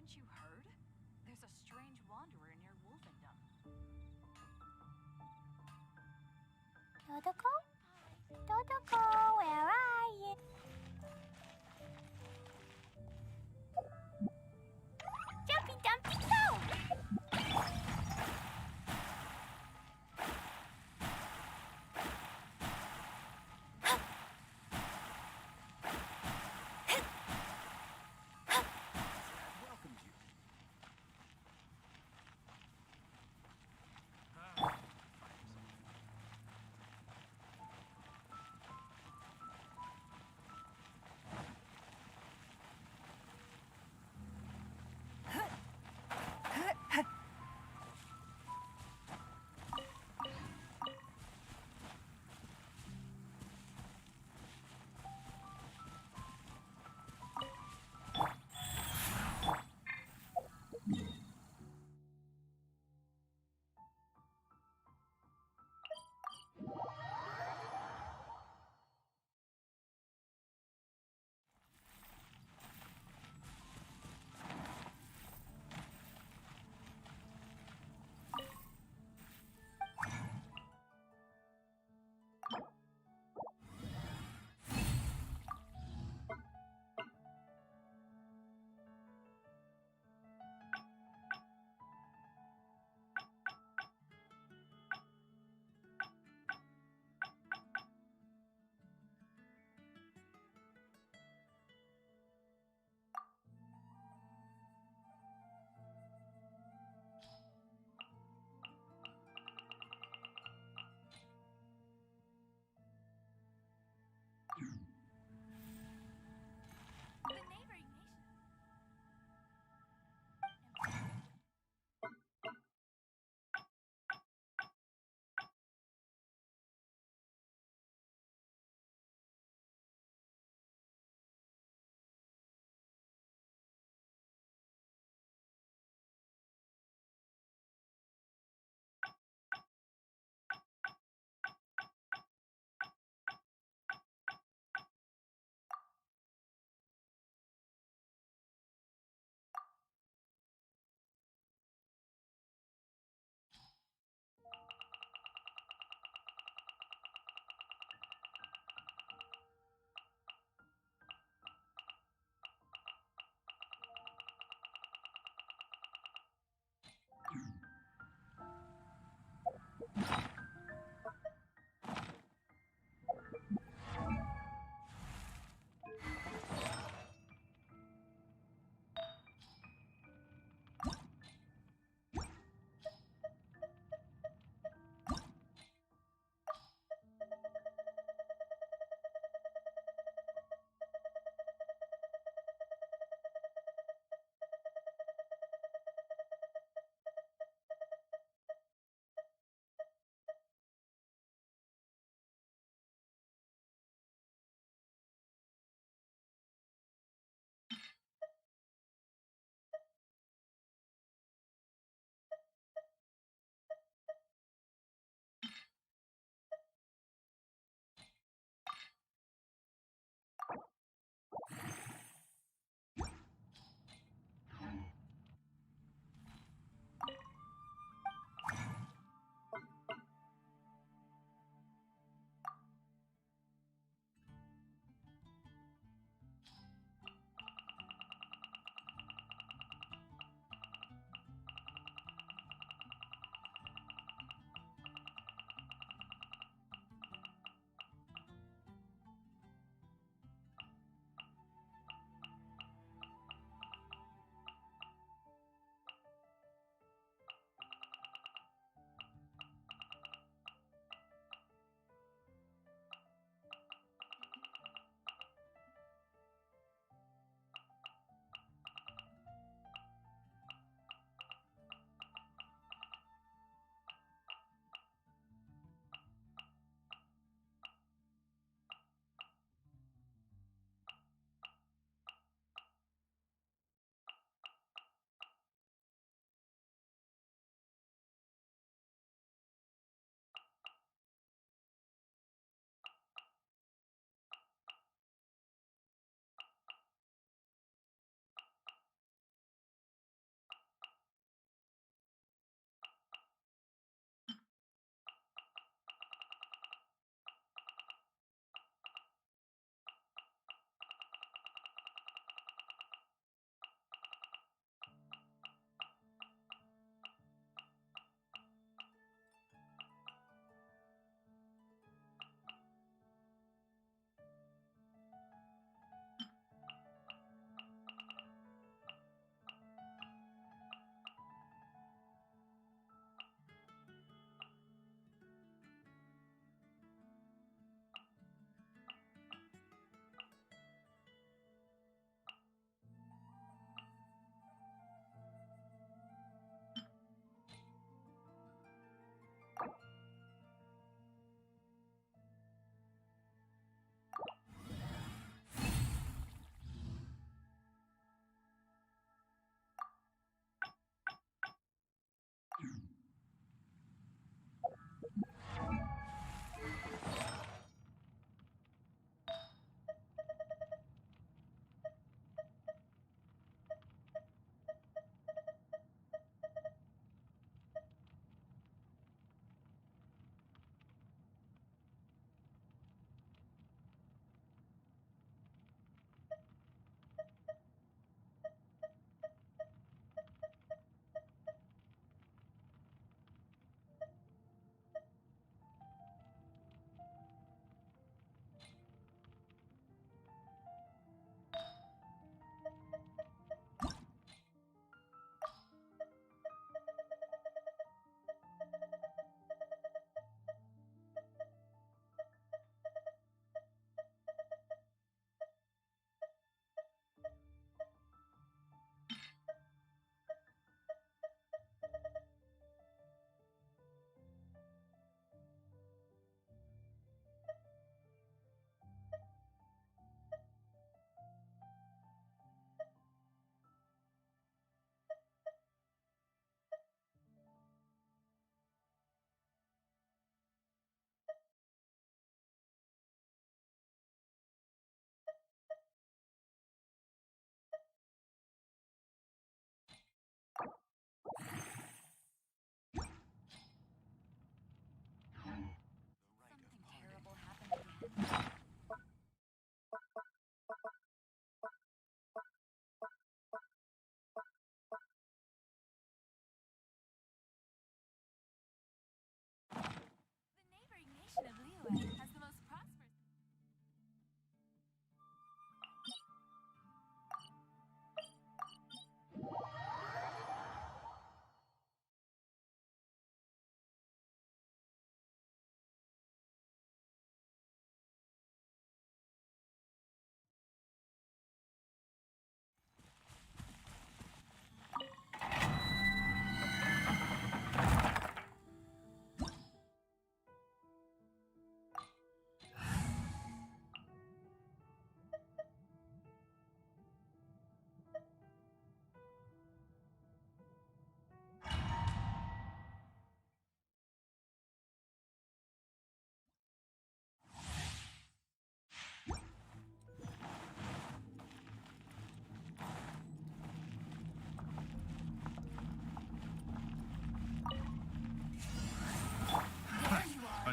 Haven't you heard? There's a strange wanderer near Wolfendom. Totoko? Totoko, where are you? Jumpy Dumpty go! Welcomed you. The neighboring nation.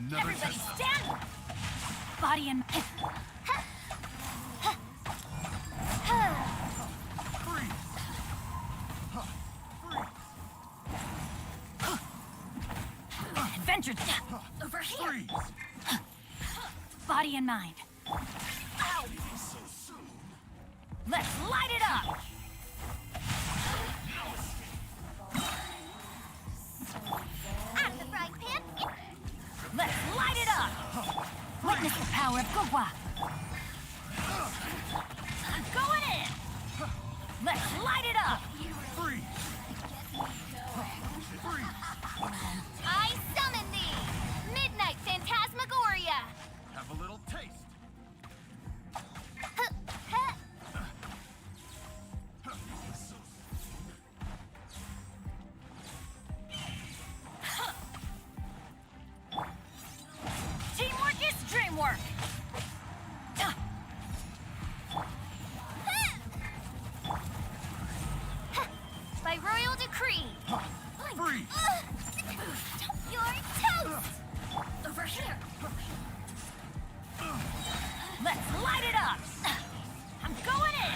Another Everybody test. stand! Body and... Freeze! Adventure... Over here! Freeze! Body and mind. Ow! Let's light it up! I'm the frying pan. Let's light it up! Witness the power of Gugwa! I'm going in! Let's light it up! Freeze! Freeze! I summon thee! Midnight Phantasmagoria! Have a little taste. Teamwork is dreamwork! By royal decree! Freeze! You're toast! Over here! Let's light it up! I'm going in!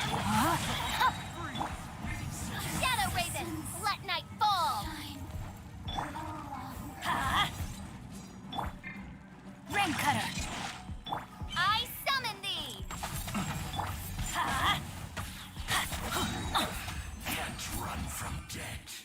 Shadow Raven! Let night fall! Rain Cutter! I summon thee! Can't run from death.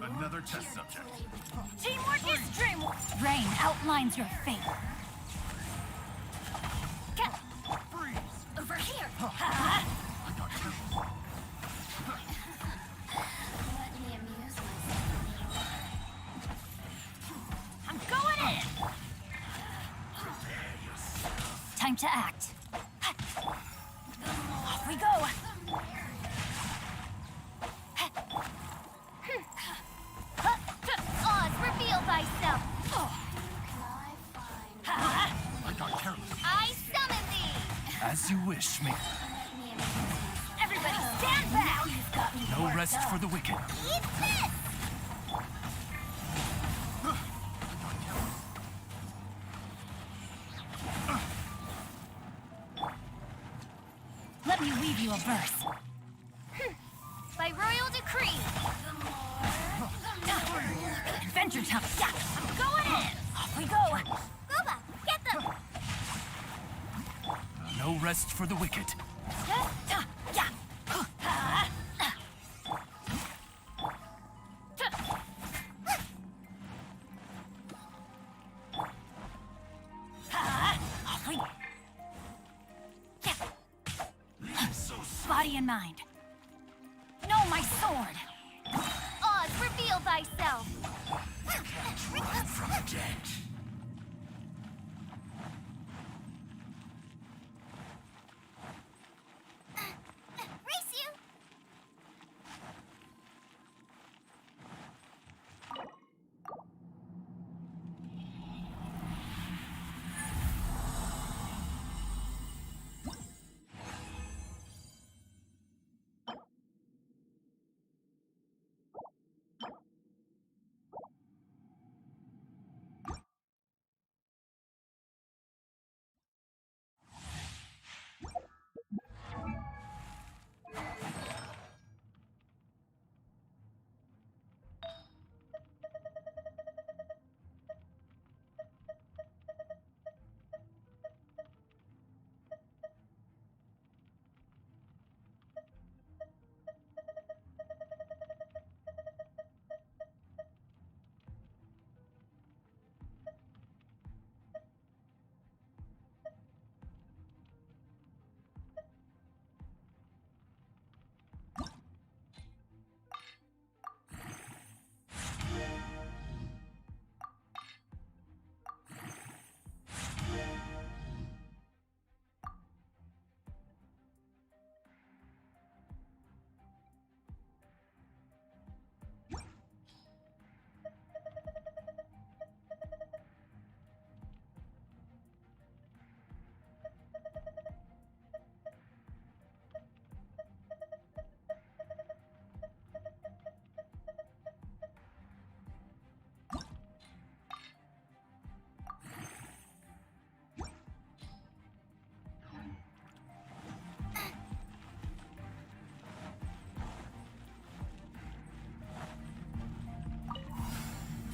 Another test subject. Teamwork is dreamwork! Rain outlines your fate. Freeze! Over here! I got you. I'm going in! Time to act. Off we go! Oz, reveal thyself! I got careless. I summon thee! As you wish, me. Everybody stand back! No rest for the wicked. Eat this! give you a berth. By royal decree. Adventure time. Yeah, I'm going in. Off we go. Gooba, get them. No rest for the wicked. Yeah. Off we go. Body and mind. No, my sword. Oz, reveal thyself. From dead. Race you.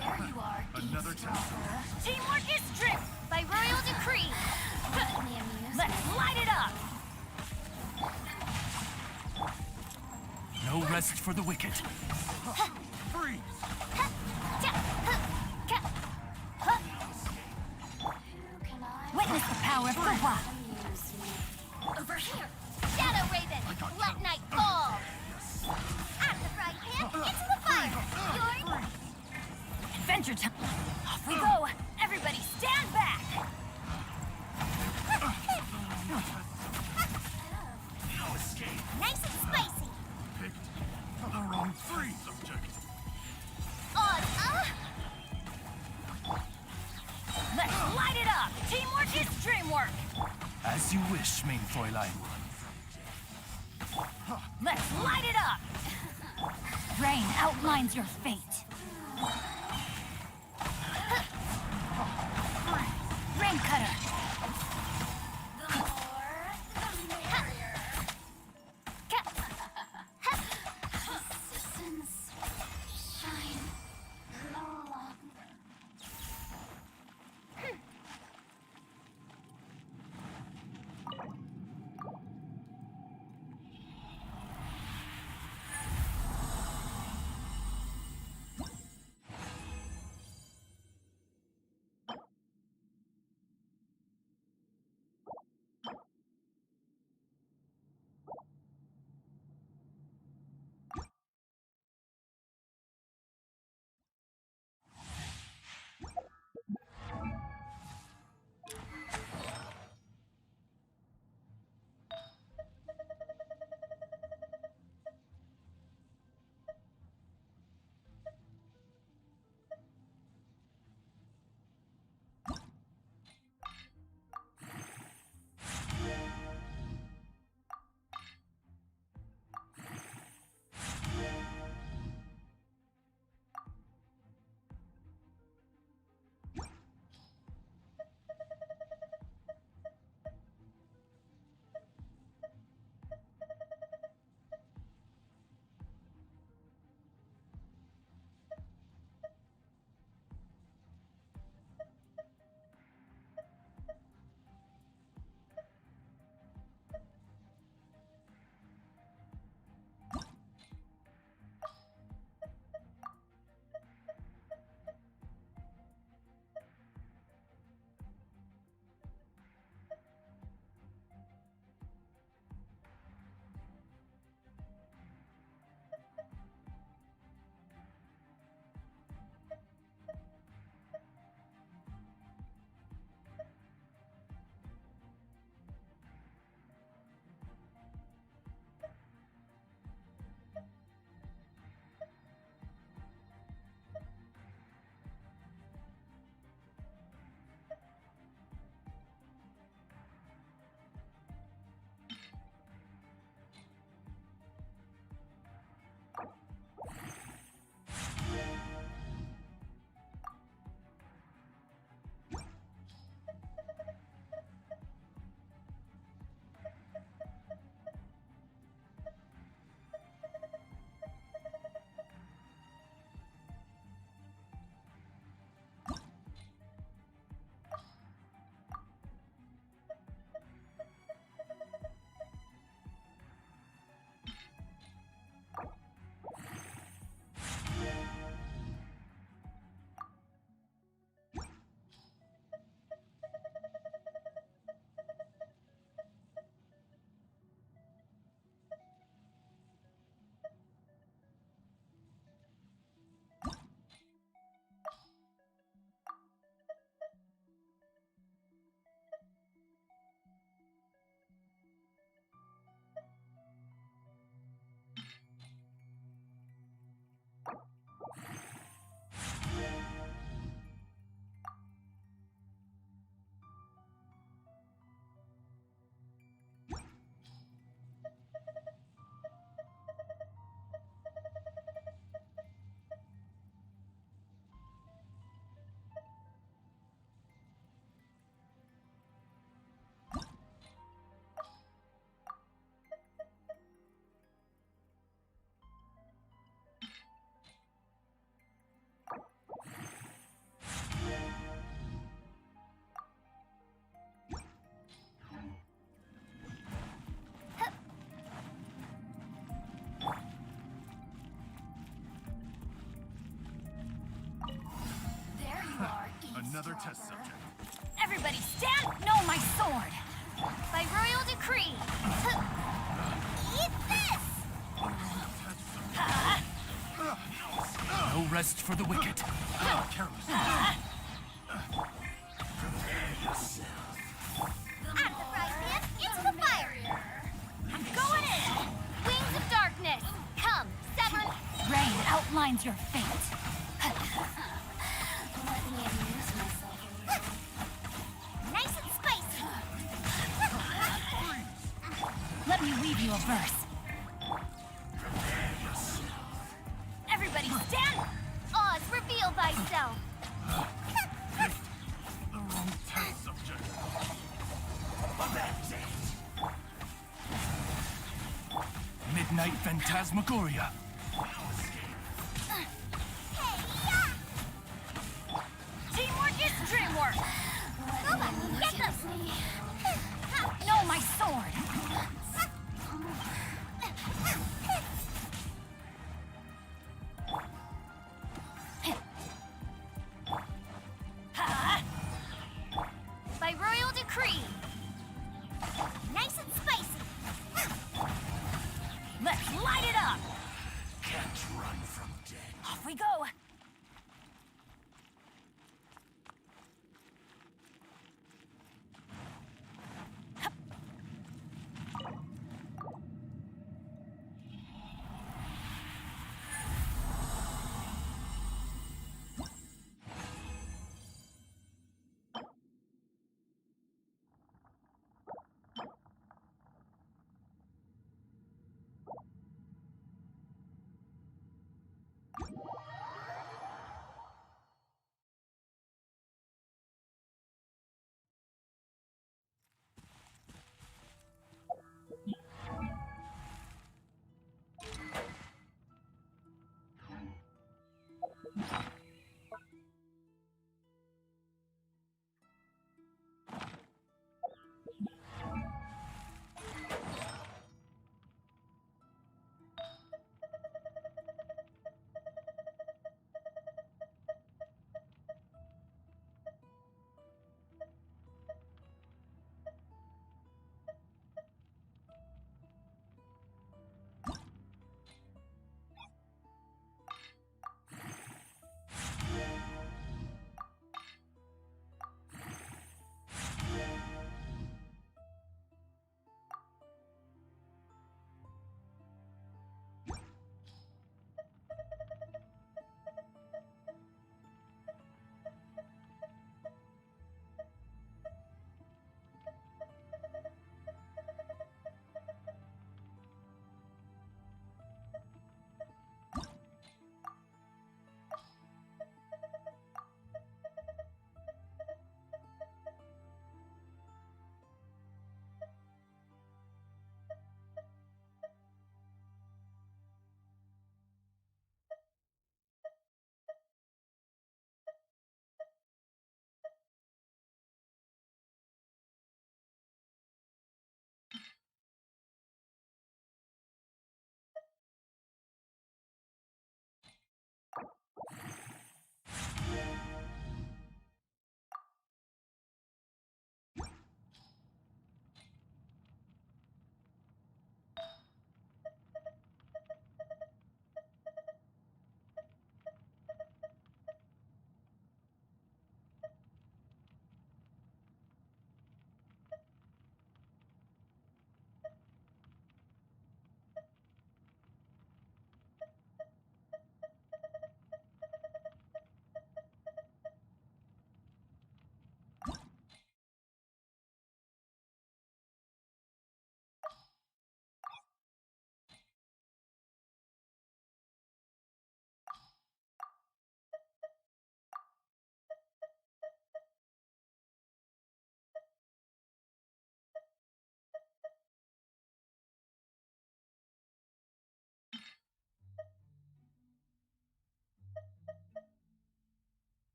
There you are. Another test. Teamwork is strict. By royal decree. Let's light it up. No rest for the wicked. Freeze. Witness the power of Gooba. Over here. Shadow Raven, let night fall. At the frying pan, into the fire. Yours. Adventure time. Off we go. Everybody stand back. No escape. Nice and spicy. Picked the wrong free subject. Oz, Let's light it up. Teamwork is dreamwork. As you wish, main Fräulein. Let's light it up. Rain outlines your fate. Rain cutter. Another test subject. Everybody stand! No, my sword! By royal decree. Eat this! No rest for the wicked. Careless. Out of the frying pan, into the fire! I'm going in! Wings of darkness! Come, Severin! Rain outlines your fate. Let me amuse myself. Nice and spicy! Let me weave you a verse. Everybody stand! Oz, reveal thyself! The wrong test subject. That's it. Midnight Phantasmagoria. Teamwork is dreamwork! Boba, get them! No, my sword! By royal decree. Nice and spicy. Let's light it up!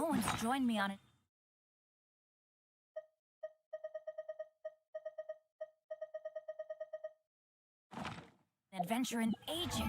No one's joined me on it. Adventure in ages.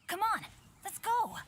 Come on, let's go!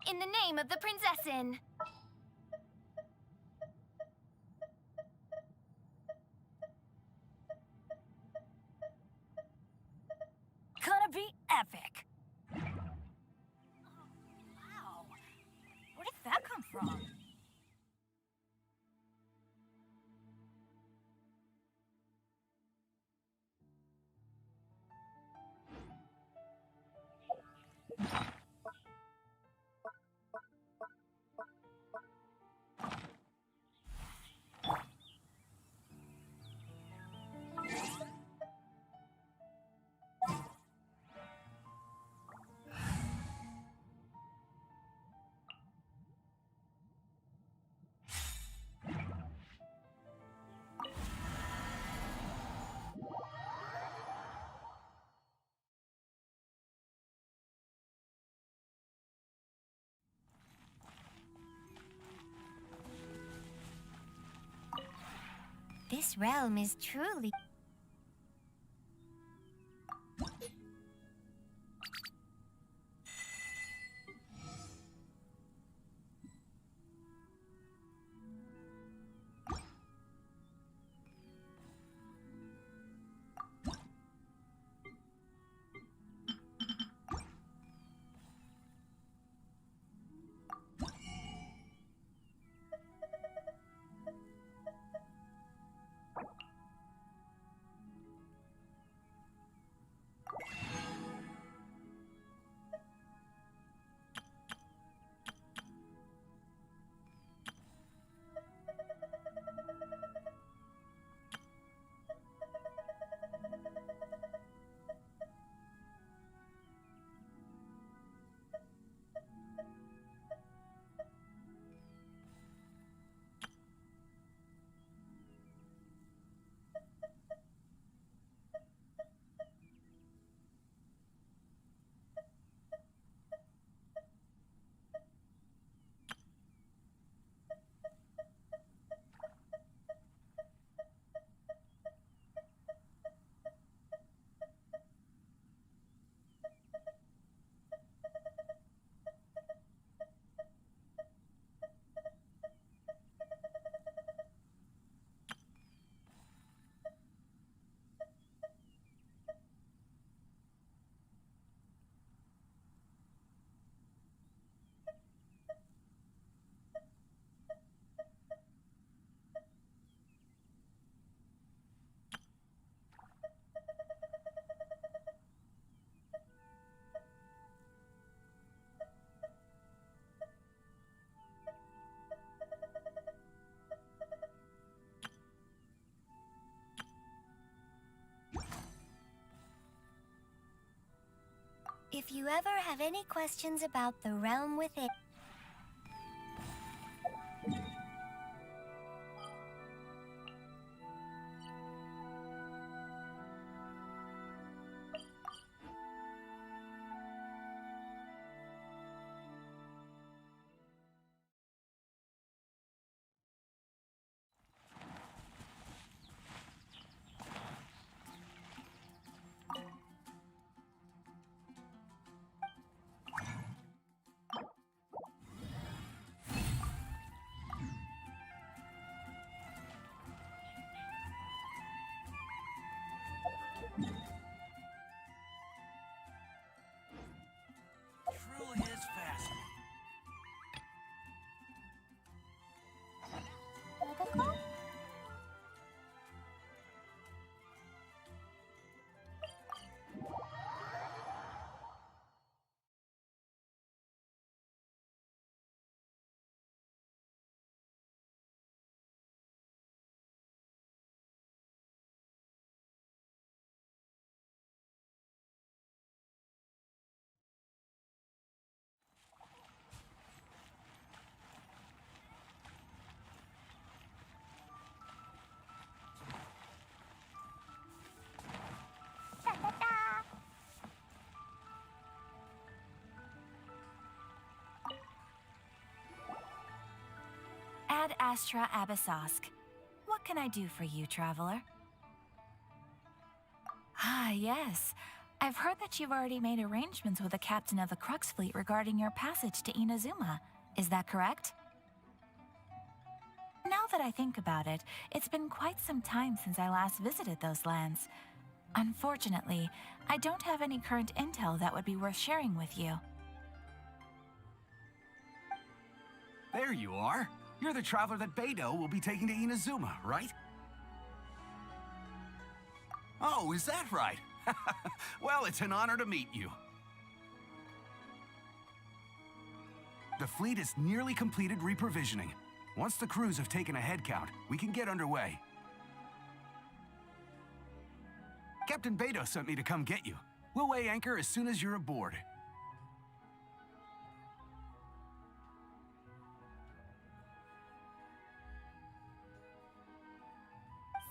In the name of the Prinzessin. Gonna be epic! Wow! Where did that come from? This realm is truly... If you ever have any questions about the realm within... Truly is fascinating. Ad Astra Abyssosk. What can I do for you, traveler? Ah, yes. I've heard that you've already made arrangements with the captain of the Crux Fleet regarding your passage to Inazuma. Is that correct? Now that I think about it, it's been quite some time since I last visited those lands. Unfortunately, I don't have any current intel that would be worth sharing with you. There you are. You're the traveler that Beidou will be taking to Inazuma, right? Oh, is that right? Well, it's an honor to meet you. The fleet is nearly completed reprovisioning. Once the crews have taken a head count, we can get underway. Captain Beidou sent me to come get you. We'll weigh anchor as soon as you're aboard.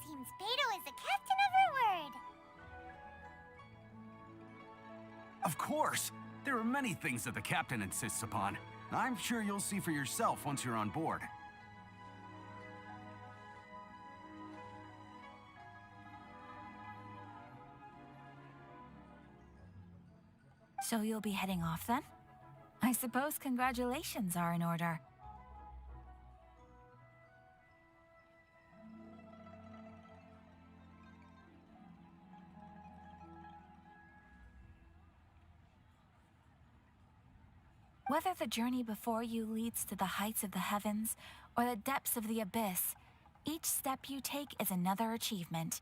Seems Beidou is the captain of her word. Of course! There are many things that the captain insists upon. I'm sure you'll see for yourself once you're on board. So you'll be heading off then? I suppose congratulations are in order. Whether the journey before you leads to the heights of the heavens or the depths of the abyss, each step you take is another achievement.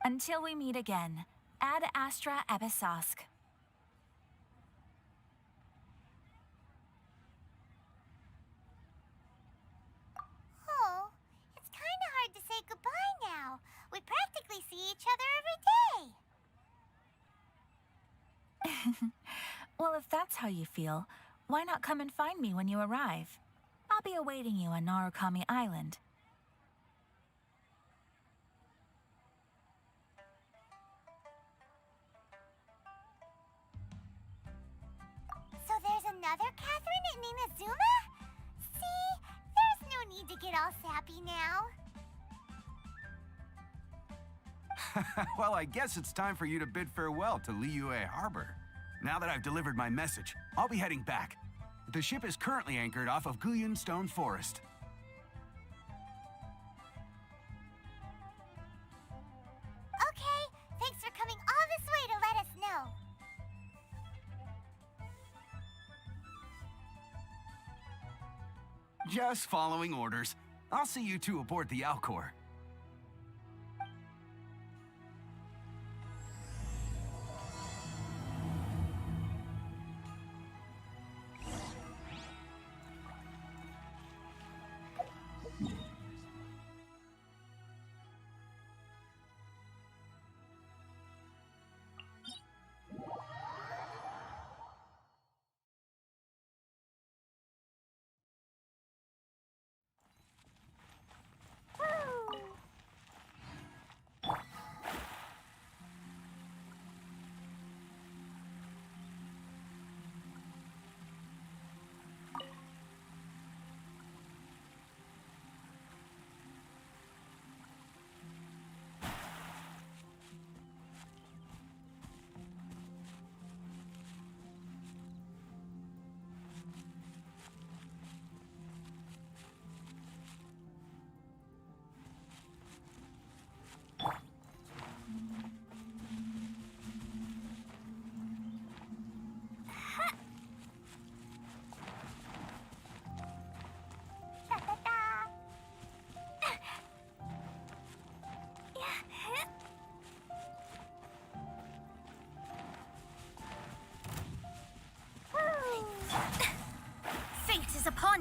Until we meet again, Ad Astra Abyssosk. Oh, it's kind of hard to say goodbye now. We practically see each other every day. Well, if that's how you feel, why not come and find me when you arrive? I'll be awaiting you on Narukami Island. So there's another Catherine in Inazuma? See, there's no need to get all sappy now. Well, I guess it's time for you to bid farewell to Liyue Harbor. Now that I've delivered my message, I'll be heading back. The ship is currently anchored off of Guyun Stone Forest. Okay, thanks for coming all this way to let us know. Just following orders. I'll see you two aboard the Alcor.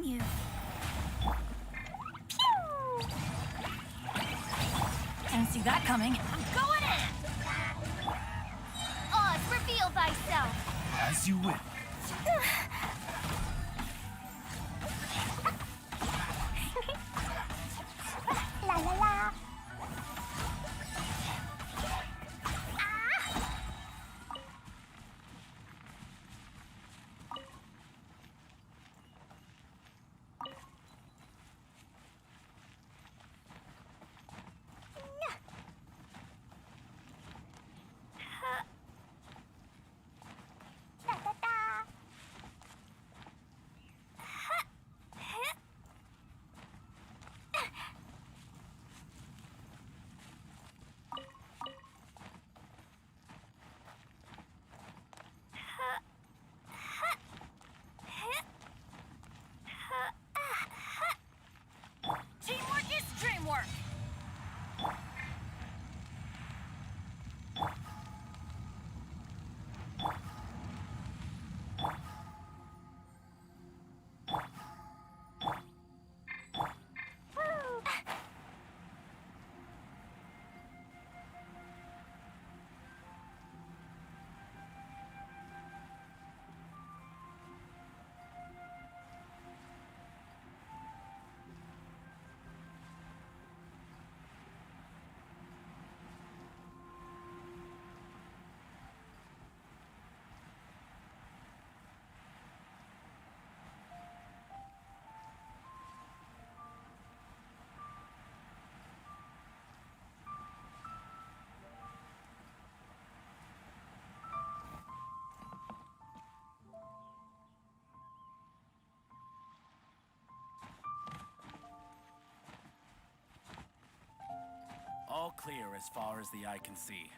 on you! Pew! Didn't see that coming. I'm going in! Oz, reveal thyself! As you will. La la la! Da da da! Teamwork is dreamwork. All clear as far as the eye can see.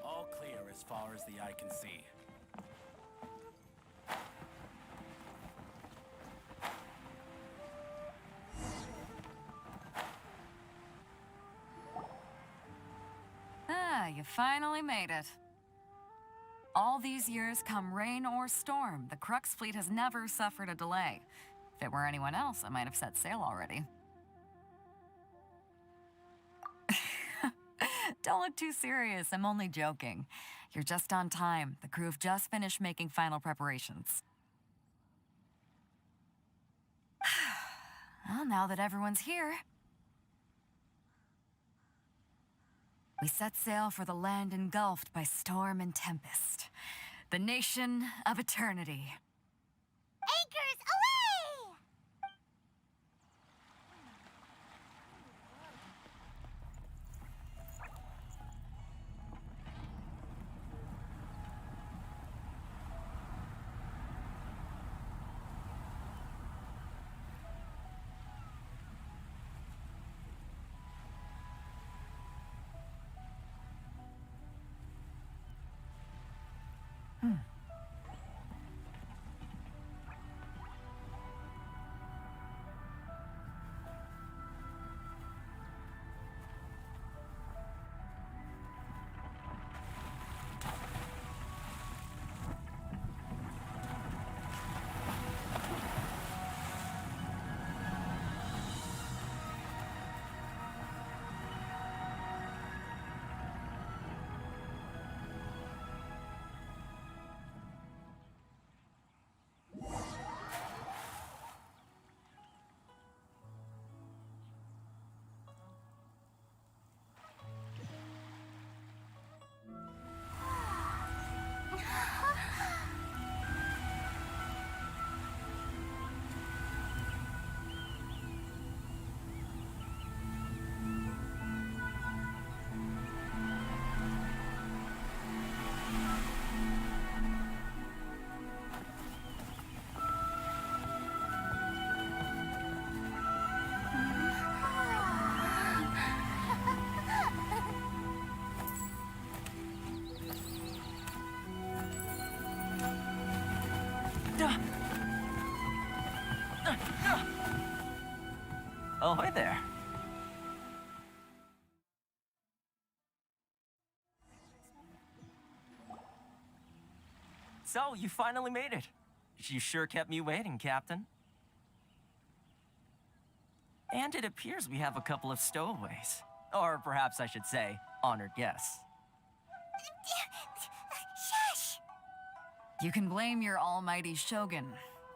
All clear as far as the eye can see. Ah, you finally made it. All these years, come rain or storm, the Crux fleet has never suffered a delay. If it were anyone else, I might have set sail already. Don't look too serious, I'm only joking. You're just on time. The crew have just finished making final preparations. Well, now that everyone's here, we set sail for the land engulfed by storm and tempest. The nation of eternity. Anchors away! Oh, hi there. So, you finally made it. You sure kept me waiting, Captain. And it appears we have a couple of stowaways. Or perhaps I should say, honored guests. Shush! You can blame your almighty Shogun.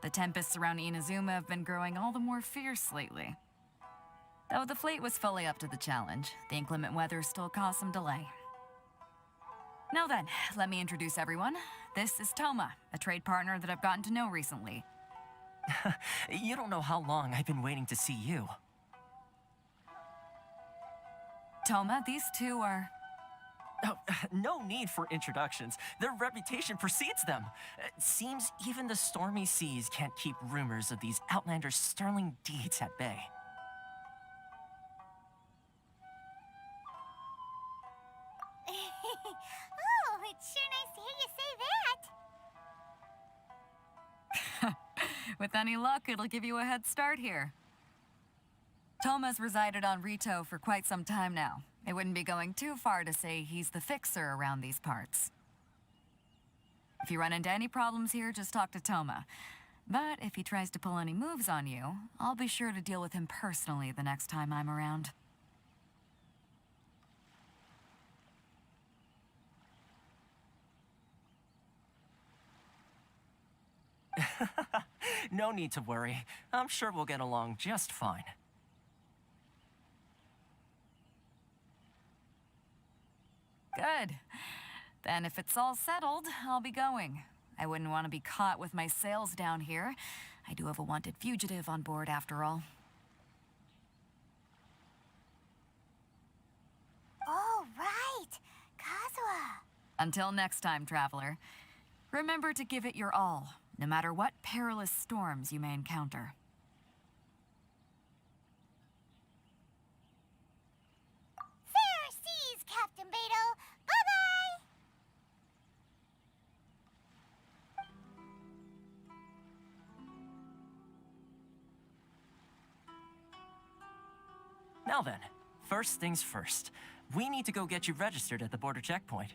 The tempests around Inazuma have been growing all the more fierce lately. Though the fleet was fully up to the challenge, the inclement weather still caused some delay. Now then, let me introduce everyone. This is Toma, a trade partner that I've gotten to know recently. You don't know how long I've been waiting to see you. Toma, these two are... Oh, no need for introductions. Their reputation precedes them. It seems even the stormy seas can't keep rumors of these outlanders' sterling deeds at bay. Oh, it's sure nice to hear you say that. With any luck, it'll give you a head start here. Toma's resided on Rito for quite some time now. It wouldn't be going too far to say he's the fixer around these parts. If you run into any problems here, just talk to Toma. But if he tries to pull any moves on you, I'll be sure to deal with him personally the next time I'm around. No need to worry. I'm sure we'll get along just fine. Good. Then if it's all settled, I'll be going. I wouldn't want to be caught with my sails down here. I do have a wanted fugitive on board after all. Oh, right. Kazuha. Until next time, traveler. Remember to give it your all, no matter what perilous storms you may encounter. Fair seas, Captain Beidou. Bye-bye. Now then, first things first. We need to go get you registered at the border checkpoint.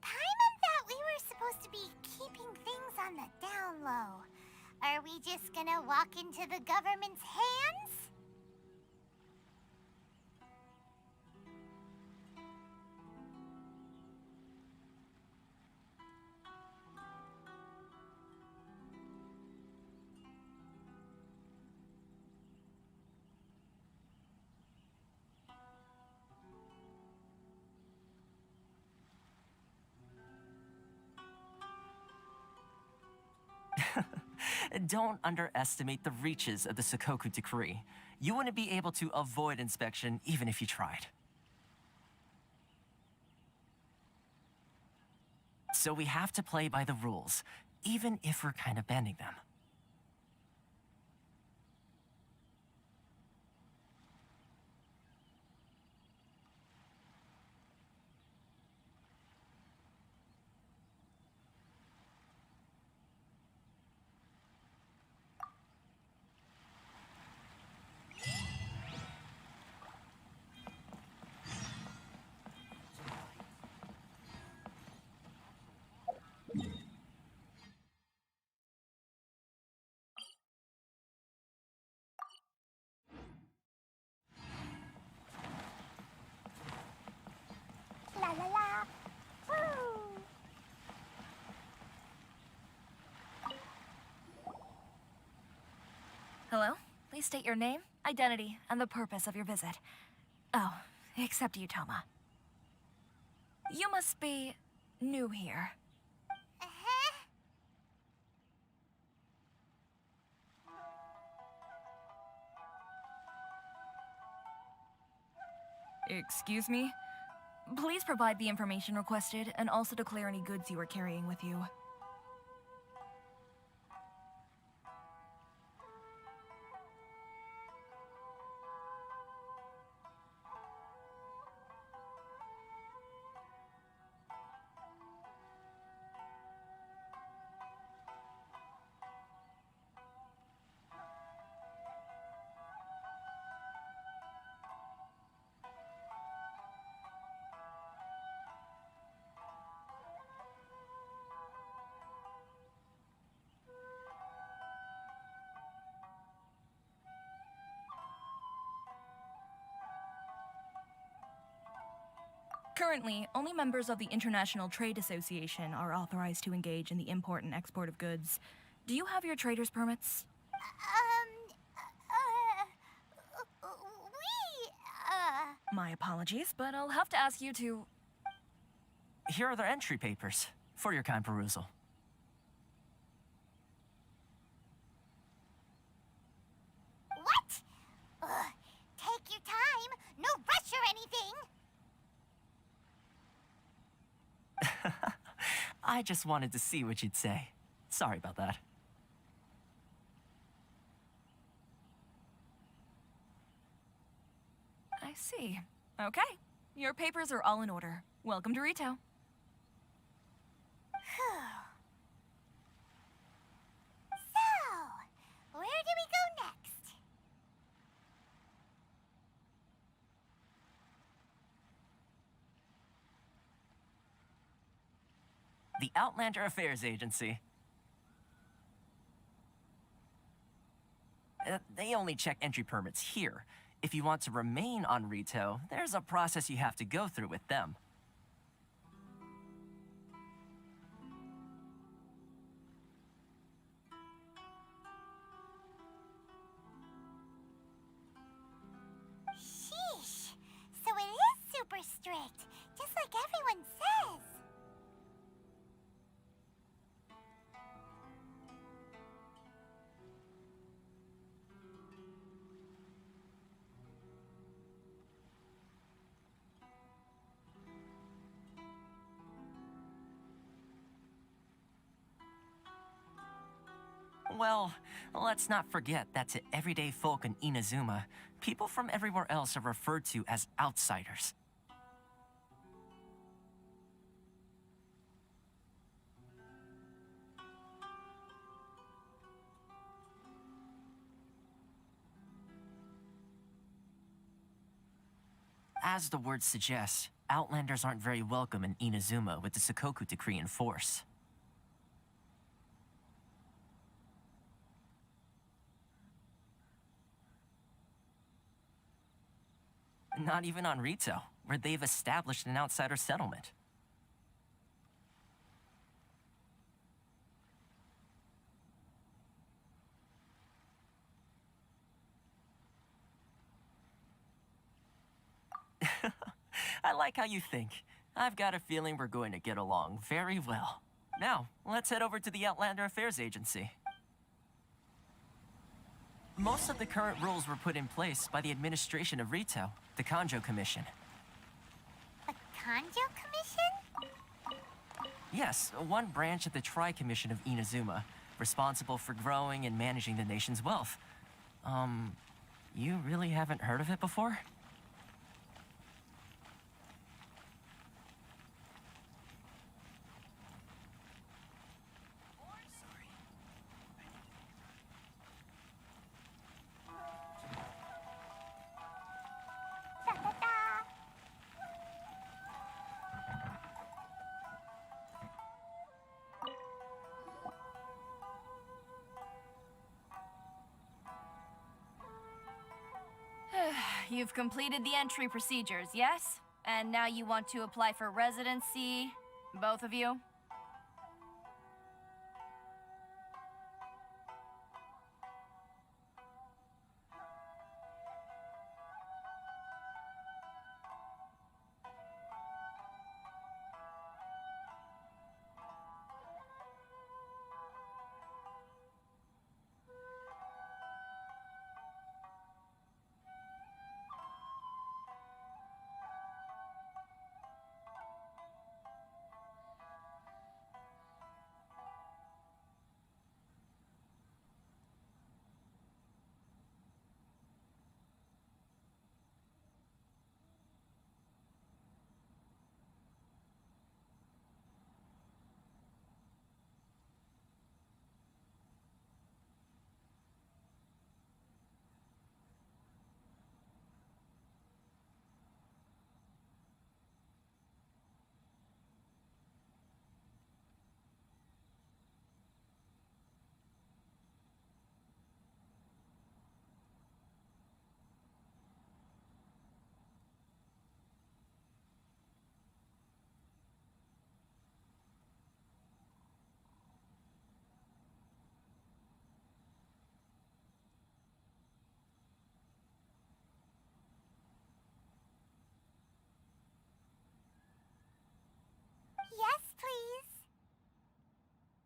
Paimon thought we were supposed to be keeping things on the down low. Are we just gonna walk into the government's hands? Don't underestimate the reaches of the Sakoku Decree. You wouldn't be able to avoid inspection even if you tried. So we have to play by the rules, even if we're kind of bending them. La la la. Woo. Hello? Please state your name, identity, and the purpose of your visit. Oh, except you, Toma. You must be new here. Uh-huh. Excuse me? Please provide the information requested and also declare any goods you are carrying with you. Currently, only members of the International Trade Association are authorized to engage in the import and export of goods. Do you have your trader's permits? My apologies, but I'll have to ask you to... Here are their entry papers for your kind perusal. What? Ugh, take your time. No rush or anything. I just wanted to see what you'd say. Sorry about that. I see. Okay. Your papers are all in order. Welcome to Rito. So, where do we go next? The Outlander Affairs Agency. They only check entry permits here. If you want to remain on Rito, there's a process you have to go through with them. Sheesh. So it is super strict, just like everyone says. Well, let's not forget that to everyday folk in Inazuma, people from everywhere else are referred to as outsiders. As the word suggests, Outlanders aren't very welcome in Inazuma with the Sakoku Decree in force. Not even on Rito, where they've established an outsider settlement. I like how you think. I've got a feeling we're going to get along very well. Now, let's head over to the Outlander Affairs Agency. Most of the current rules were put in place by the administration of Rito, the Kanjo Commission. The Kanjo Commission? Yes, one branch of the Tri-Commission of Inazuma, responsible for growing and managing the nation's wealth. You really haven't heard of it before? You've completed the entry procedures, yes? And now you want to apply for residency, both of you?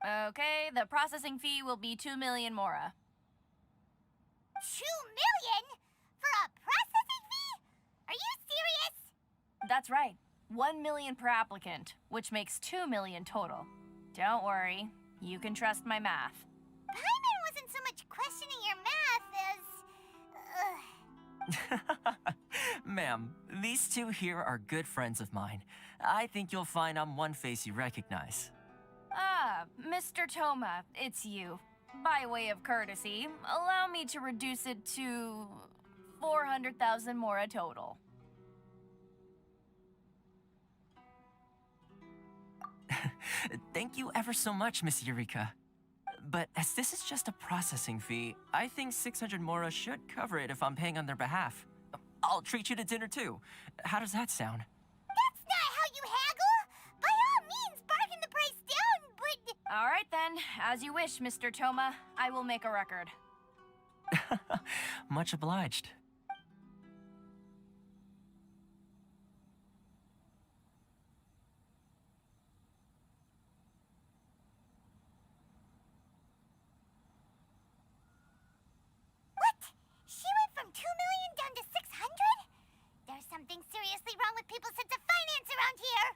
Okay, the processing fee will be 2 million Mora. 2 million? For a processing fee? Are you serious? That's right. 1 million per applicant, which makes 2 million total. Don't worry, you can trust my math. Paimon wasn't so much questioning your math as... Ma'am, these two here are good friends of mine. I think you'll find I'm one face you recognize. Ah, Mr. Toma, it's you. By way of courtesy, allow me to reduce it to 400,000 Mora total. Thank you ever so much, Miss Eureka. But as this is just a processing fee, I think 600 Mora should cover it if I'm paying on their behalf. I'll treat you to dinner too. How does that sound? That's not how you haggle! By all means, bargain the price down, but... All right then, as you wish, Mr. Toma. I will make a record. Much obliged. What? She went from 2 million down to 600? There's something seriously wrong with people's sense of finance around here!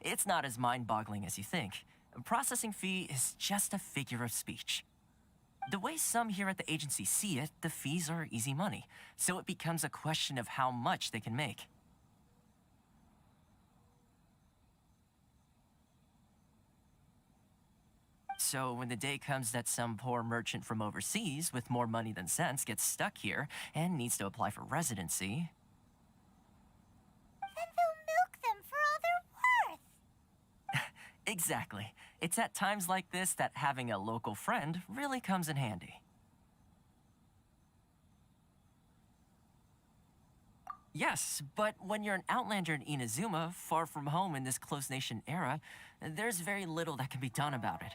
It's not as mind-boggling as you think. Processing fee is just a figure of speech. The way some here at the agency see it, the fees are easy money, so it becomes a question of how much they can make. So when the day comes that some poor merchant from overseas with more money than sense gets stuck here and needs to apply for residency, Then they'll milk them for all they're worth! exactly. It's at times like this that having a local friend really comes in handy. Yes, but when you're an outlander in Inazuma, far from home in this close nation era, there's very little that can be done about it.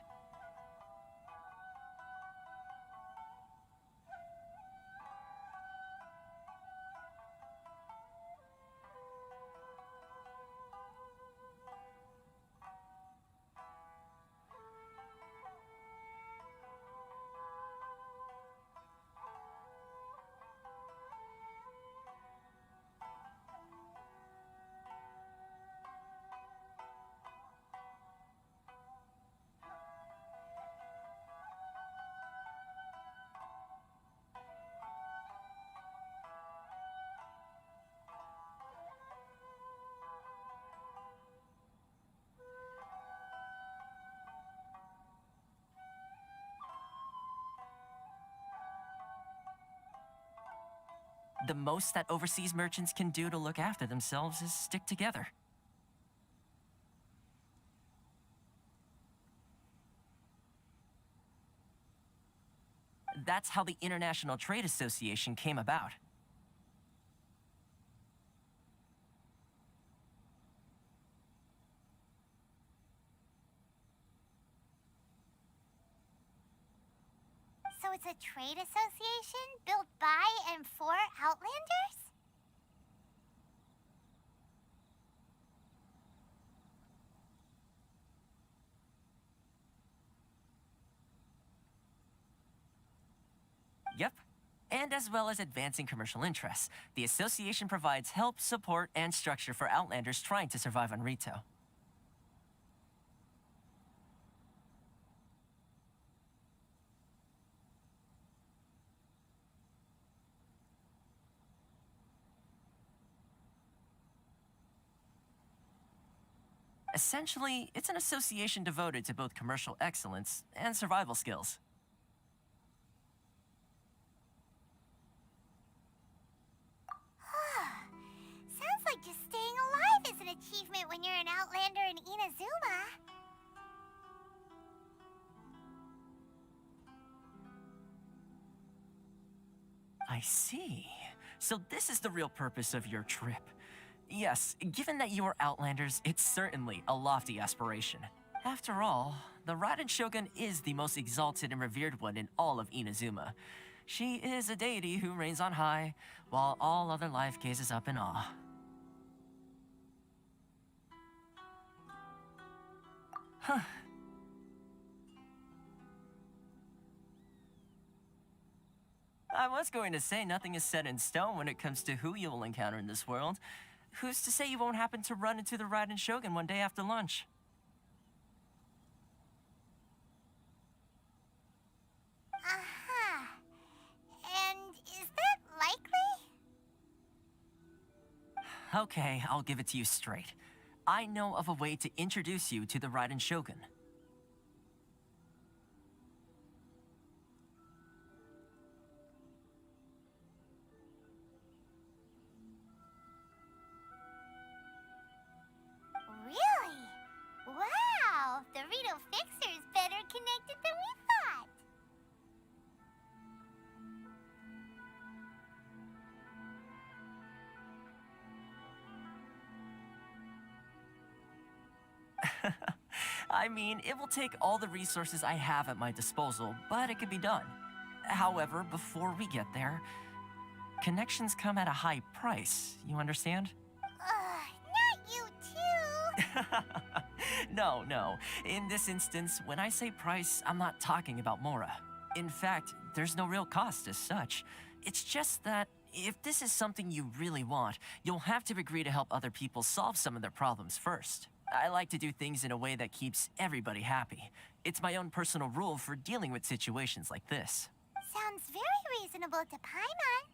The most that overseas merchants can do to look after themselves is stick together. That's how the International Trade Association came about. So it's a trade association built by and for Outlanders? Yep. And as well as advancing commercial interests, the association provides help, support, and structure for Outlanders trying to survive on Rito. Essentially, it's an association devoted to both commercial excellence and survival skills. Sounds like just staying alive is an achievement when you're an Outlander in Inazuma. I see. So this is the real purpose of your trip. Yes, given that you are Outlanders, it's certainly a lofty aspiration. After all, the Raiden Shogun is the most exalted and revered one in all of Inazuma. She is a deity who reigns on high, while all other life gazes up in awe. Huh. I was going to say nothing is set in stone when it comes to who you'll encounter in this world. Who's to say you won't happen to run into the Raiden Shogun one day after lunch? Uh-huh. And is that likely? Okay, I'll give it to you straight. I know of a way to introduce you to the Raiden Shogun. Really? Wow! The Rito Fixer's better connected than we thought. I mean, it will take all the resources I have at my disposal, but it can be done. However, before we get there, connections come at a high price, you understand? Not you too. No. In this instance, when I say price, I'm not talking about Mora. In fact, there's no real cost as such. It's just that if this is something you really want, you'll have to agree to help other people solve some of their problems first. I like to do things in a way that keeps everybody happy. It's my own personal rule for dealing with situations like this. Sounds very reasonable to Paimon.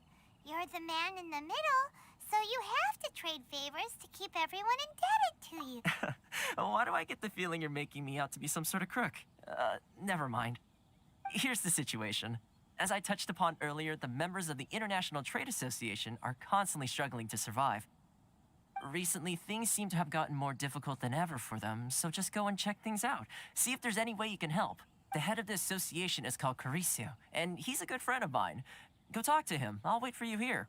You're the man in the middle, so you have to trade favors to keep everyone indebted to you. Why do I get the feeling you're making me out to be some sort of crook? Never mind. Here's the situation. As I touched upon earlier, the members of the International Trade Association are constantly struggling to survive. Recently, things seem to have gotten more difficult than ever for them, so just go and check things out. See if there's any way you can help. The head of the association is called Caricio, and he's a good friend of mine. Go talk to him. I'll wait for you here.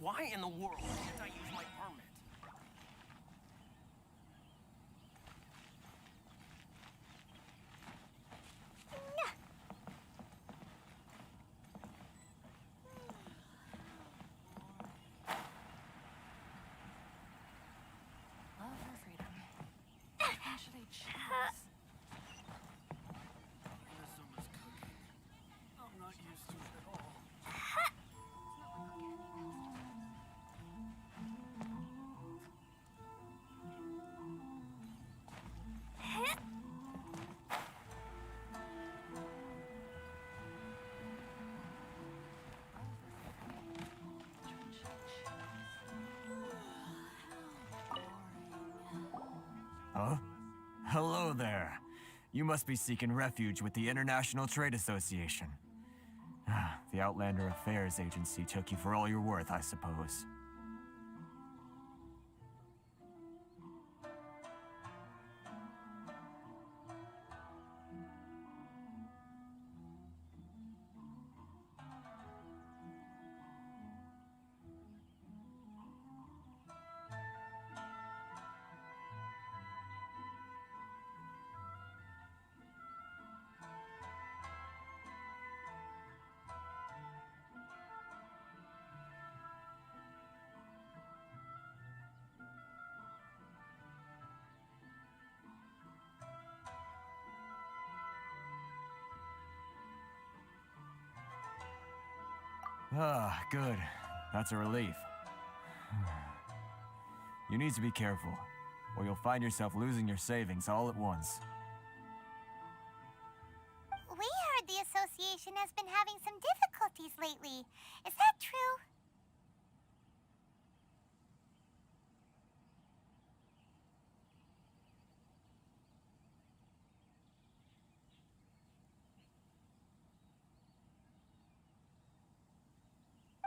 Why in the world can't I use my permit? Love her freedom. What should I choose? Inazuma's cooking. I'm not used to it at all. Huh? Hello there. You must be seeking refuge with the International Trade Association. The Outlander Affairs Agency took you for all you're worth, I suppose. Ah, good. That's a relief. You need to be careful, or you'll find yourself losing your savings all at once. We heard the association has been having some difficulties lately. Is that true?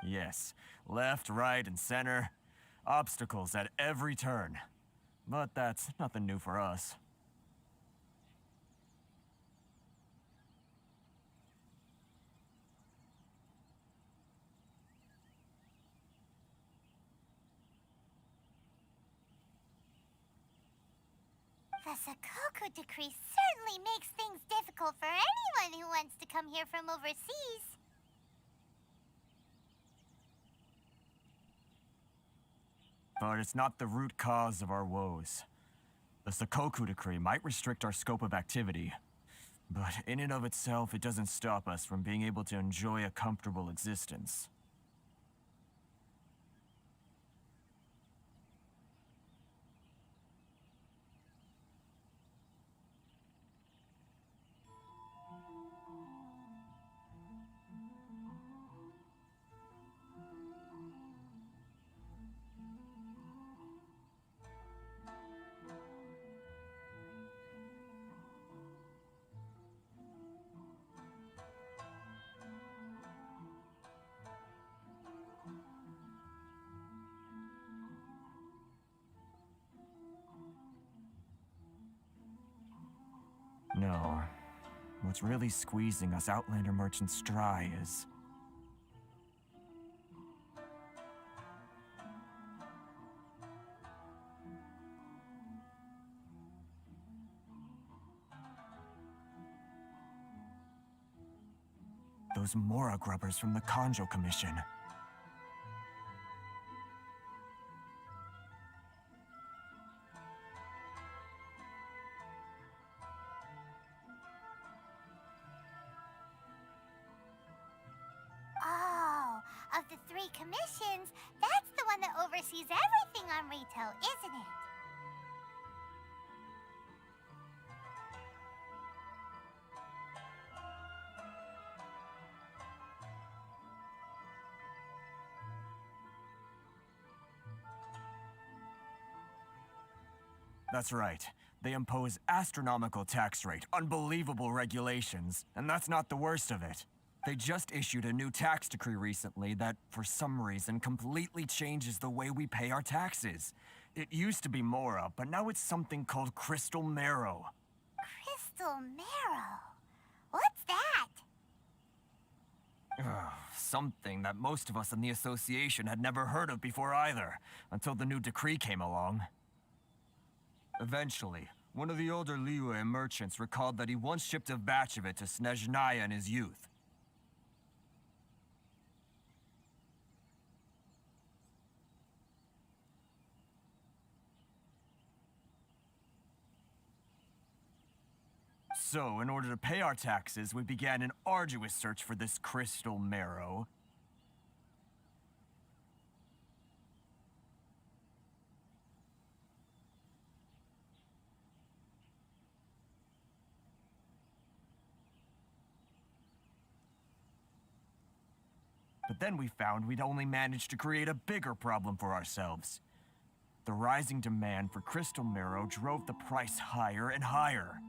Yes, left, right, and center. Obstacles at every turn. But that's nothing new for us. The Sakoku decree certainly makes things difficult for anyone who wants to come here from overseas. But it's not the root cause of our woes. The Sakoku decree might restrict our scope of activity, but in and of itself, it doesn't stop us from being able to enjoy a comfortable existence. No. What's really squeezing us Outlander merchants dry is... those Mora grubbers from the Kanjo Commission. Oh, of the three commissions, that's the one that oversees everything on retail, isn't it? That's right. They impose astronomical tax rate, unbelievable regulations, and that's not the worst of it. They just issued a new tax decree recently that, for some reason, completely changes the way we pay our taxes. It used to be Mora, but now it's something called Crystal Marrow. Crystal Marrow? What's that? Something that most of us in the association had never heard of before either, until the new decree came along. Eventually, one of the older Liyue merchants recalled that he once shipped a batch of it to Snezhnaya in his youth. So, in order to pay our taxes, we began an arduous search for this Crystal Marrow. But then we found we'd only managed to create a bigger problem for ourselves. The rising demand for Crystal Marrow drove the price higher and higher.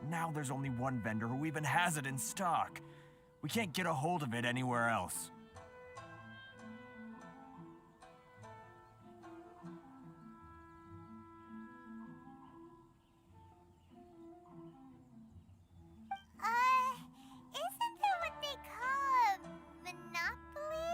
Now there's only one vendor who even has it in stock. We can't get a hold of it anywhere else. Isn't that what they call a monopoly?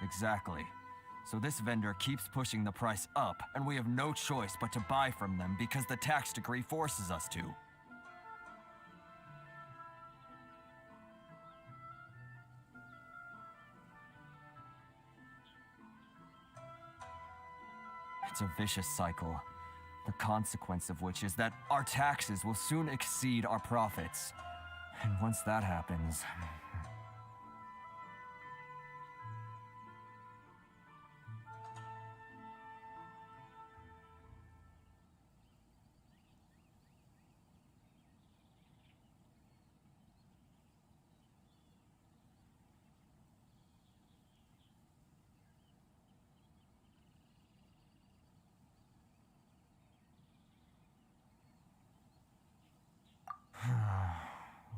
Exactly. So this vendor keeps pushing the price up, and we have no choice but to buy from them because the tax decree forces us to. It's a vicious cycle, the consequence of which is that our taxes will soon exceed our profits. And once that happens...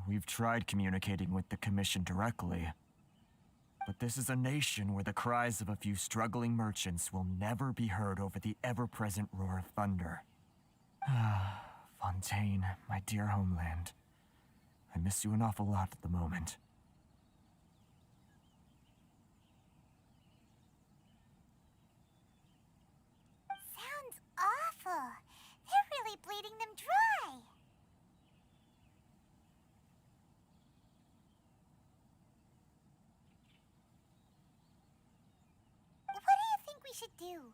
We've tried communicating with the Commission directly. But this is a nation where the cries of a few struggling merchants will never be heard over the ever-present roar of thunder. Fontaine, my dear homeland. I miss you an awful lot at the moment. Sounds awful. They're really bleeding them dry. What do you think we should do?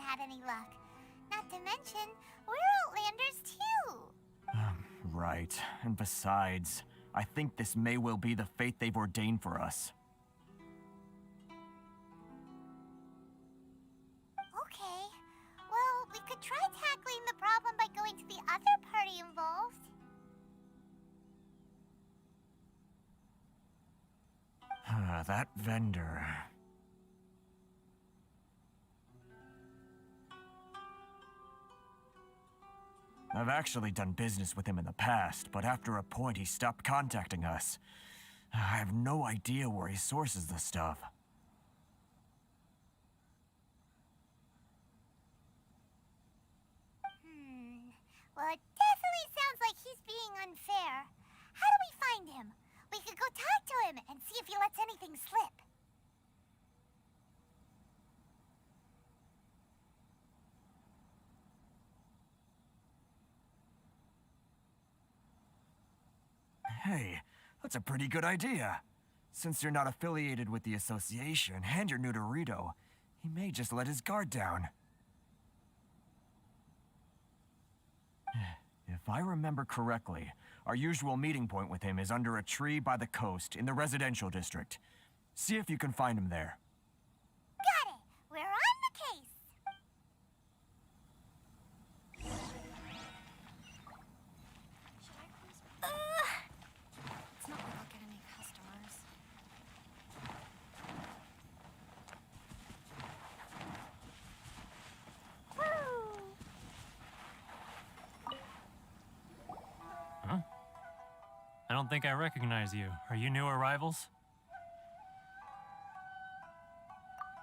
had any luck. Not to mention, we're Outlanders too. Right. And besides, I think this may well be the fate they've ordained for us. Okay. Well, we could try tackling the problem by going to the other party involved. That vendor. I've actually done business with him in the past, but after a point he stopped contacting us. I have no idea where he sources the stuff. Well, it definitely sounds like he's being unfair. How do we find him? We could go talk to him and see if he lets anything slip. Hey, that's a pretty good idea. Since you're not affiliated with the association and you're new to Rito, he may just let his guard down. If I remember correctly, our usual meeting point with him is under a tree by the coast in the residential district. See if you can find him there. Got it! We're on the case! It's not like I'll get any customers. I don't think I recognize you. Are you new arrivals?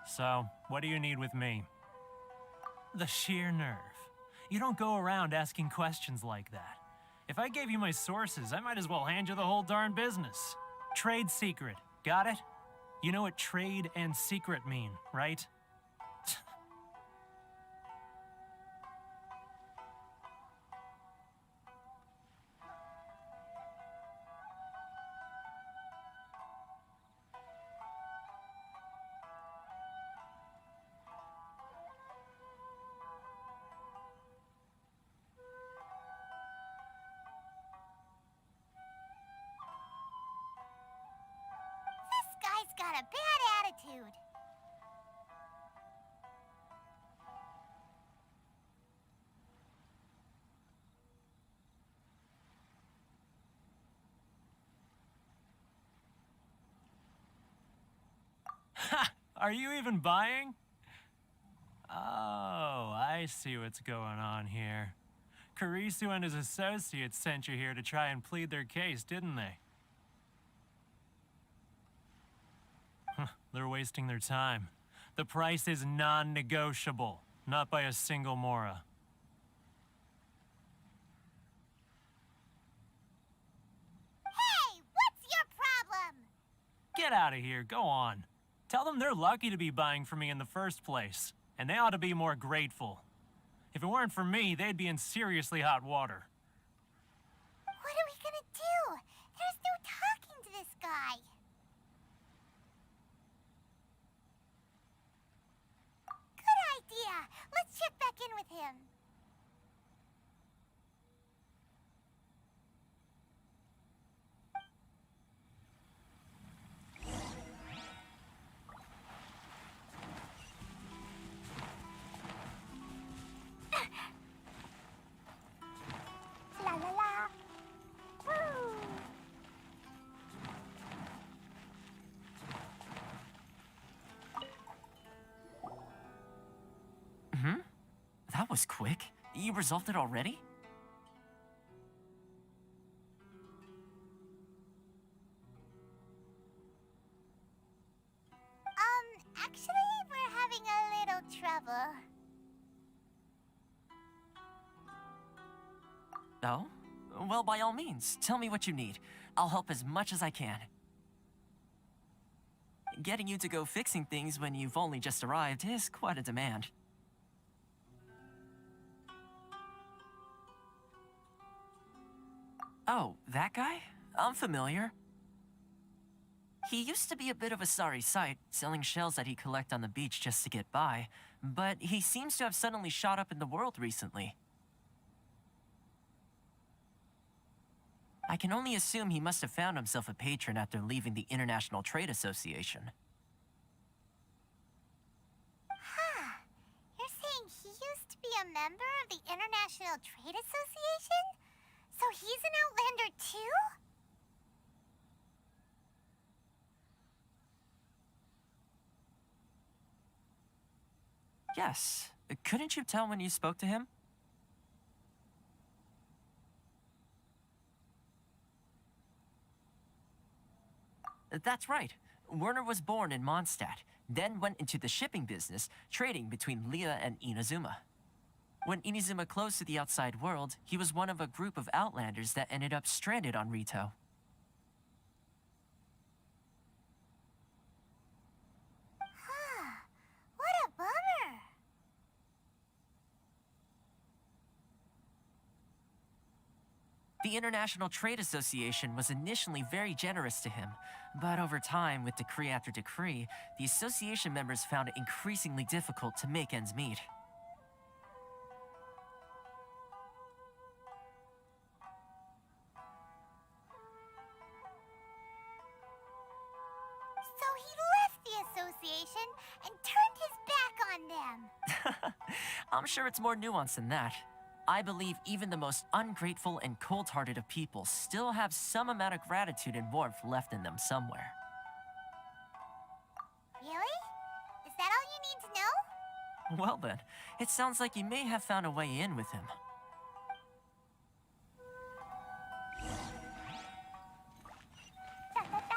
So, what do you need with me? The sheer nerve. You don't go around asking questions like that. If I gave you my sources, I might as well hand you the whole darn business. Trade secret. Got it? You know what trade and secret mean, right? This guy's got a bad attitude. Ha! Are you even buying? Oh, I see what's going on here. Karisu and his associates sent you here to try and plead their case, didn't they? They're wasting their time. The price is non-negotiable, not by a single Mora. Hey, what's your problem? Get out of here, go on. Tell them they're lucky to be buying from me in the first place, and they ought to be more grateful. If it weren't for me, they'd be in seriously hot water. What are we gonna do? There's no talking to this guy. Good idea. Let's check back in with him. La la la. Woo. That was quick. You resolved it already? Actually, we're having a little trouble. Oh? Well, by all means, tell me what you need. I'll help as much as I can. Getting you to go fixing things when you've only just arrived is quite a demand. Oh, that guy? I'm familiar. He used to be a bit of a sorry sight, selling shells that he'd collect on the beach just to get by, but he seems to have suddenly shot up in the world recently. I can only assume he must have found himself a patron after leaving the International Trade Association. Huh. You're saying he used to be a member of the International Trade Association? So he's an Outlander too? Yes. Couldn't you tell when you spoke to him? That's right. Werner was born in Mondstadt, then went into the shipping business, trading between Leah and Inazuma. When Inazuma closed to the outside world, he was one of a group of Outlanders that ended up stranded on Rito. Huh. What a bummer. The International Trade Association was initially very generous to him, but over time, with decree after decree, the association members found it increasingly difficult to make ends meet. So he left the association and turned his back on them. I'm sure it's more nuanced than that. I believe even the most ungrateful and cold-hearted of people still have some amount of gratitude and warmth left in them somewhere. Really? Is that all you need to know? Well then, it sounds like you may have found a way in with him. Da, da, da.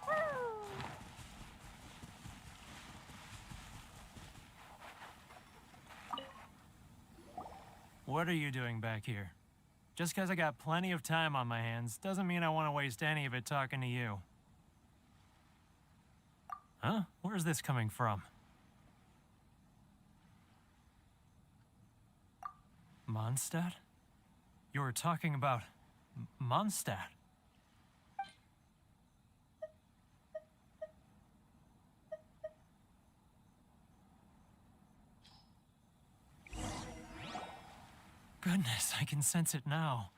Woo. What are you doing back here? Just because I got plenty of time on my hands doesn't mean I want to waste any of it talking to you. Huh? Where's this coming from? Mondstadt? You were talking about Mondstadt. Goodness, I can sense it now.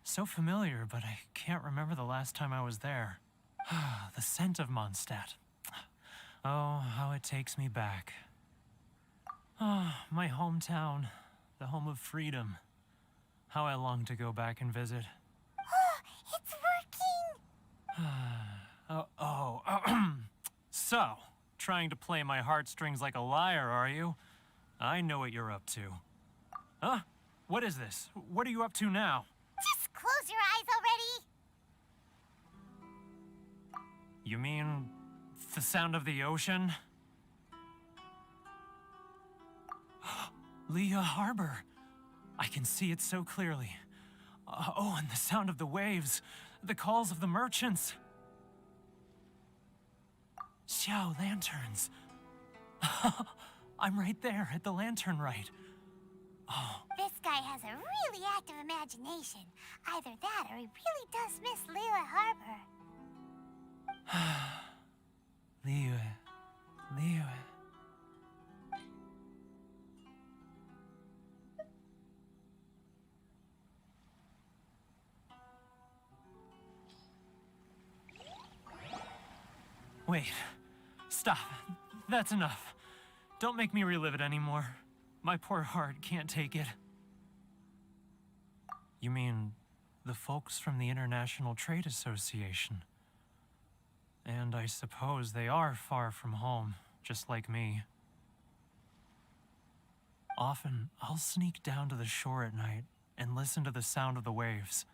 So familiar, but I can't remember the last time I was there. The scent of Mondstadt. Oh, how it takes me back. Oh, my hometown, the home of freedom. How I long to go back and visit. It's working! So, trying to play my heartstrings like a liar, are you? I know what you're up to. Huh? What is this? What are you up to now? Just close your eyes already! You mean the sound of the ocean? Leah Harbor. I can see it so clearly. Oh, and the sound of the waves. The calls of the merchants. Xiao lanterns. I'm right there at the lantern right. Oh, This guy has a really active imagination. Either that or he really does miss Leela Harbor. Leah. Wait. Stop. That's enough. Don't make me relive it anymore. My poor heart can't take it. You mean the folks from the International Trade Association? And I suppose they are far from home, just like me. Often, I'll sneak down to the shore at night and listen to the sound of the waves.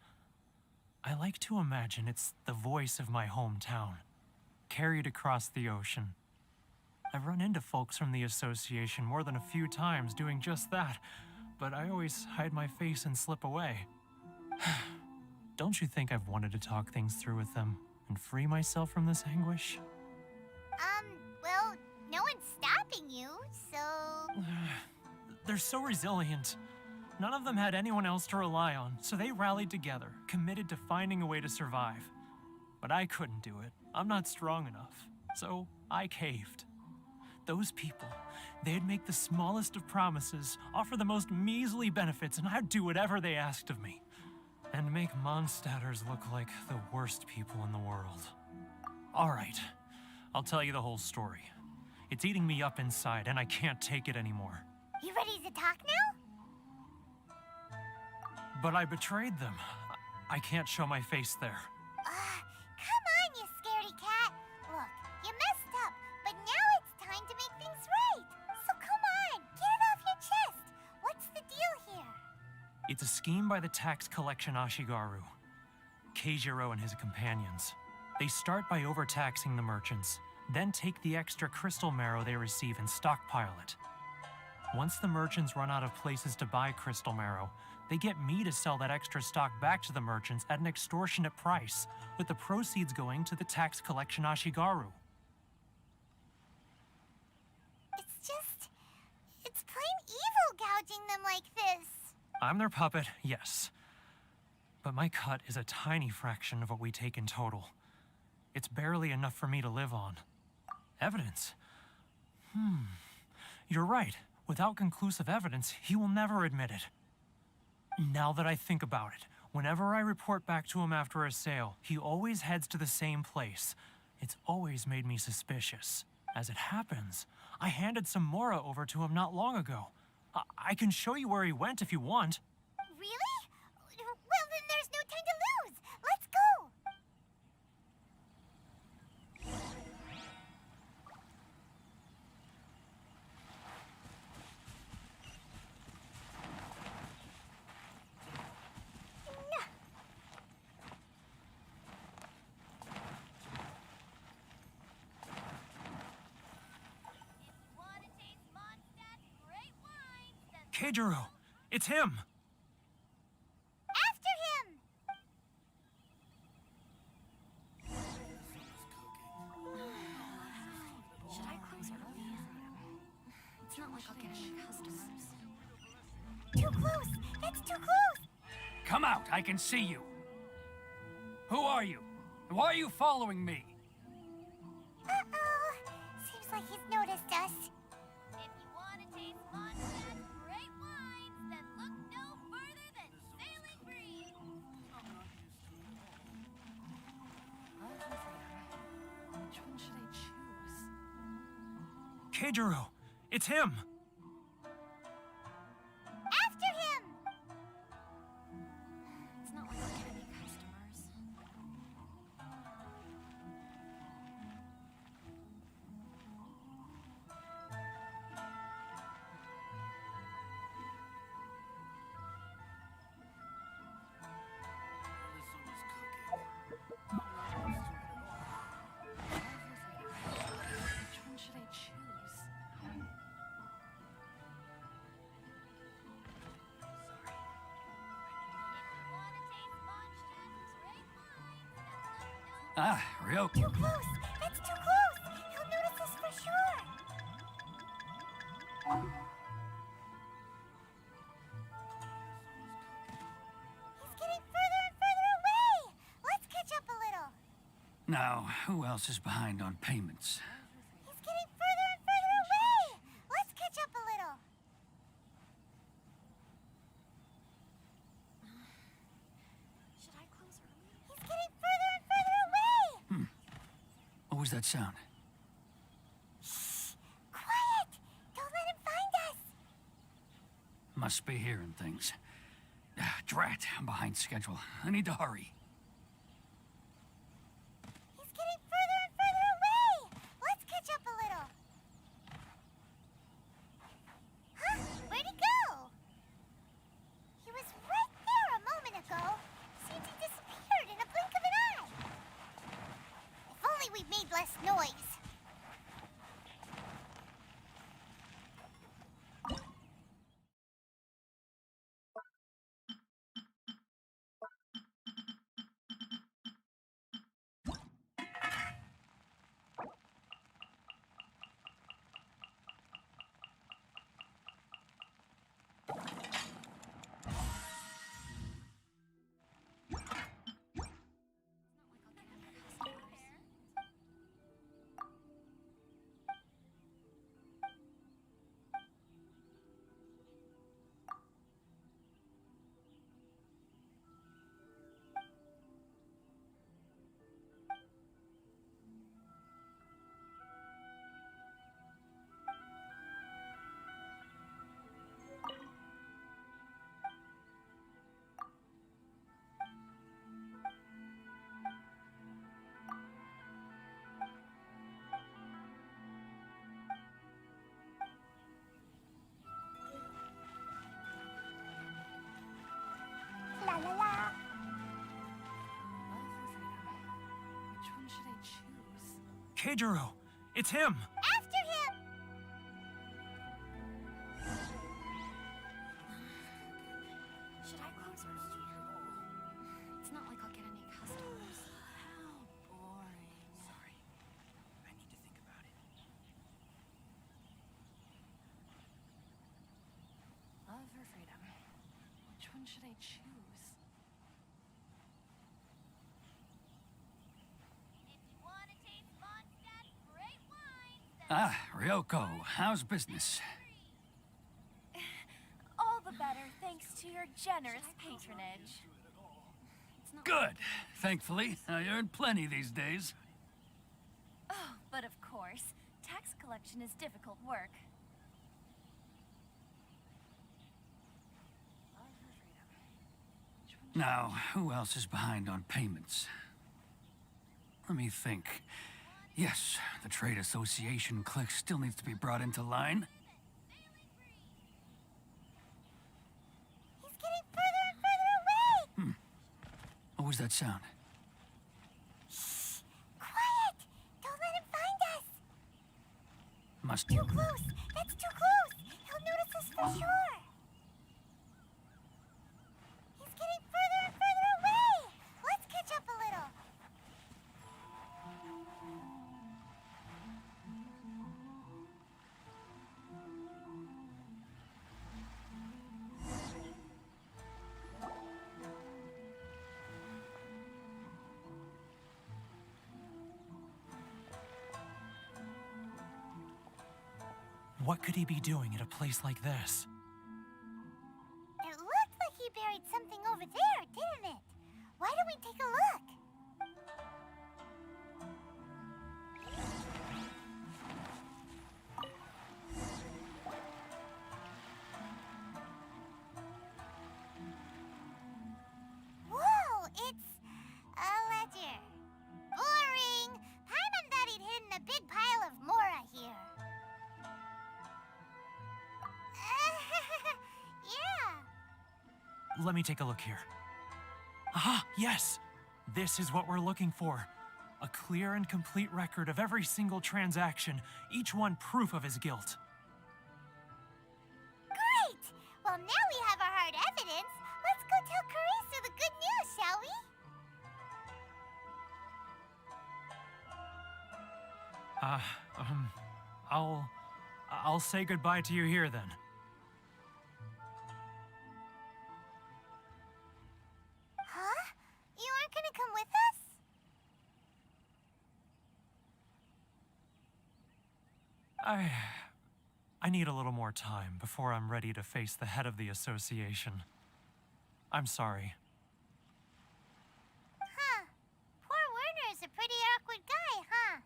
I like to imagine it's the voice of my hometown, carried across the ocean. I've run into folks from the association more than a few times doing just that, but I always hide my face and slip away. Don't you think I've wanted to talk things through with them and free myself from this anguish? Well, no one's stopping you, so... They're so resilient. None of them had anyone else to rely on, so they rallied together, committed to finding a way to survive. But I couldn't do it. I'm not strong enough. So I caved. Those people, they'd make the smallest of promises, offer the most measly benefits, and I'd do whatever they asked of me. And make Mondstadters look like the worst people in the world. All right, I'll tell you the whole story. It's eating me up inside, and I can't take it anymore. You ready to talk now? But I betrayed them. I can't show my face there. Come on, you scaredy cat. Look, you messed up, but now it's time to make things right. So come on, get it off your chest. What's the deal here? It's a scheme by the tax collection Ashigaru, Keijiro and his companions. They start by overtaxing the merchants, then take the extra crystal marrow they receive and stockpile it. Once the merchants run out of places to buy crystal marrow, they get me to sell that extra stock back to the merchants at an extortionate price, with the proceeds going to the tax collection Ashigaru. It's plain evil gouging them like this. I'm their puppet, yes. But my cut is a tiny fraction of what we take in total. It's barely enough for me to live on. Evidence? You're right. Without conclusive evidence, he will never admit it. Now that I think about it, whenever I report back to him after a sale, he always heads to the same place. It's always made me suspicious. As it happens, I handed some Mora over to him not long ago. I can show you where he went if you want. Really? Well, then there's no time to lose. Let's go. Wanna taste Mondstadt's great wines? Then Keijiro, it's him! after him. Should I close early? It's not like I'll get any customers. Too close. It's too close. Come out, I can see you. Who are you? And why are you following me? Uh-oh. Seems like he's noticed us. If you want to taste Mondstadt's great wines, then look no further than Sailing Green. Which one should I choose? Keijiro, it's him! After him. It's not like I'll get any customers. Which one should I choose? Ah, Ryoku. Too close. It's too close. He'll notice us for sure. He's getting further and further away. Let's catch up a little. Now, who else is behind on payments? He's getting further and further away. Let's catch up a little. Should I close early? He's getting further and further away. What was that sound? Quiet. Don't let him find us. Must be hearing things. Ah, drat, I'm behind schedule. I need to hurry. He's getting further and further away. Let's catch up a little. Huh? Where'd he go? He was right there a moment ago. Seems he disappeared in a blink of an eye. If only we made less noise. Keijiro! It's him! After him! Should I close her? It's not like I'll get any customers. How boring. Sorry. I need to think about it. Love or freedom? Which one should I choose? If you want to taste Mondstadt's great wine, Ah, Ryoko, how's business? All the better thanks to your generous patronage. Good. Thankfully, I earn plenty these days. Oh, but of course, tax collection is difficult work. Love or freedom? Which one Now, who else is behind on payments? Let me think. Yes, the Trade Association clique still needs to be brought into line. he's getting further and further away! What was that sound? Shh! Quiet! Don't let him find us! Must... Too close! That's too close! He'll notice us for sure! He's getting further and further away! Let's catch up a little! What could he be doing at a place like this? It looked like he buried something over there, didn't it? Why don't we take a look? Whoa, it's a ledger. Boring! Paimon thought he'd hidden a big pile of Mora here. Yeah. Let me take a look here. Aha, yes! This is what we're looking for. A clear and complete record of every single transaction, each one proof of his guilt. Great! Well, now we have our hard evidence. Let's go tell Carissa the good news, shall we? I'll say goodbye to you here then. Huh? You aren't gonna come with us? I need a little more time before I'm ready to face the head of the association. I'm sorry. Huh. Poor Werner's a pretty awkward guy, huh?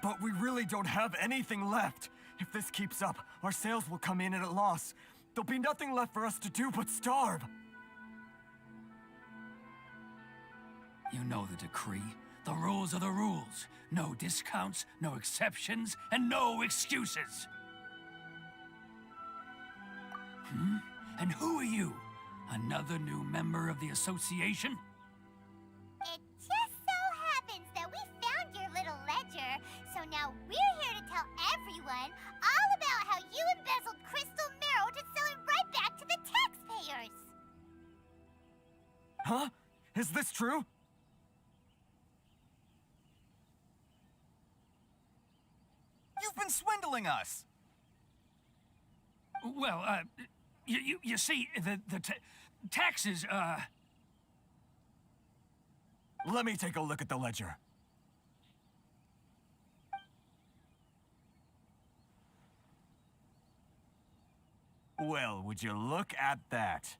But we really don't have anything left. If this keeps up, our sales will come in at a loss. There'll be nothing left for us to do but starve. You know the decree. The rules are the rules. No discounts, no exceptions, and no excuses. And who are you? Another new member of the association? It just so Huh? Is this true? You've been swindling us! Well, you see, the taxes, Let me take a look at the ledger. Well, would you look at that?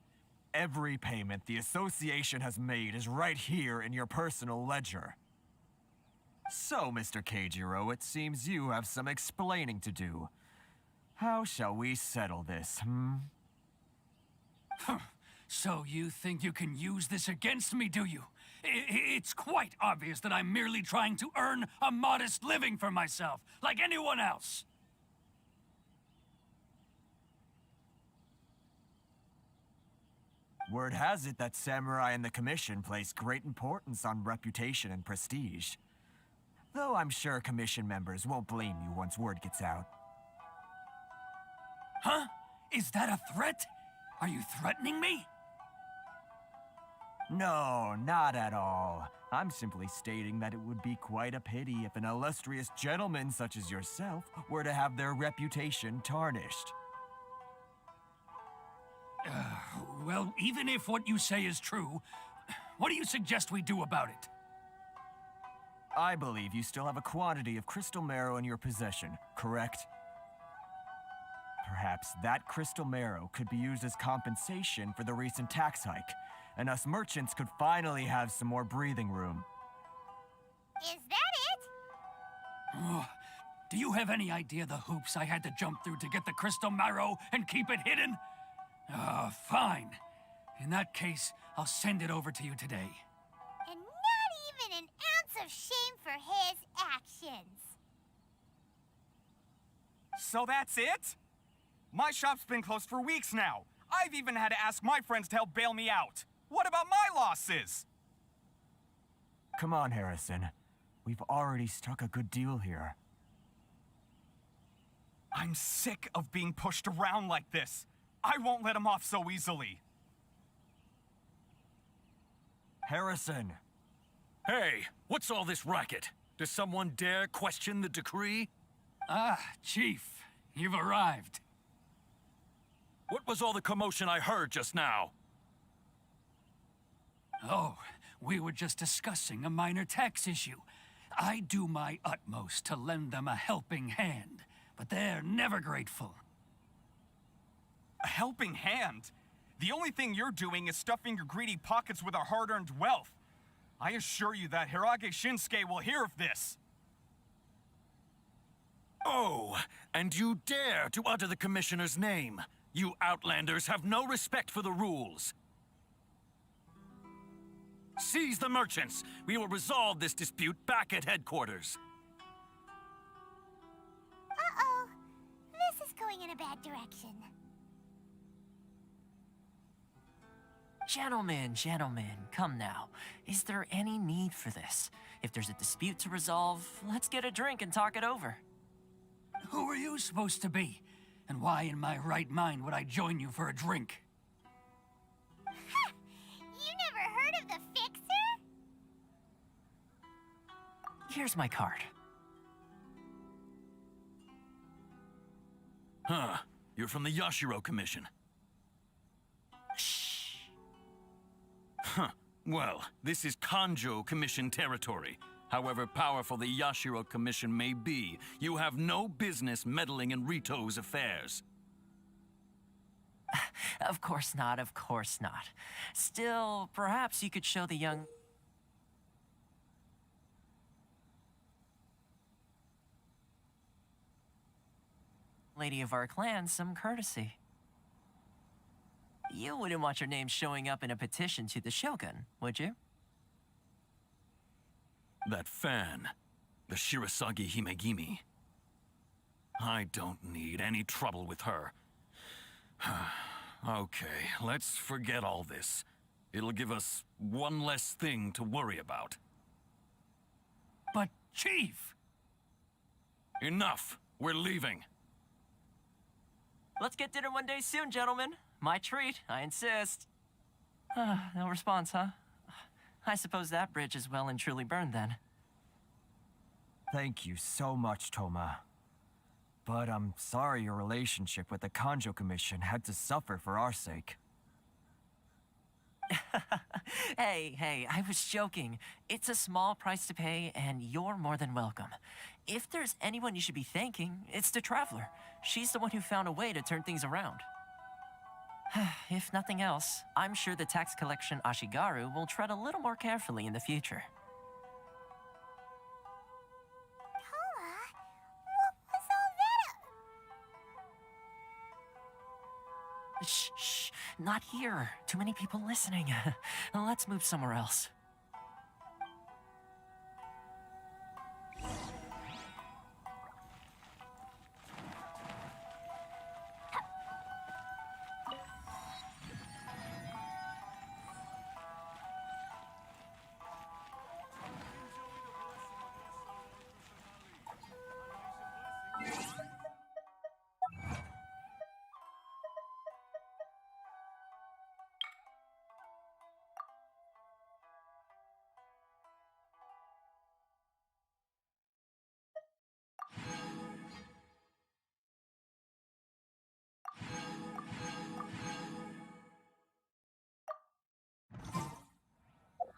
Every payment the association has made is right here in your personal ledger. So, Mr. Keijiro, it seems you have some explaining to do. How shall we settle this, So you think you can use this against me, do you? It's quite obvious that I'm merely trying to earn a modest living for myself, like anyone else. Word has it that Samurai and the Commission place great importance on reputation and prestige. Though I'm sure Commission members won't blame you once word gets out. Huh? Is that a threat? Are you threatening me? No, not at all. I'm simply stating that it would be quite a pity if an illustrious gentleman such as yourself were to have their reputation tarnished. Well, even if what you say is true, what do you suggest we do about it? I believe you still have a quantity of crystal marrow in your possession, correct? Perhaps that crystal marrow could be used as compensation for the recent tax hike, and us merchants could finally have some more breathing room. Is that it? Oh, do you have any idea the hoops I had to jump through to get the crystal marrow and keep it hidden? Fine. In that case, I'll send it over to you today. And not even an ounce of shame for his actions. So that's it? My shop's been closed for weeks now. I've even had to ask my friends to help bail me out. What about my losses? Come on, Harrison. We've already struck a good deal here. I'm sick of being pushed around like this. I won't let him off so easily. Harrison! Hey, what's all this racket? Does someone dare question the decree? Ah, Chief, you've arrived. What was all the commotion I heard just now? Oh, we were just discussing a minor tax issue. I do my utmost to lend them a helping hand, but they're never grateful. A helping hand? The only thing you're doing is stuffing your greedy pockets with our hard-earned wealth. I assure you that Hirage Shinsuke will hear of this. Oh, and you dare to utter the Commissioner's name. You Outlanders have no respect for the rules. Seize the merchants. We will resolve this dispute back at headquarters. Uh-oh. This is going in a bad direction. Gentlemen, come now. Is there any need for this? If there's a dispute to resolve, let's get a drink and talk it over. Who are you supposed to be? And why in my right mind would I join you for a drink? You never heard of the Fixer? Here's my card. Huh. You're from the Yashiro Commission. Shh. Huh. Well, this is Kanjo Commission territory. However powerful the Yashiro Commission may be, you have no business meddling in Rito's affairs. Of course not, of course not. Still, perhaps you could show the young... lady of our clan some courtesy. You wouldn't want your name showing up in a petition to the Shogun, would you? That fan, the Shirasagi Himegimi. I don't need any trouble with her. Okay, let's forget all this. It'll give us one less thing to worry about. But, Chief! Enough! We're leaving. Let's get dinner one day soon, gentlemen. My treat, I insist. No response, huh? I suppose that bridge is well and truly burned then. Thank you so much, Toma. But I'm sorry your relationship with the Kanjo Commission had to suffer for our sake. Hey, I was joking. It's a small price to pay, and you're more than welcome. If there's anyone you should be thanking, it's the Traveler. She's the one who found a way to turn things around. If nothing else, I'm sure the tax collection Ashigaru will tread a little more carefully in the future. Toma, what was all that? Shh, not here. Too many people listening. Let's move somewhere else.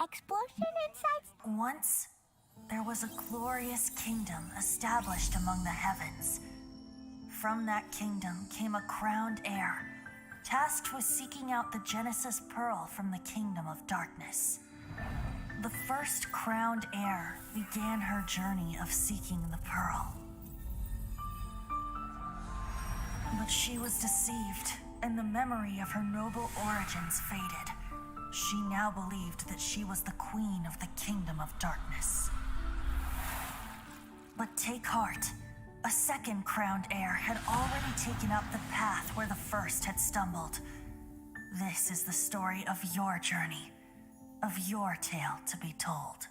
Explosion inside? Once, there was a glorious kingdom established among the heavens. From that kingdom came a crowned heir, tasked with seeking out the Genesis Pearl from the kingdom of darkness. The first crowned heir began her journey of seeking the pearl. But she was deceived, and the memory of her noble origins faded. She now believed that she was the queen of the kingdom of darkness. But take heart. A second crowned heir had already taken up the path where the first had stumbled. This is the story of your journey, of your tale to be told.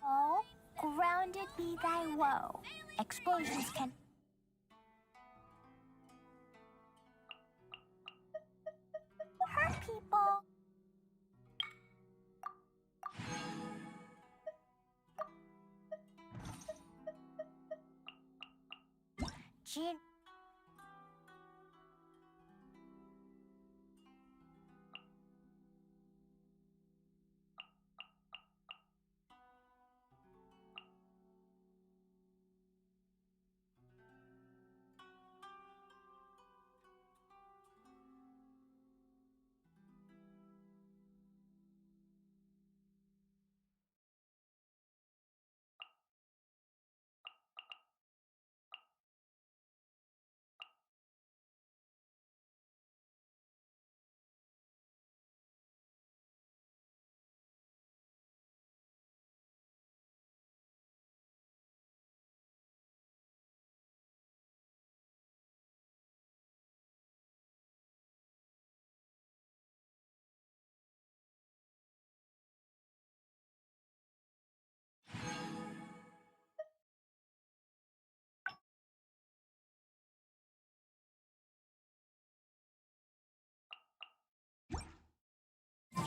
Oh, grounded be thy woe. Explosions can... hurt people. Jin...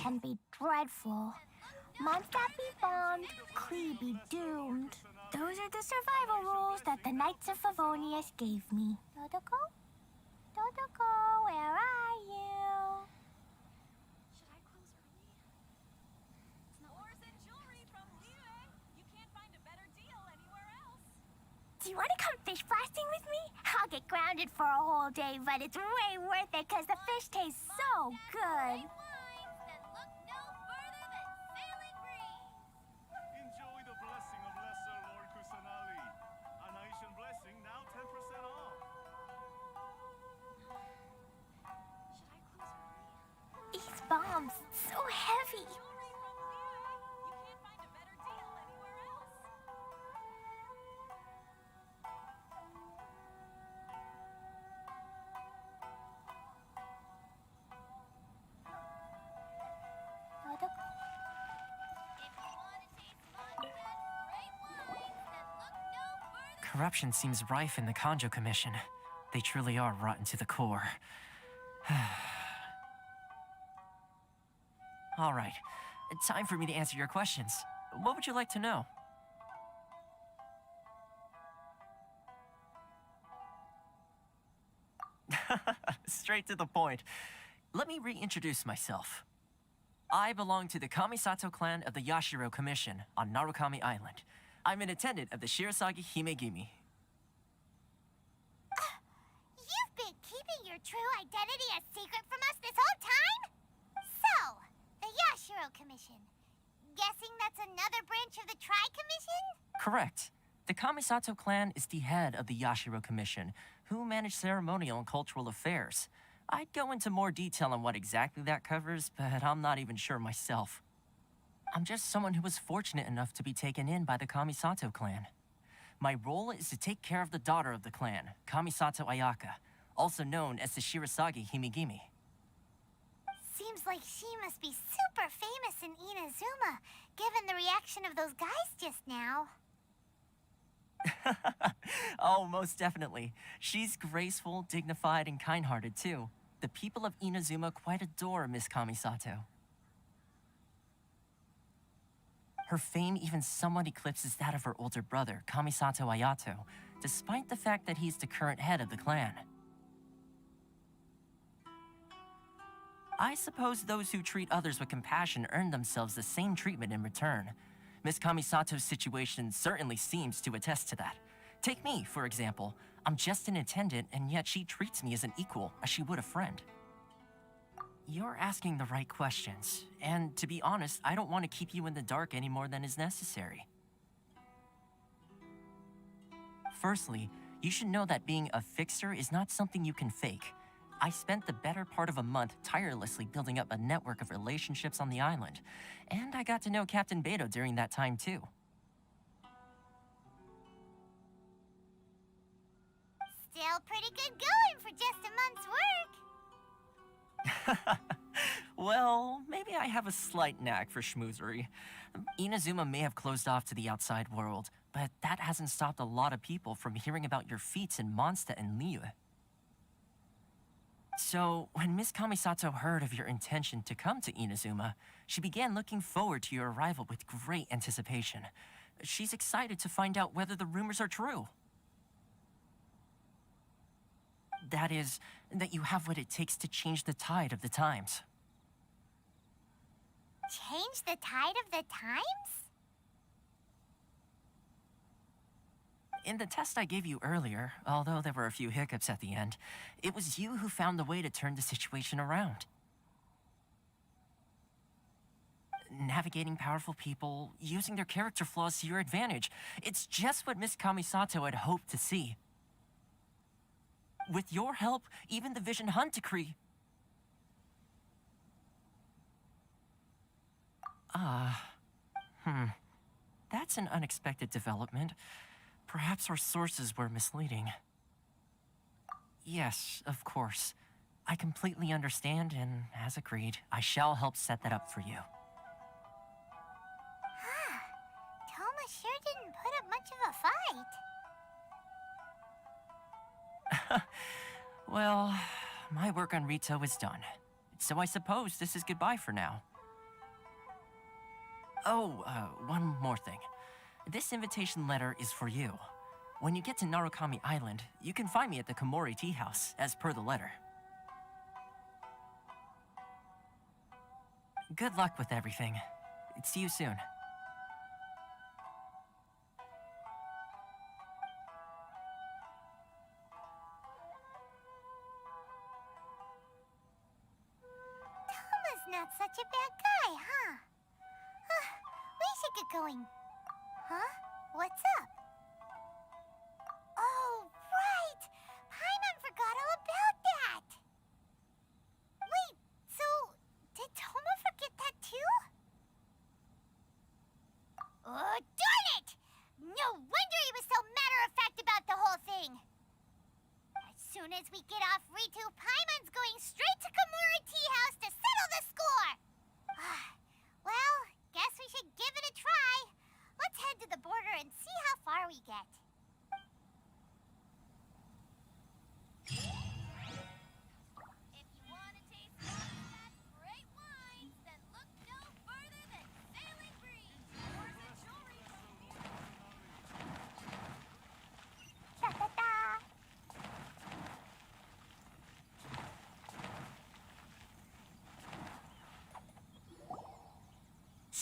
can be dreadful. Mondstadt be bombed, Klee be doomed. Those are the survival rules that the Knights of Favonius gave me. Dodoko? Dodoko, where are you? Should I close early? Ores and jewelry from Liyue. You can't find a better deal anywhere else. Do you want to come fish blasting with me? I'll get grounded for a whole day, but it's way worth it because the fish tastes so good. Enjoy the blessing of Lesser Lord Kusanali. A Nation blessing now 10% off. Should I close early? These bombs, so heavy. Jewelry from Liyue. You can't find a better deal Corruption seems rife in the Kanjo Commission. They truly are rotten to the core. All right, time for me to answer your questions. What would you like to know? Straight to the point. Let me reintroduce myself. I belong to the Kamisato clan of the Yashiro Commission on Narukami Island. I'm an attendant of the Shirasagi Himegimi. You've been keeping your true identity a secret from us this whole time? So, the Yashiro Commission. Guessing that's another branch of the Tri-Commission? Correct. The Kamisato clan is the head of the Yashiro Commission, who manage ceremonial and cultural affairs. I'd go into more detail on what exactly that covers, but I'm not even sure myself. I'm just someone who was fortunate enough to be taken in by the Kamisato clan. My role is to take care of the daughter of the clan, Kamisato Ayaka, also known as the Shirasagi Himegimi. Seems like she must be super famous in Inazuma, given the reaction of those guys just now. Oh, most definitely. She's graceful, dignified, and kind-hearted, too. The people of Inazuma quite adore Miss Kamisato. Her fame even somewhat eclipses that of her older brother, Kamisato Ayato, despite the fact that he's the current head of the clan. I suppose those who treat others with compassion earn themselves the same treatment in return. Miss Kamisato's situation certainly seems to attest to that. Take me, for example. I'm just an attendant, and yet she treats me as an equal, as she would a friend. You're asking the right questions, and to be honest, I don't want to keep you in the dark any more than is necessary. Firstly, you should know that being a fixer is not something you can fake. I spent the better part of a month tirelessly building up a network of relationships on the island, and I got to know Captain Beto during that time too. Still pretty good going for just a month's work. Well, maybe I have a slight knack for schmoozery. Inazuma may have closed off to the outside world, but that hasn't stopped a lot of people from hearing about your feats in Mondstadt and Liyue. So, when Miss Kamisato heard of your intention to come to Inazuma, she began looking forward to your arrival with great anticipation. She's excited to find out whether the rumors are true. That is, that you have what it takes to change the tide of the times. Change the tide of the times? In the test I gave you earlier, although there were a few hiccups at the end, it was you who found the way to turn the situation around. Navigating powerful people, using their character flaws to your advantage. It's just what Miss Kamisato had hoped to see. With your help, even the Vision Hunt decree... That's an unexpected development. Perhaps our sources were misleading. Yes, of course. I completely understand, and as agreed, I shall help set that up for you. Toma sure didn't put up much of a fight. Well, my work on Rito is done. So I suppose this is goodbye for now. Oh, one more thing. This invitation letter is for you. When you get to Narukami Island, you can find me at the Komori Tea House, as per the letter. Good luck with everything. See you soon. Toma's not such a bad guy, huh? We should get going. Huh? What's up? Oh, right! Paimon forgot all about that! Wait, so did Toma forget that too? Oh, darn it! No wonder he was so matter-of-fact about the whole thing! As soon as we get off Ritu, Paimon's going straight to Komori Tea House to settle the score! Well, guess we should give it a try. Let's head to the border and see how far we get.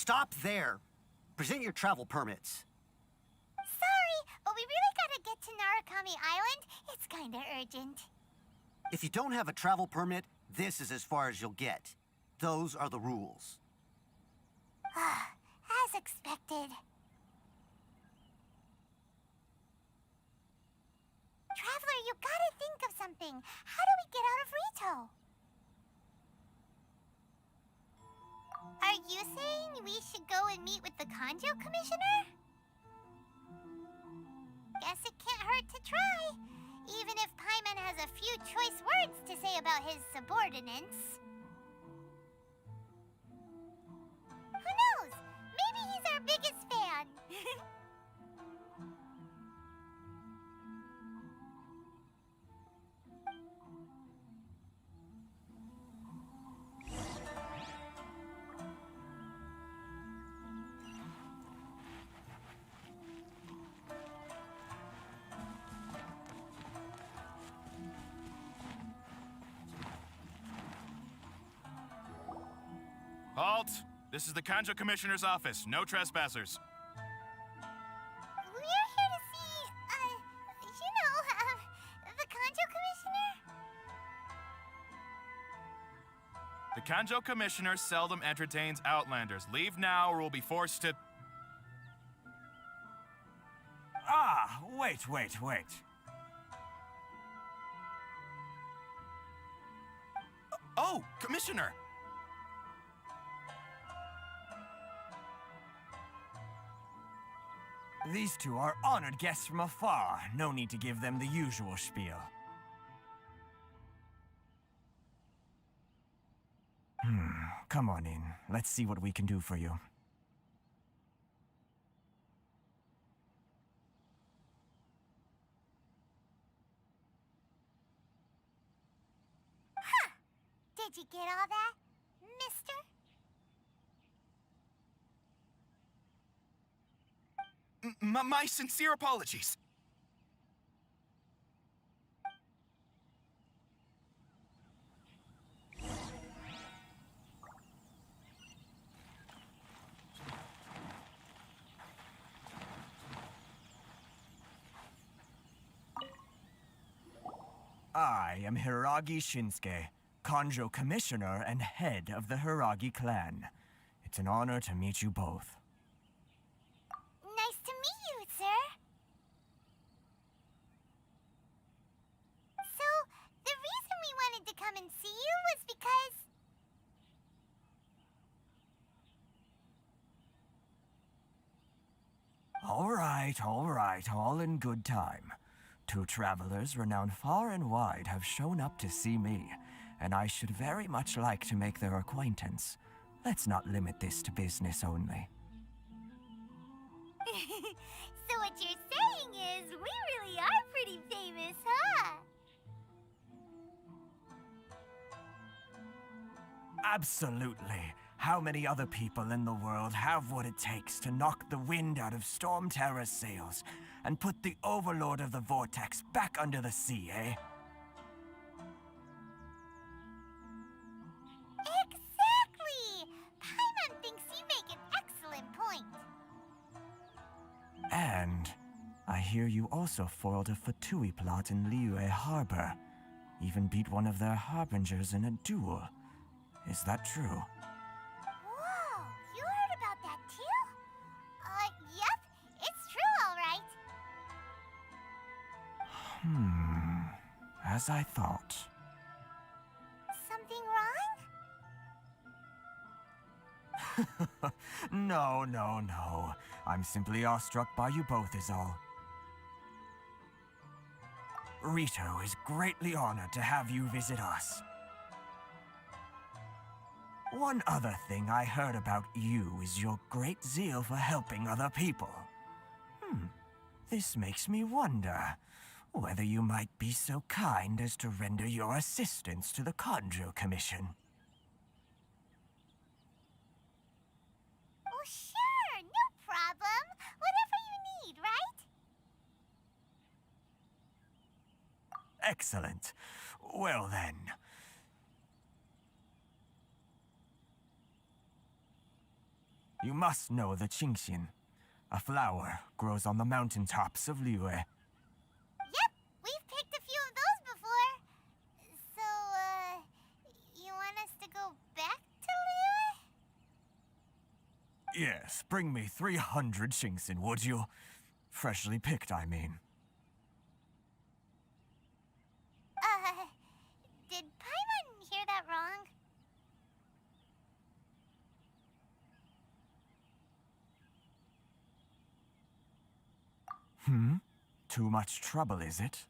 Stop there. Present your travel permits. Sorry, but we really gotta get to Narukami Island. It's kinda urgent. If you don't have a travel permit, this is as far as you'll get. Those are the rules. As expected. Traveler, you gotta think of something. How do we get out of Rito? Are you saying we should go and meet with the Kanjo Commissioner? Guess it can't hurt to try. Even if Paimon has a few choice words to say about his subordinates. Who knows? Maybe he's our biggest fan. Halt! This is the Kanjo Commissioner's office. No trespassers. We're here to see, the Kanjo Commissioner? The Kanjo Commissioner seldom entertains Outlanders. Leave now or we'll be forced to... Ah, wait. Oh, Commissioner! These two are honored guests from afar. No need to give them the usual spiel. Come on in. Let's see what we can do for you. Did you get all that, mister? My sincere apologies. I am Hiragi Shinsuke, Kanjo Commissioner and head of the Hiragi clan. It's an honor to meet you both. Nice to meet you, sir. So, the reason we wanted to come and see you was because... All right, all in good time. Two travelers renowned far and wide have shown up to see me, and I should very much like to make their acquaintance. Let's not limit this to business only. So what you're saying is, we really are pretty famous, huh? Absolutely. How many other people in the world have what it takes to knock the wind out of Storm Terror's sails and put the Overlord of the Vortex back under the sea, eh? Exactly! Paimon thinks you make an excellent point. And I hear you also foiled a Fatui plot in Liyue Harbor. Even beat one of their harbingers in a duel. Is that true? Whoa, you heard about that too? Yep, it's true, all right. As I thought. Something wrong? No. I'm simply awestruck by you both is all. Rito is greatly honored to have you visit us. One other thing I heard about you is your great zeal for helping other people. This makes me wonder whether you might be so kind as to render your assistance to the Kanjo Commission. Oh, sure, no problem. Whatever you need, right? Excellent. Well then. You must know the Qingxin. A flower grows on the mountaintops of Liyue. Yep, we've picked a few of those before. So, you want us to go back to Liyue? Yes, bring me 300 Qingxin, would you? Freshly picked, I mean. Did Paimon hear that wrong? Too much trouble, is it?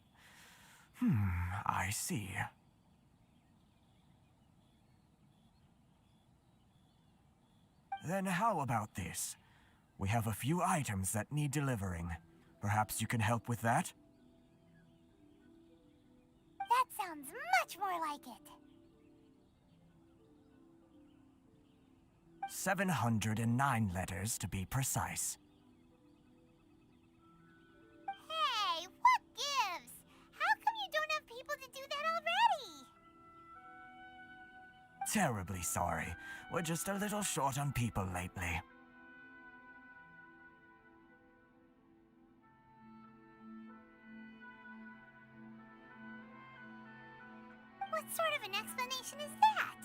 I see. Then how about this? We have a few items that need delivering. Perhaps you can help with that? That sounds much more like it. 709 letters to be precise. Hey, what gives? How come you don't have people to do that already? Terribly sorry. We're just a little short on people lately. What sort of an explanation is that?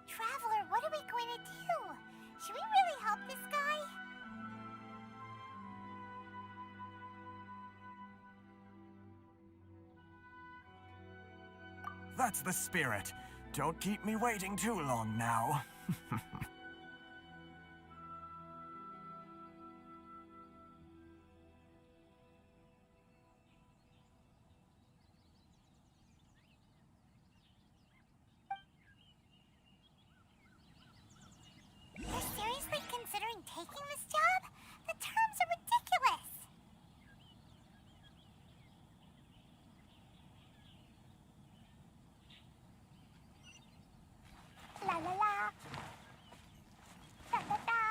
Traveler, what are we going to do? Should we really help this guy? That's the spirit. Don't keep me waiting too long now. You're seriously considering taking this job? The terms are ridiculous. La la la. Da da da.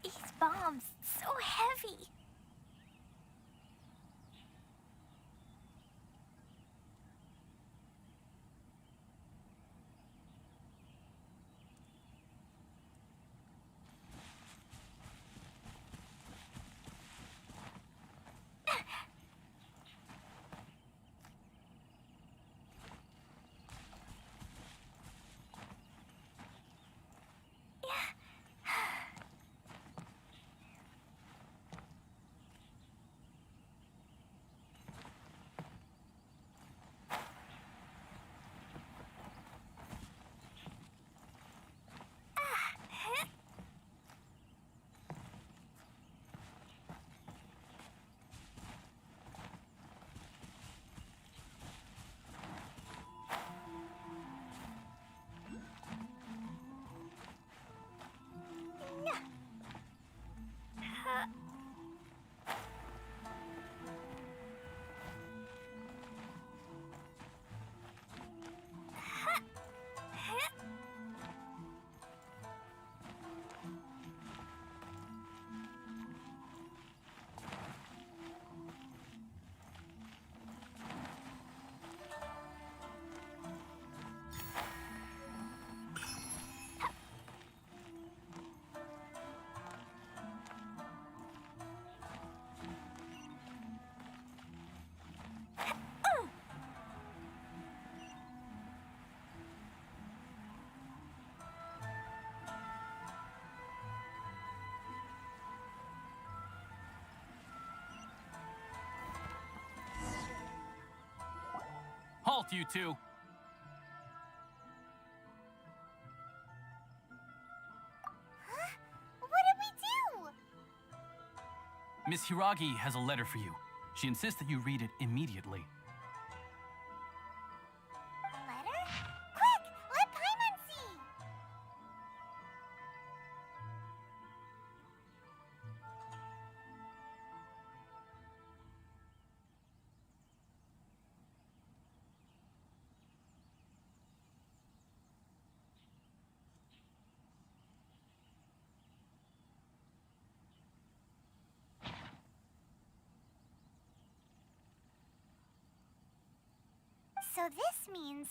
These bombs, so heavy. you too. Huh? What did we do? Miss Hiragi has a letter for you. She insists that you read it immediately. A letter? Quick! Let Paimon see! So this means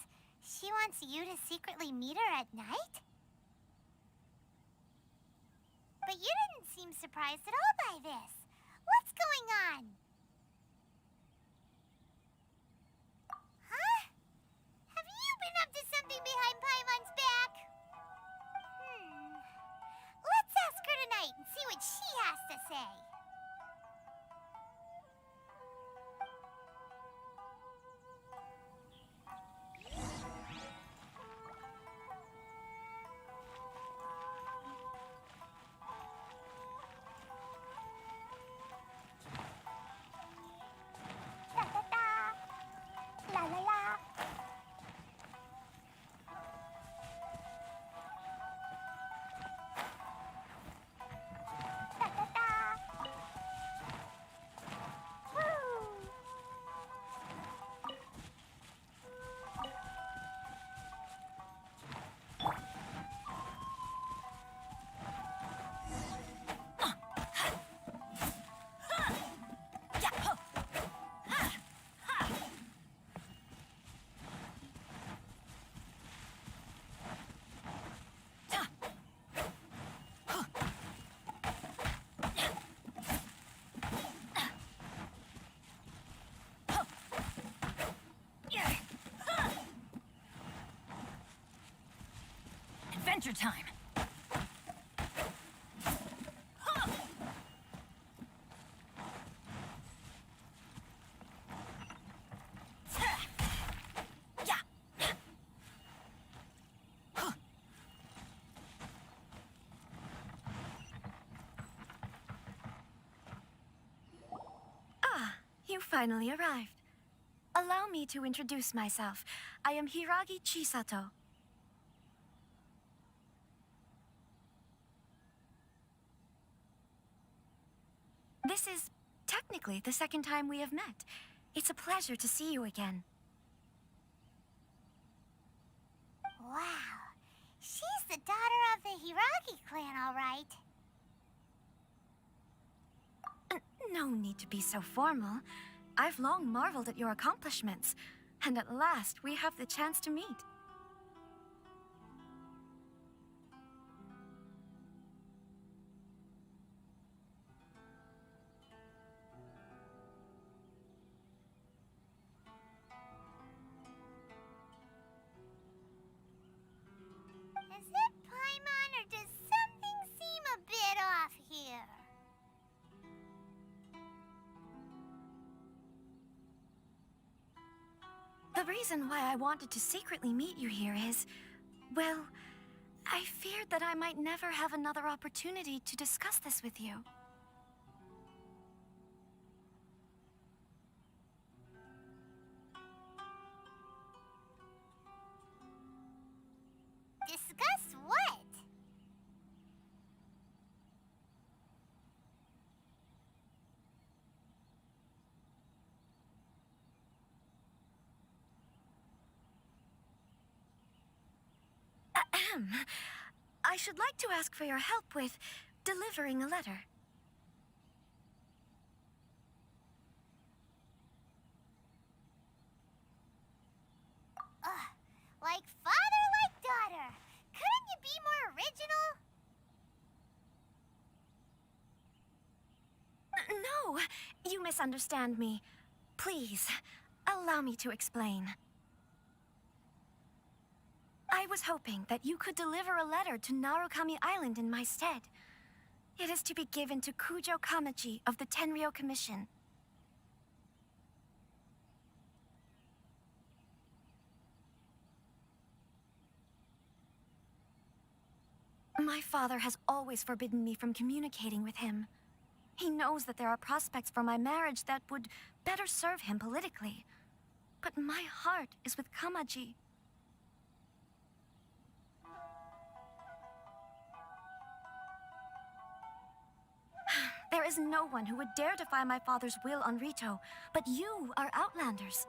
she wants you to secretly meet her at night? But you didn't seem surprised at all by this. What's going on? Huh? Have you been up to something behind Paimon's back? Let's ask her tonight and see what she has to say. La la la. Da da da. Woo. Adventure time. You finally arrived. Allow me to introduce myself. I am Hiragi Chisato. This is technically the second time we have met. It's a pleasure to see you again. Wow. She's the daughter of the Hiragi clan, all right. No need to be so formal. I've long marveled at your accomplishments, and at last we have the chance to meet. Is it Paimon, or does something seem a bit off here? The reason why I wanted to secretly meet you here is, well, I feared that I might never have another opportunity to discuss this with you. Discuss what? Ahem. I should like to ask for your help with delivering a letter. Like father, like daughter. Couldn't you be more original? No, you misunderstand me. Please, allow me to explain. I was hoping that you could deliver a letter to Narukami Island in my stead. It is to be given to Kujo Kamachi of the Tenryou Commission. My father has always forbidden me from communicating with him. He knows that there are prospects for my marriage that would better serve him politically. But my heart is with Kamaji. There is no one who would dare defy my father's will on Rito, but you are Outlanders.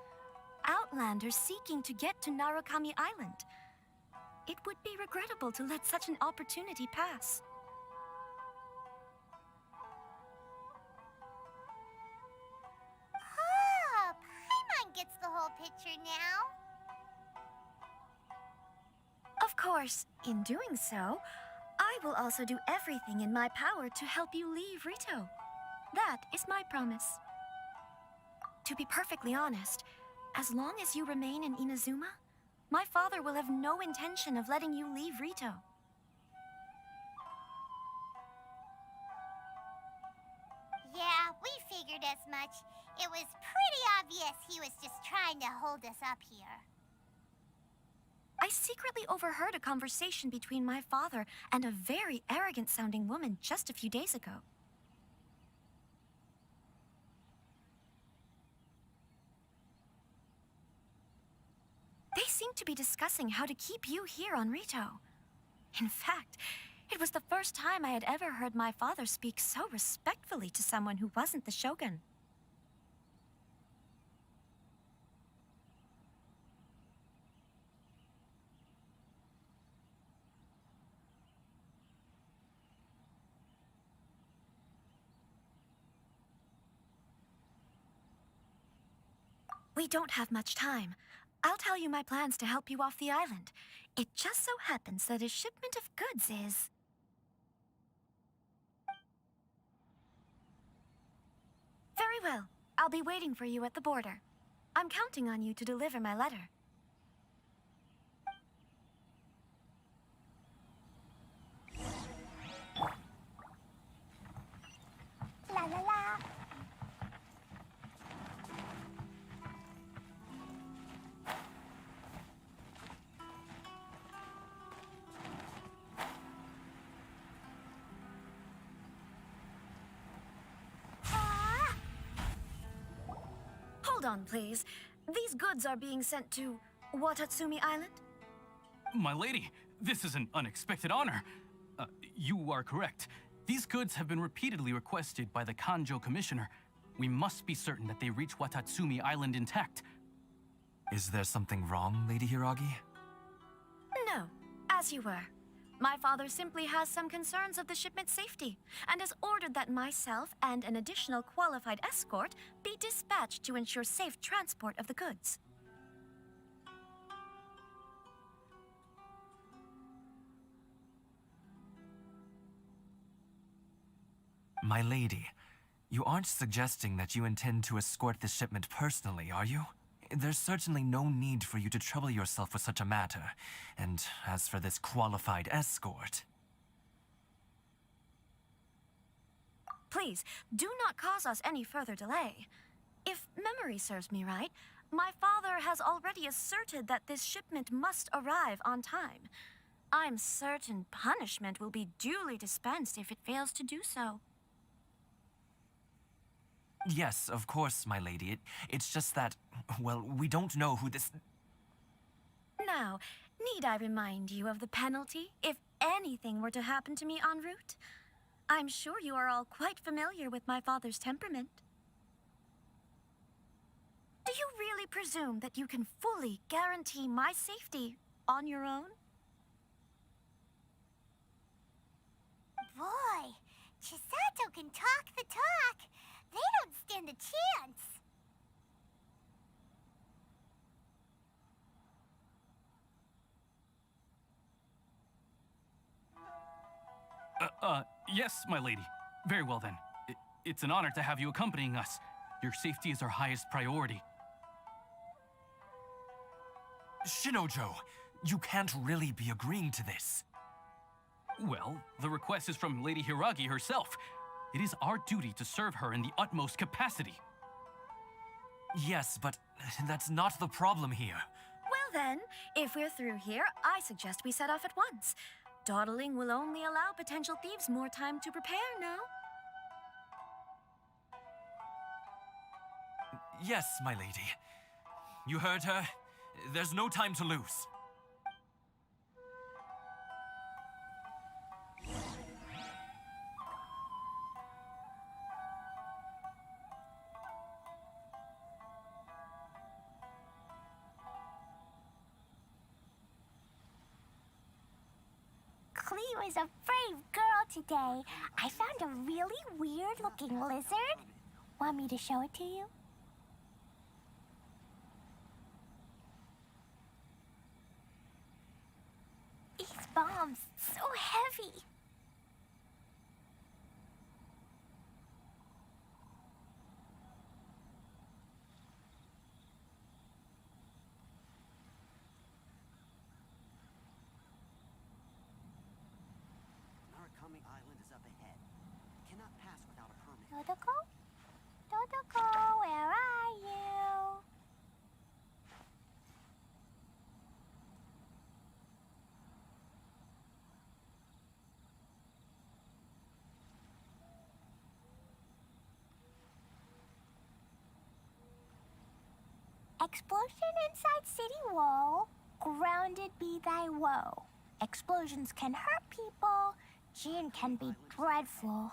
Outlanders seeking to get to Narukami Island. It would be regrettable to let such an opportunity pass. Oh, Paimon gets the whole picture now. Of course, in doing so, I will also do everything in my power to help you leave Rito. That is my promise. To be perfectly honest, as long as you remain in Inazuma, my father will have no intention of letting you leave Rito. Yeah, we figured as much. It was pretty obvious he was just trying to hold us up here. I secretly overheard a conversation between my father and a very arrogant-sounding woman just a few days ago. They seemed to be discussing how to keep you here on Rito. In fact, it was the first time I had ever heard my father speak so respectfully to someone who wasn't the Shogun. We don't have much time. I'll tell you my plans to help you off the island. It just so happens that a shipment of goods is... Very well. I'll be waiting for you at the border. I'm counting on you to deliver my letter. La la la. Hold on, please. These goods are being sent to Watatsumi Island? My lady, this is an unexpected honor. You are correct. These goods have been repeatedly requested by the Kanjo Commissioner. We must be certain that they reach Watatsumi Island intact. Is there something wrong, Lady Hiragi? No, as you were. My father simply has some concerns of the shipment's safety, and has ordered that myself and an additional qualified escort be dispatched to ensure safe transport of the goods. My lady, you aren't suggesting that you intend to escort the shipment personally, are you? There's certainly no need for you to trouble yourself with such a matter. And as for this qualified escort... Please, do not cause us any further delay. If memory serves me right, my father has already asserted that this shipment must arrive on time. I'm certain punishment will be duly dispensed if it fails to do so. Yes, of course, my lady. It's just that, well, we don't know who this... Now, need I remind you of the penalty if anything were to happen to me en route? I'm sure you are all quite familiar with my father's temperament. Do you really presume that you can fully guarantee my safety on your own? Boy, Chisato can talk the talk. They don't stand a chance. Yes, my lady. Very well then. It's an honor to have you accompanying us. Your safety is our highest priority. Shinojo, you can't really be agreeing to this. Well, the request is from Lady Hiragi herself. It is our duty to serve her in the utmost capacity. Yes, but that's not the problem here. Well then, if we're through here, I suggest we set off at once. Dawdling will only allow potential thieves more time to prepare now. Yes, my lady. You heard her. There's no time to lose. Clee was a brave girl today. I found a really weird-looking lizard. Want me to show it to you? These bombs, so heavy. Narukami Island is up ahead. Cannot pass without a permit. Dodoko? Dodoko, where are you? Explosion inside city wall, grounded be thy woe. Explosions can hurt people, Jin can be dreadful.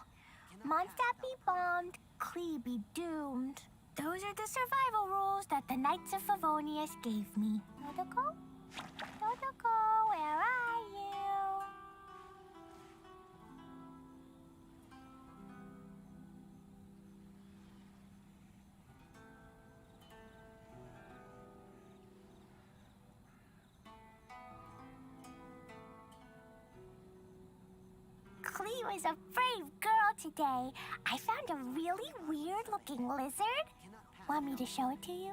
Mondstadt be bombed, Klee be doomed. Those are the survival rules that the Knights of Favonius gave me. Dodoko? Dodoko, where are you? Clee was a brave girl today. I found a really weird-looking lizard. Want me to show it to you?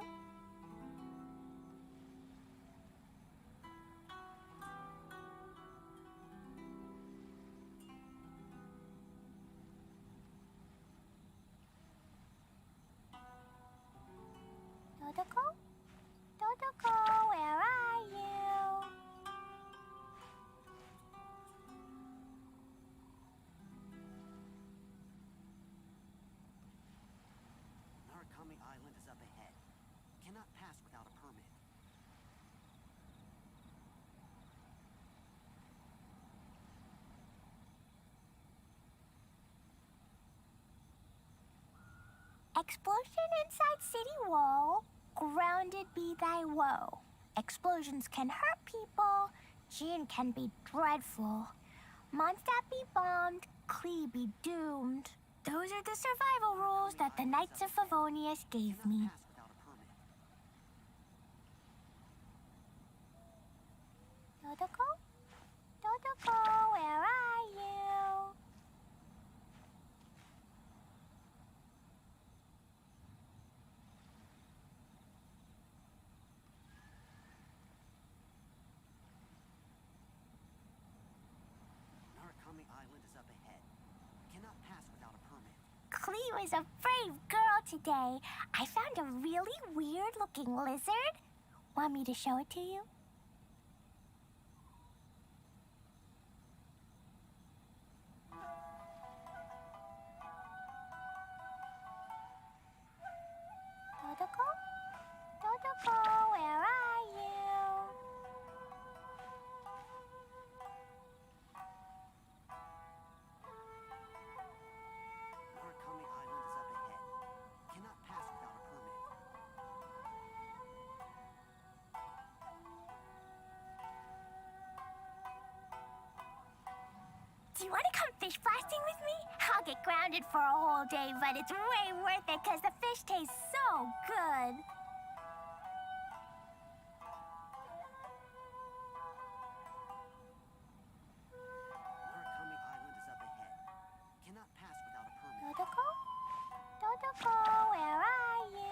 Dodoko? Dodoko, where are you? Narukami Island is up ahead. Cannot pass without a permit. Explosion inside city wall, grounded be thy woe. Explosions can hurt people, Jin can be dreadful. Mondstadt be bombed, Klee be doomed. Those are the survival rules that the Knights of Favonius gave me. Pass without a permit. Dodoko? Dodoko, where are you? Narukami Island is up ahead. Cannot pass without a permit. Clee was a brave girl today. I found a really weird-looking lizard. Want me to show it to you? Dodoko? Dodoko, where are you? Narukami Island is up ahead. Cannot pass without a permit. Do you want to come fish blasting with me? I'll get grounded for a whole day, but it's way worth it because the fish taste so good. Narukami Island is up ahead. Cannot pass without a permit. Dodoko? Dodoko, where are you?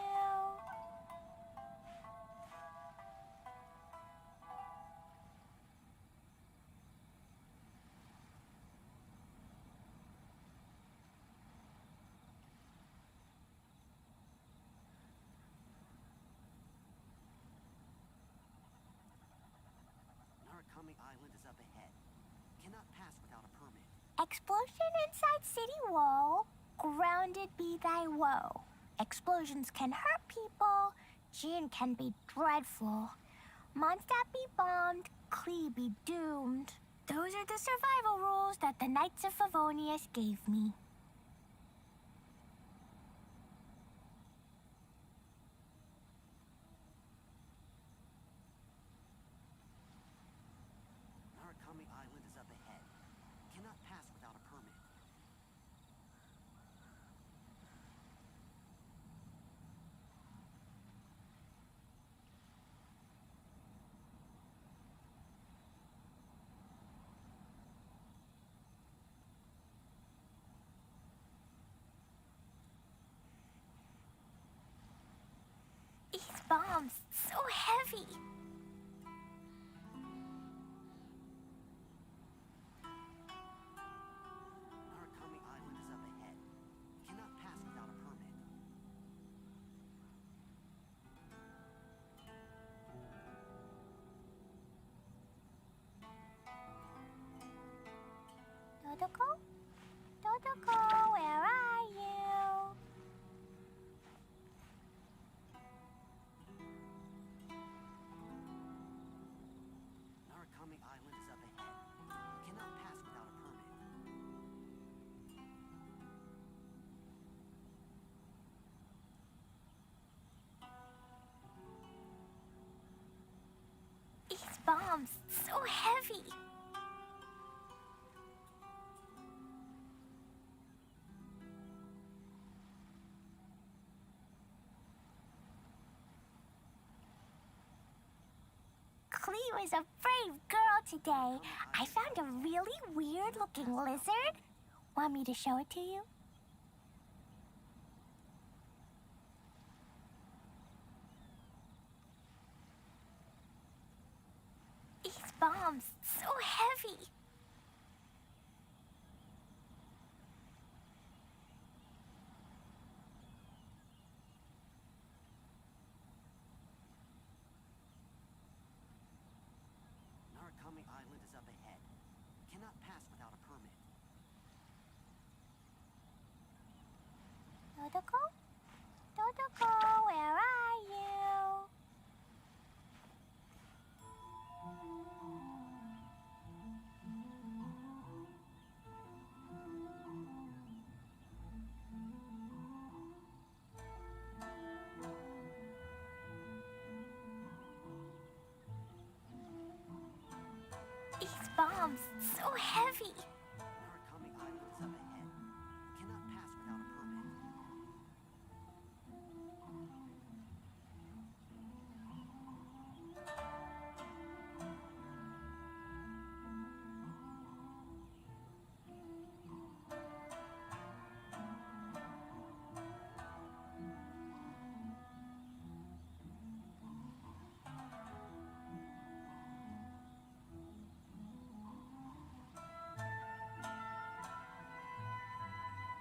Cannot pass without a permit. Explosion inside city wall. Grounded be thy woe. Explosions can hurt people. Gin can be dreadful. Mondstadt be bombed. Klee be doomed. Those are the survival rules that the Knights of Favonius gave me. Narukami Island is up ahead. Cannot pass without a permit. These bombs, so heavy. Narukami Island is up ahead. Cannot pass without a permit. Dodoko? Dodoko, where are you? Narukami Island is up ahead. Cannot pass without a permit. These bombs, so heavy. Klee was a brave girl today. I found a really weird-looking lizard. Want me to show it to you? These bombs, so heavy. Narukami Island is up ahead. Cannot pass without a permit. Dodoko? Dodoko, where are you? These bombs, so heavy. Narukami Island is up ahead. Cannot pass without a permit.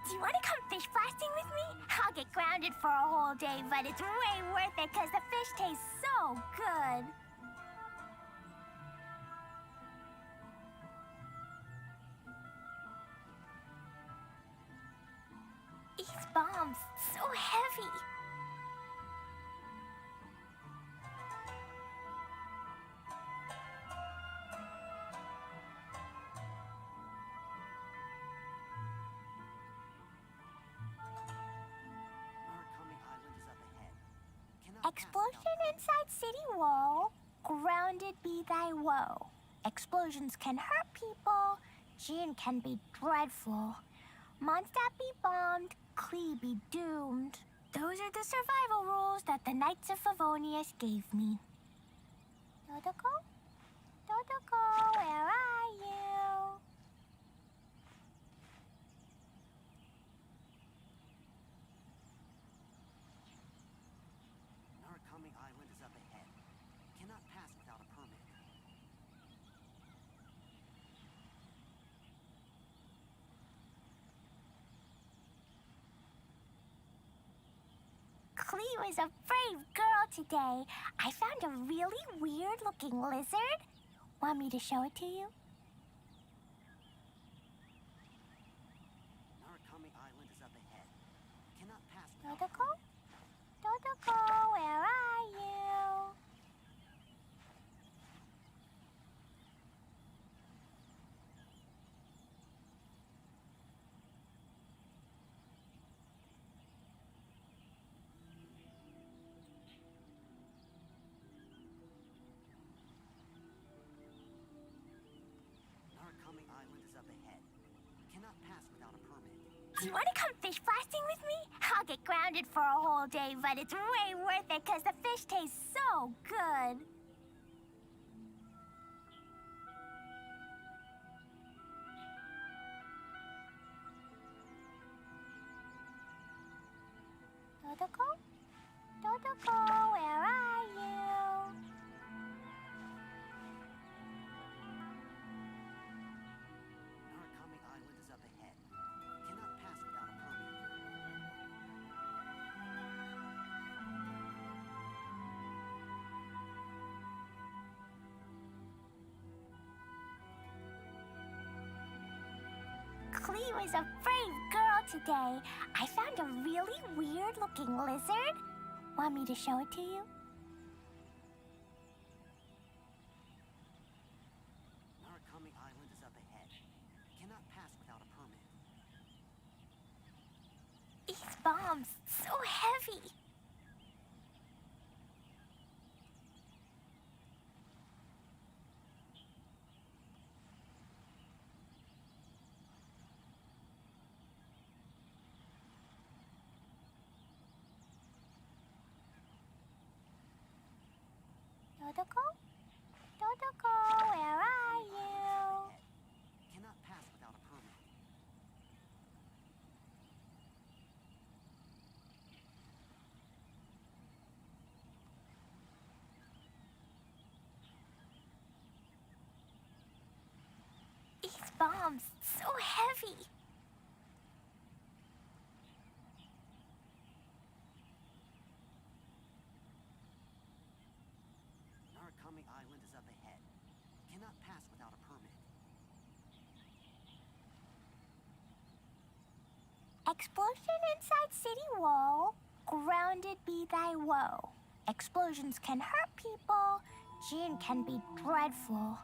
Do you want to come fish blasting with me? I'll get grounded for a whole day, but it's way worth it because the fish taste so good. These bombs, so heavy. Narukami Island is up ahead. Cannot Explosion inside city wall. Grounded be thy woe. Explosions can hurt people. Gin can be dreadful. Mondstadt be bombed. Klee be doomed. Those are the survival rules that the Knights of Favonius gave me. Dodoko? Dodoko, where are you? Narukami Island is up ahead. Cannot pass without a permit. Klee was a brave girl today. I found a really weird-looking lizard. Want me to show it to you? Dodoko? Dodoko, where are you? Narukami Island is up ahead. Cannot pass without a permit. Do you want to come fish blasting with me? I'll get grounded for a whole day, but it's way worth it because the fish taste so good. Dodoko? Dodoko, where are you? Narukami Island is up ahead. Cannot pass without a permit. Clee was a brave girl today. I found a really weird-looking lizard. Want me to show it to you? Narukami Island is up ahead. Cannot pass without a permit. These bombs, so heavy. Dodoko? Dodoko, where are you? Cannot pass without a permit. These bombs, so heavy. Narukami Island is up ahead. Cannot pass without a permit. Explosion inside city wall. Grounded be thy woe. Explosions can hurt people. Jin can be dreadful.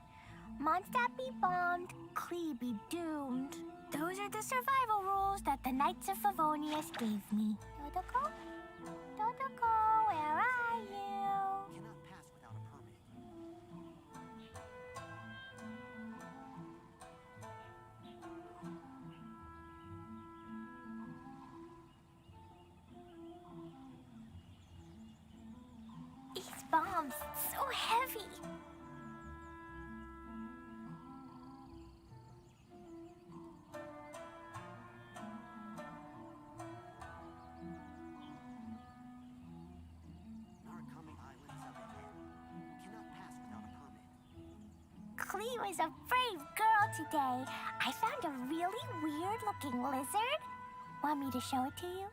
Mondstadt be bombed. Klee be doomed. Those are the survival rules that the Knights of Favonius gave me. Dodoko? Dodoko, where are you? Cannot pass without a permit. These bombs, so heavy. Narukami Island is up ahead. Cannot pass without a permit. Klee was a brave girl today. I found a really weird-looking lizard. Want me to show it to you?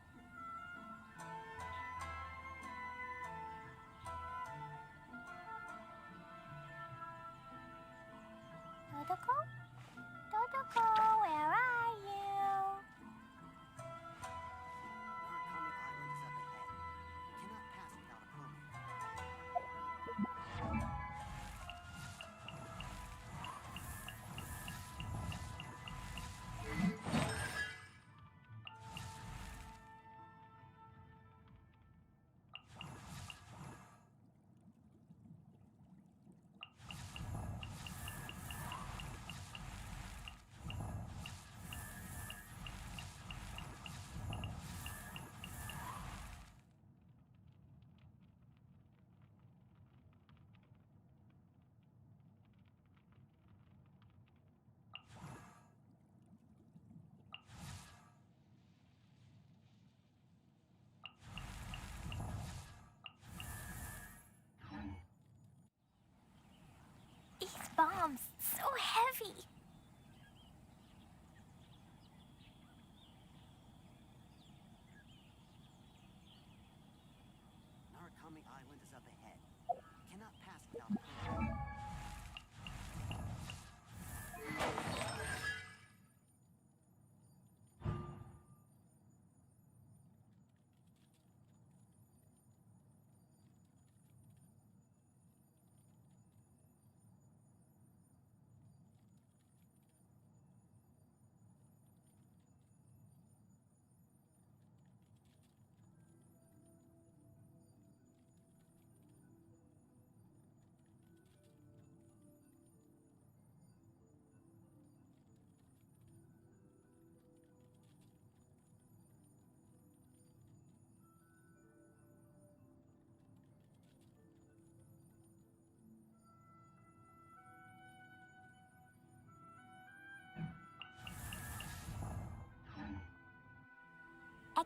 Dodoko? Dodoko, where are you? Narukami Island is up ahead. Cannot pass without a permit. These bombs, so heavy. Narukami Island is up ahead. Cannot pass without a permit.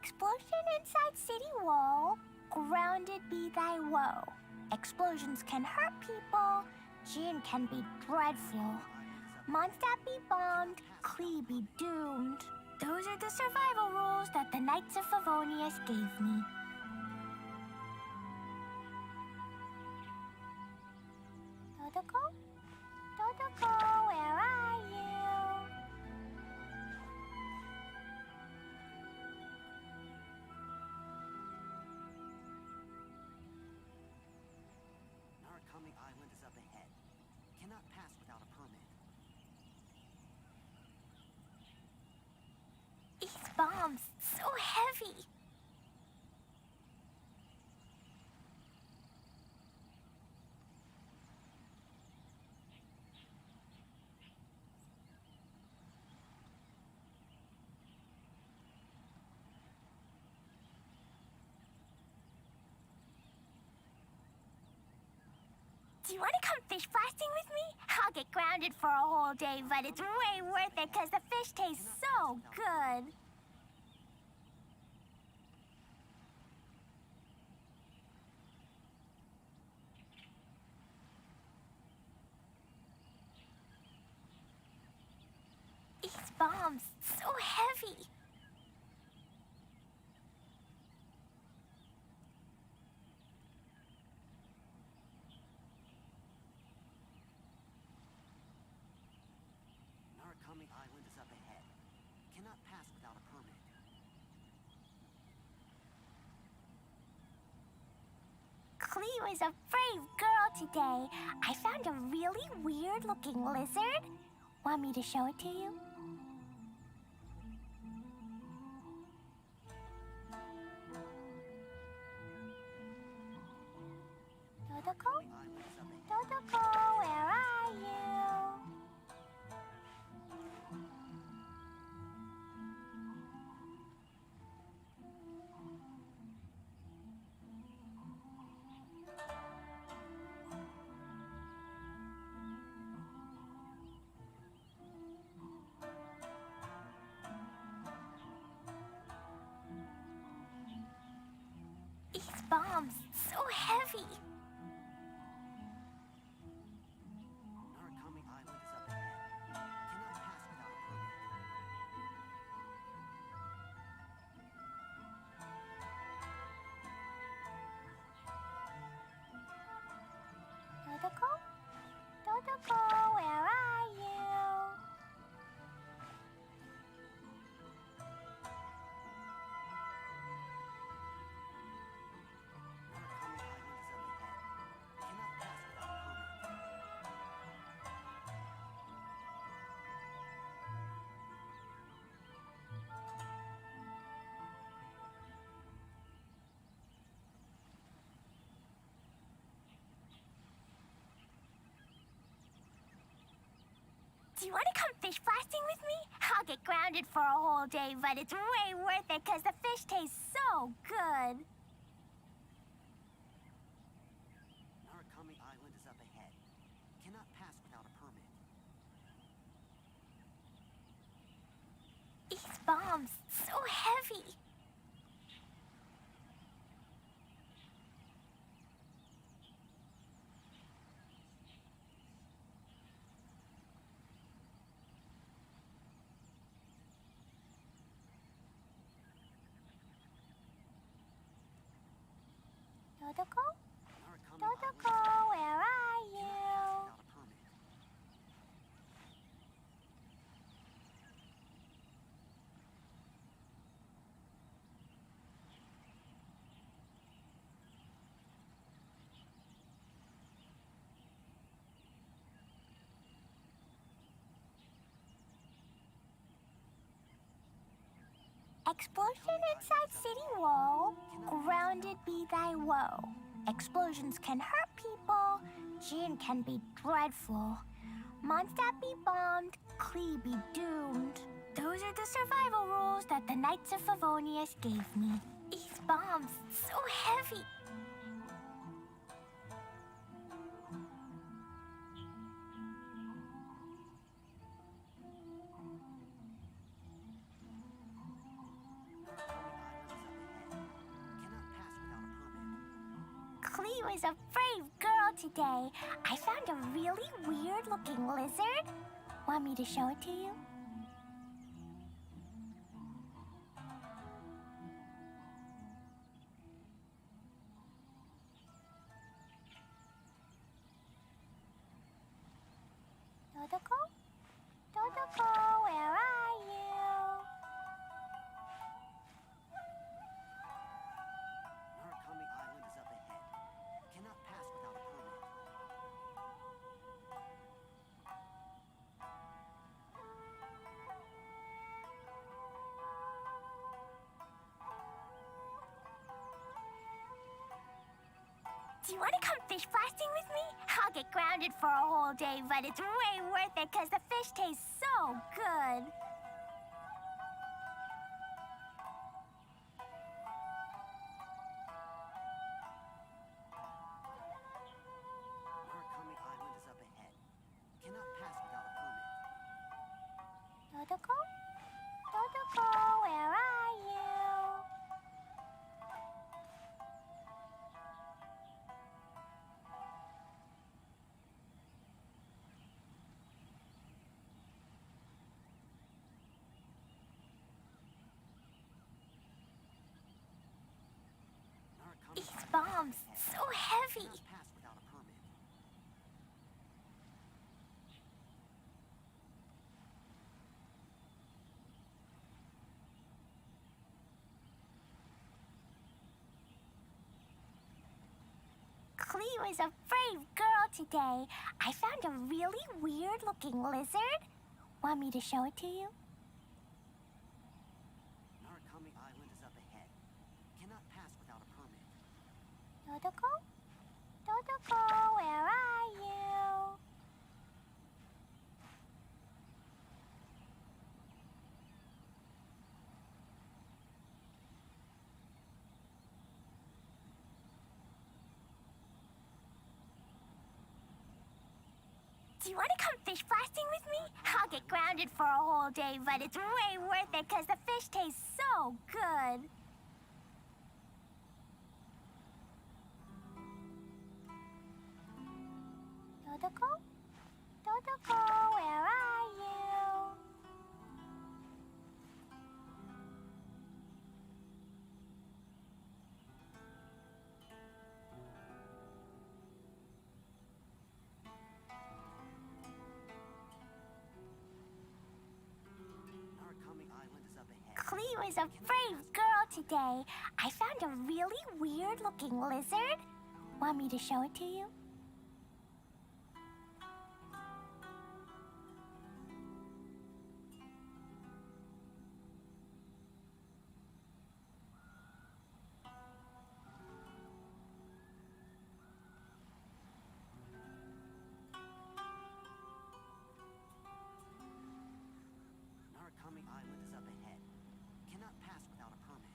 Explosion inside city wall. Grounded be thy woe. Explosions can hurt people. Jin can be dreadful. Mondstadt be bombed. Klee be doomed. Those are the survival rules that the Knights of Favonius gave me. Dodoko? Dodoko, where are you? Narukami Island is up ahead. Cannot pass without a permit. These bombs, so heavy. Do you want to come fish blasting with me? I'll get grounded for a whole day, but it's way worth it because the fish tastes so good. These bombs, so heavy. Narukami Island is up ahead. Cannot pass without a permit. Klee was a brave girl today. I found a really weird-looking lizard. Want me to show it to you? Dodoko? Dodoko, where are you? These bombs, so heavy. Narukami Island is up ahead. Cannot pass without a permit. Dodoko? Dodoko, where are you? Narukami Island is up ahead. Cannot pass without a permit. Do you want to come fish blasting with me? I'll get grounded for a whole day, but it's way worth it because the fish tastes so good. Narukami Island is up ahead. Cannot pass without a permit. These bombs, so heavy. Dodoko? Dodoko, where are you? Without a permit. Explosion inside city wall. Grounded be thy woe. Explosions can hurt people. Jin can be dreadful. Mondstadt be bombed. Klee be doomed. Those are the survival rules that the Knights of Favonius gave me. These bombs, so heavy. Narukami Island is was a brave girl today. I found a really weird-looking lizard. Want me to show it to you? Dodoko? Dodoko, where are you? Narukami Island is up ahead. Cannot pass without a permit. Do you want to come fish blasting with me? I'll get grounded for a whole day, but it's way worth it because the fish taste so good. Narukami Island is up ahead. Cannot pass without a permit. Dodoko? Dodoko, where are you? Narukami These Island bombs, is up ahead. so heavy. Cannot pass without a permit. Clee was a brave girl today. I found a really weird-looking lizard. Want me to show it to you? Narukami Island is up ahead. Cannot pass without a permit. Dodoko? Dodoko, where are you? Do you want to come fish blasting with me? I'll get grounded for a whole day, but it's way worth it because the fish taste so good. Dodoko? Dodoko, where are you? Narukami Island is up ahead. Clee was a brave girl today. I found a really weird-looking lizard. Want me to show it to you? Narukami Island is up ahead. Cannot pass without a permit.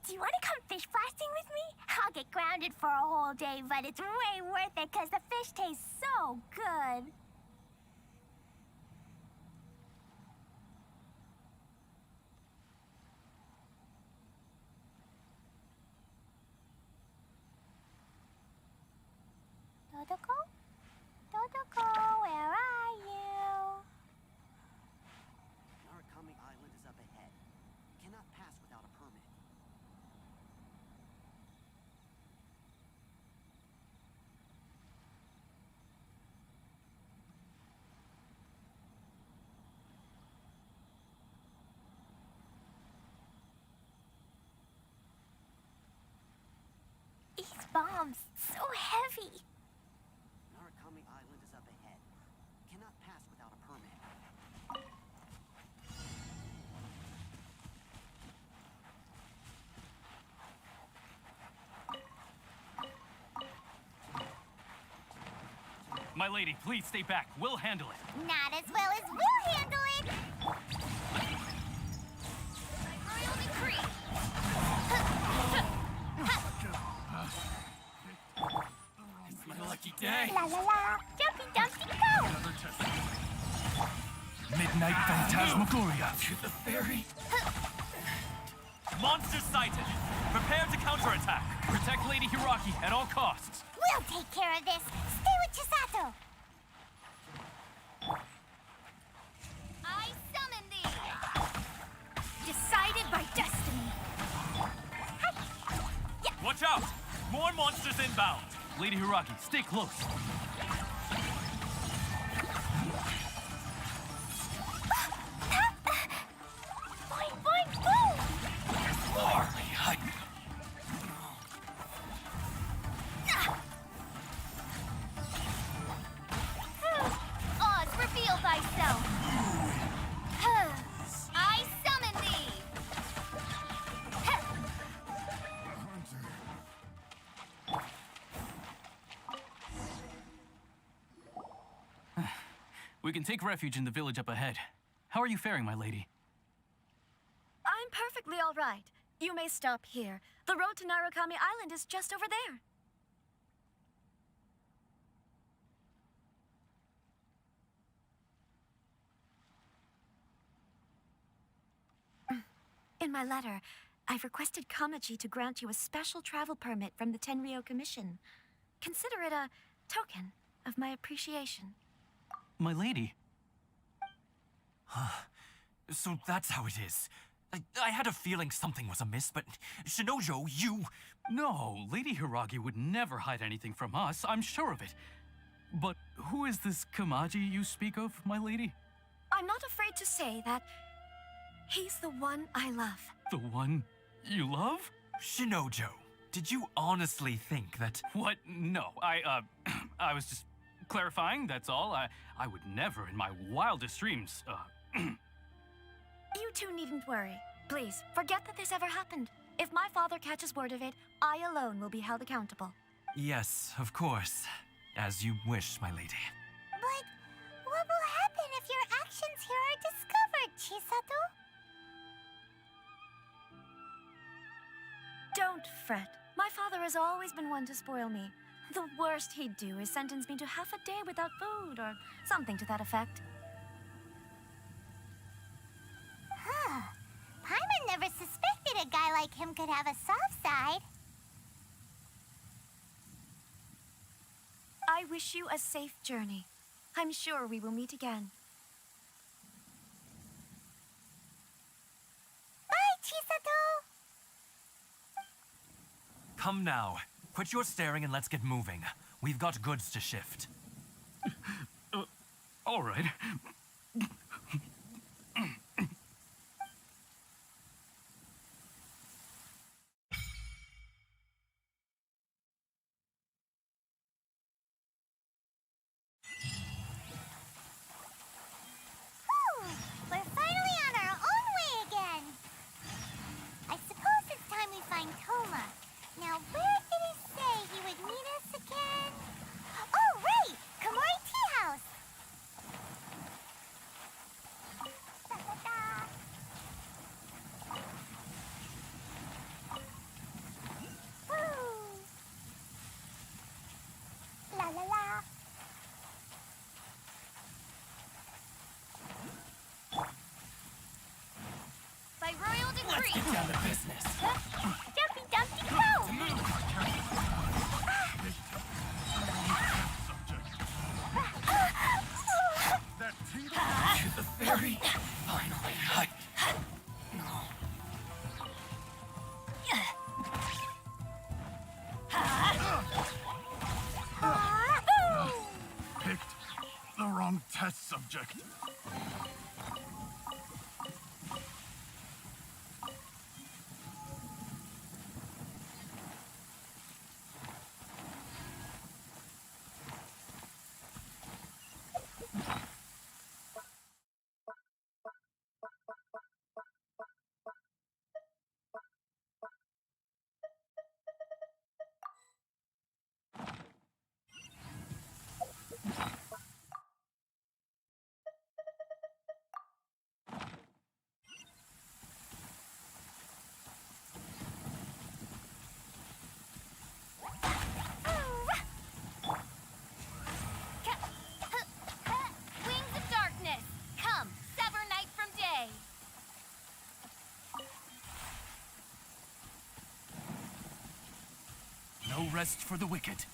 Do you want to come fish blasting with me? I'll get grounded for a whole day, but it's way worth it because the fish taste so good. Dodoko? Dodoko, where are you? Narukami Island is up ahead. Cannot pass without a permit. These bombs, so heavy. Narukami Island is up ahead. Cannot pass without a permit. My lady, please stay back. We'll handle it. Not as well as we'll handle it. Royal decree. It's my lucky day. La la la, jumpy dumpty go. Another test. Midnight Phantasmagoria. To the fairy. Monsters sighted. Prepare to counterattack. Protect Lady Hiraki at all costs. We'll take care of this. Stay with Chisato. I summon thee. Decided by destiny. Watch out! More monsters inbound. Lady Hiraki, stay close. Boing, boing, boom! Oz, reveal thyself. I summon thee. We can take refuge in the village up ahead. How are you faring, my lady? I'm perfectly all right. You may stop here. The road to Narukami Island is just over there. In my letter, I've requested Kamaji to grant you a special travel permit from the Tenryou Commission. Consider it a token of my appreciation. My lady? So that's how it is. I had a feeling something was amiss, but Shinojo, you... No, Lady Hiragi would never hide anything from us, I'm sure of it. But who is this Kamaji you speak of, my lady? I'm not afraid to say that he's the one I love. The one you love? Shinojo, did you honestly think that... What? No, I was just clarifying, that's all. I would never in my wildest dreams, You two needn't worry. Please, forget that this ever happened. If my father catches word of it, I alone will be held accountable. Yes, of course. As you wish, my lady. But what will happen if your actions here are discovered, Chisato? Don't fret. My father has always been one to spoil me. The worst he'd do is sentence me to half a day without food or something to that effect. Huh. Paimon never suspected a guy like him could have a soft side. I wish you a safe journey. I'm sure we will meet again. Bye, Chisato! Come now. Quit your staring and let's get moving. We've got goods to shift. All right. We're finally on our own way again. I suppose it's time we find Toma. Now, where did he say he would meet us again? Oh, right! Komori Tea House! Da-da-da. Woo! La la la! By royal decree. Let's get down to business. Dumpy Dumpty Go! That tingle. To the ferry. Finally. Picked the wrong test subject. rest for the wicked.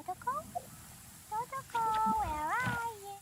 Totoko? Totoko, where are you?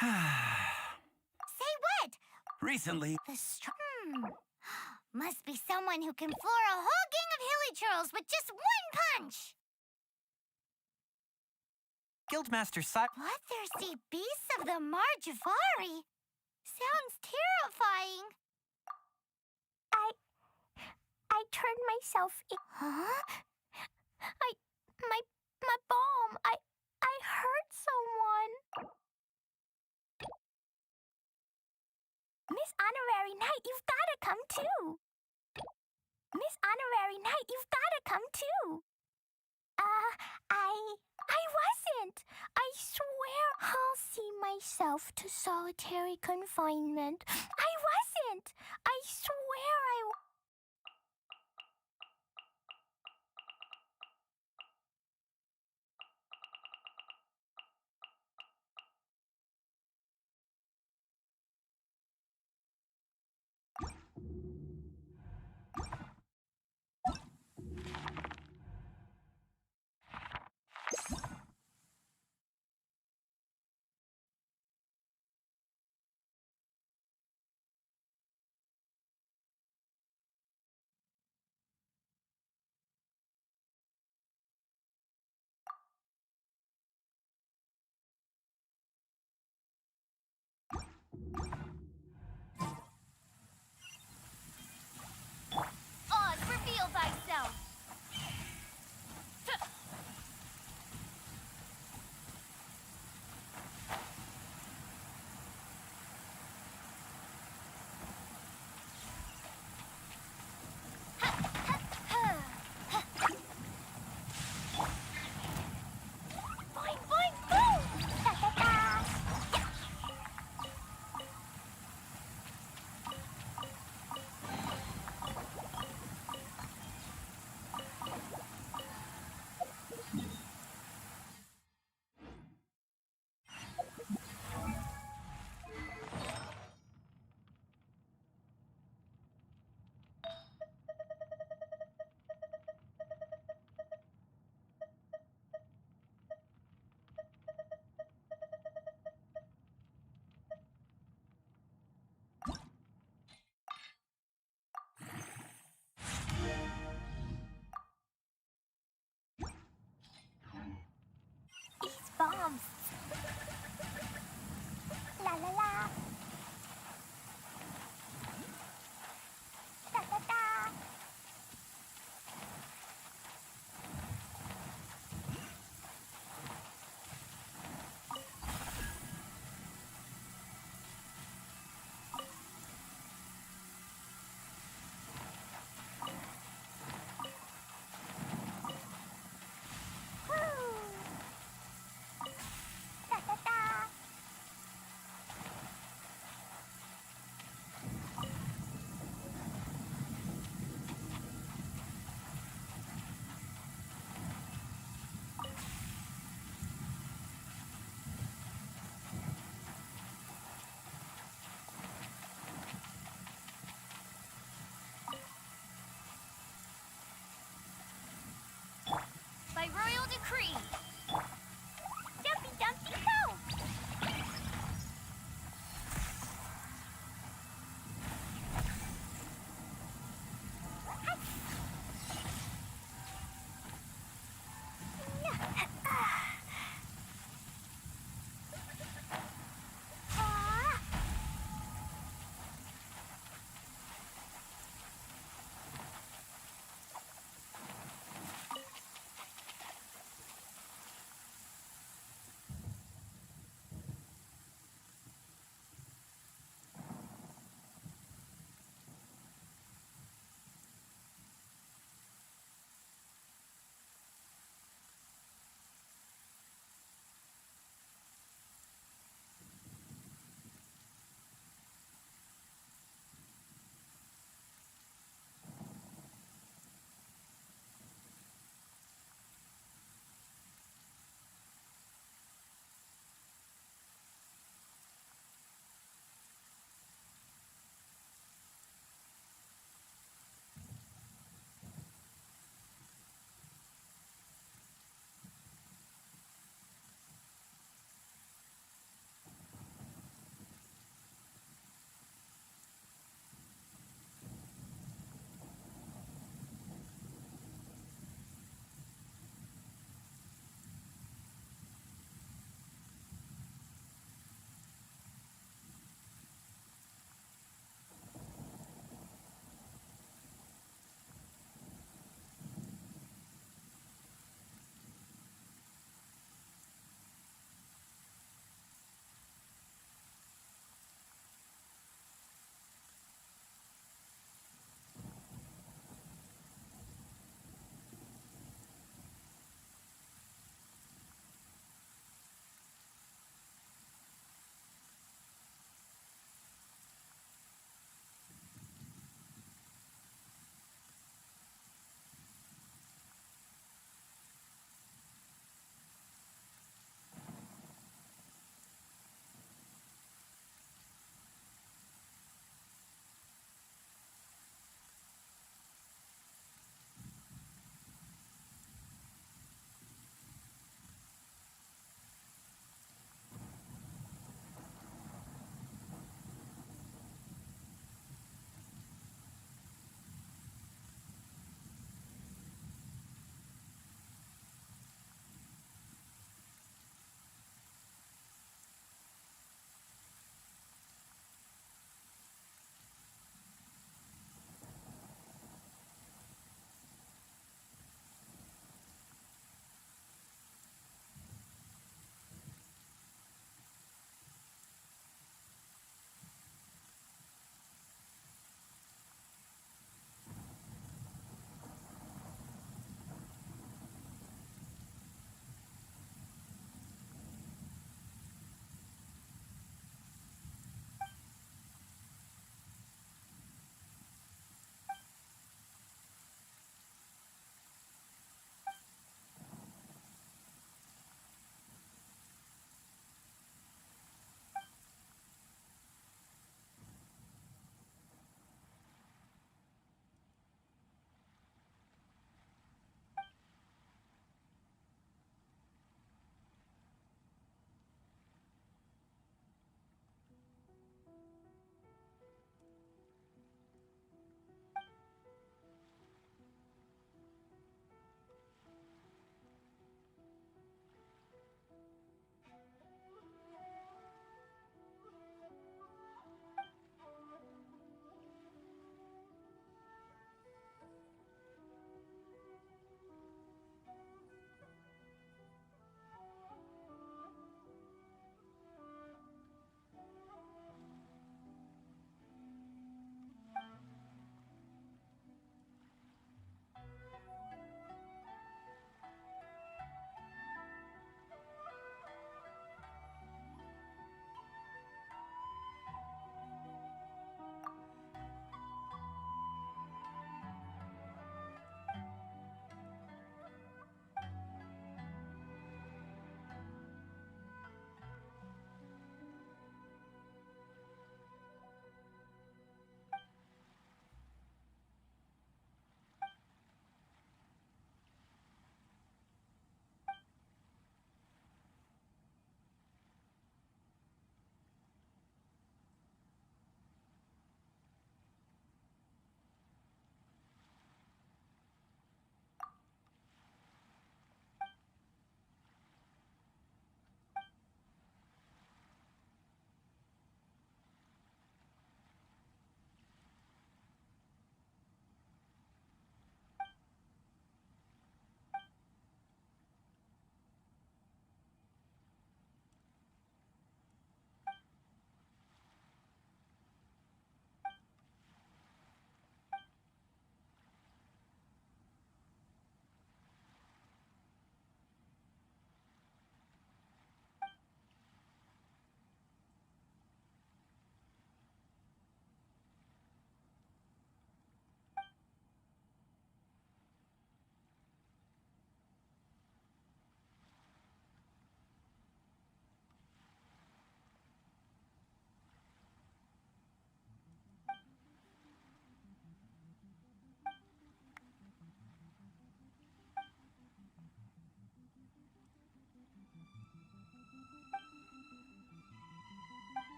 Say what? Recently, Must be someone who can floor a whole gang of hilly churls with just one punch. Guildmaster Si. Bloodthirsty beasts of the Marjavari. Sounds terrifying. I turned myself in. Huh? My bomb. I hurt someone. Miss Honorary Knight, you've gotta come too. Miss Honorary Knight, you've gotta come too. I wasn't. I swear I'll see myself to solitary confinement. I wasn't. I swear I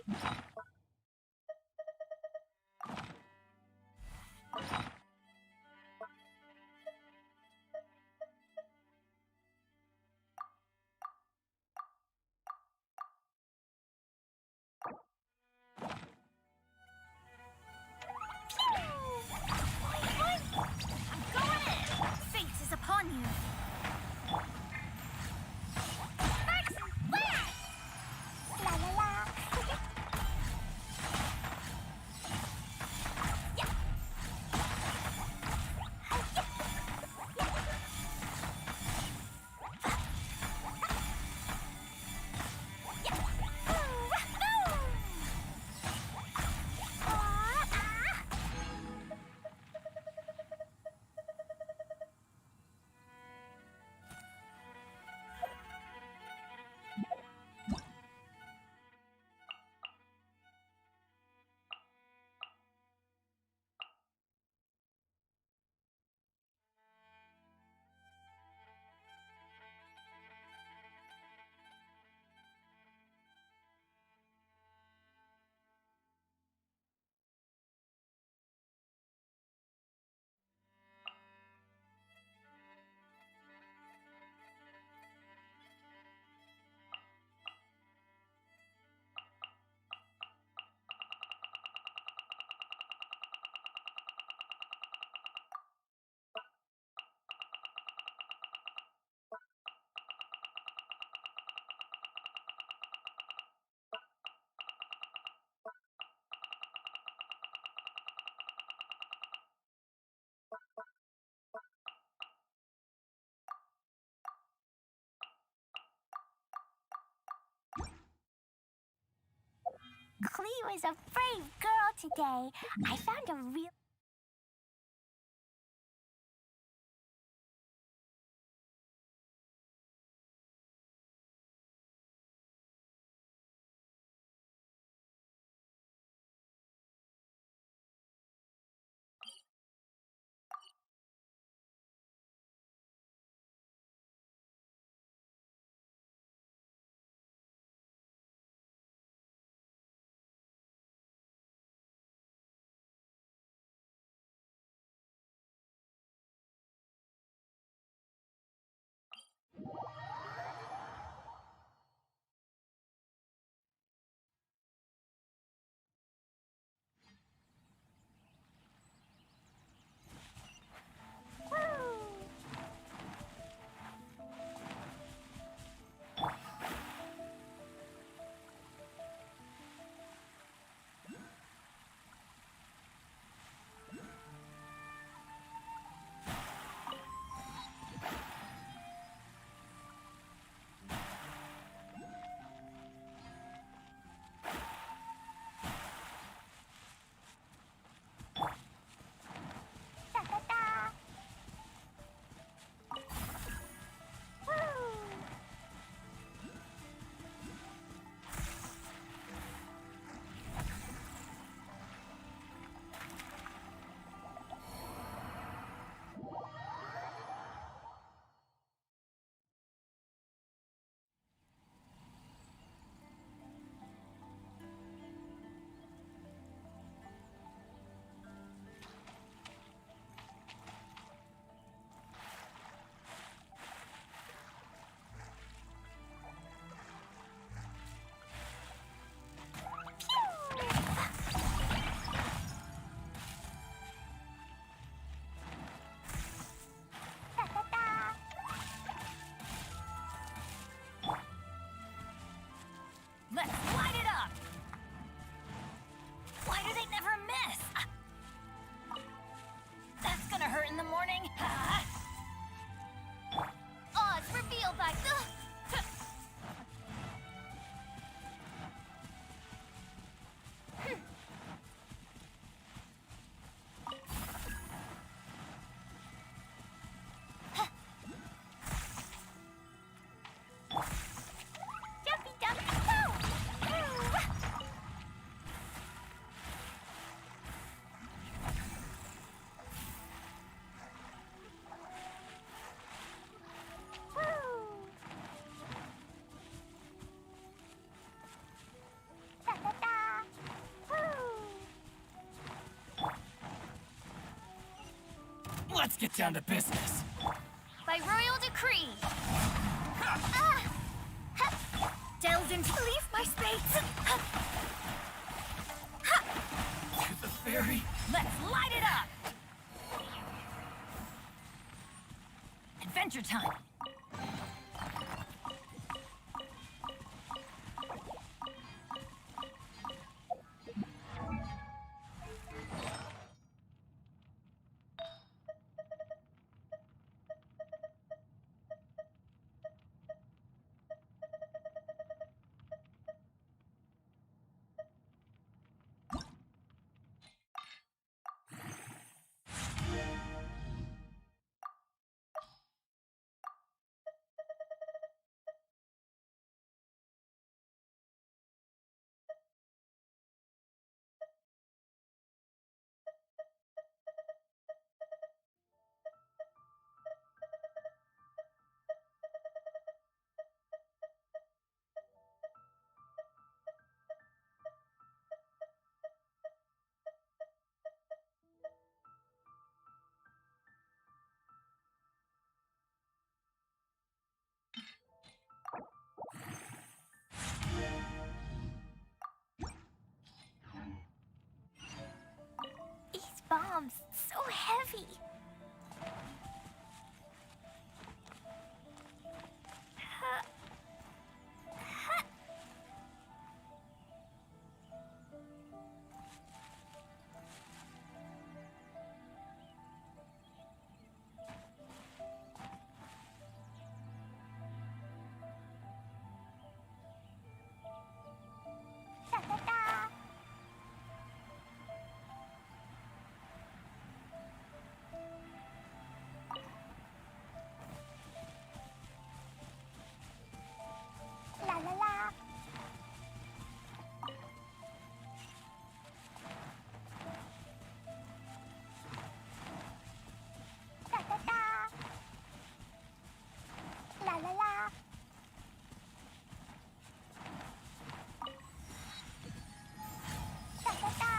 Fate is upon you. Sparks and flash! La la la. Yeah. Cleo is a brave girl today. I found a real Let's get down to business. By royal decree. Delve into leave my space. To the ferry. Let's light it up! Adventure time! These bombs, so heavy. Da-da-da. La la la. Da da da. La la la. Da da da.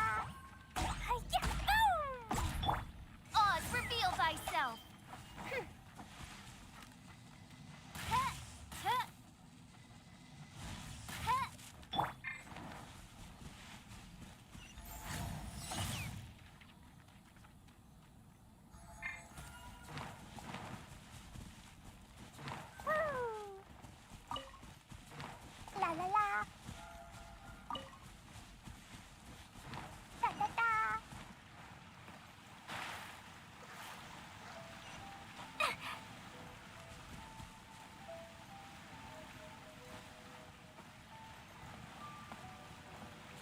Hi-ya! Boom! Oz, reveal thyself. Huh, huh, huh. Woo! La la la. Da da da.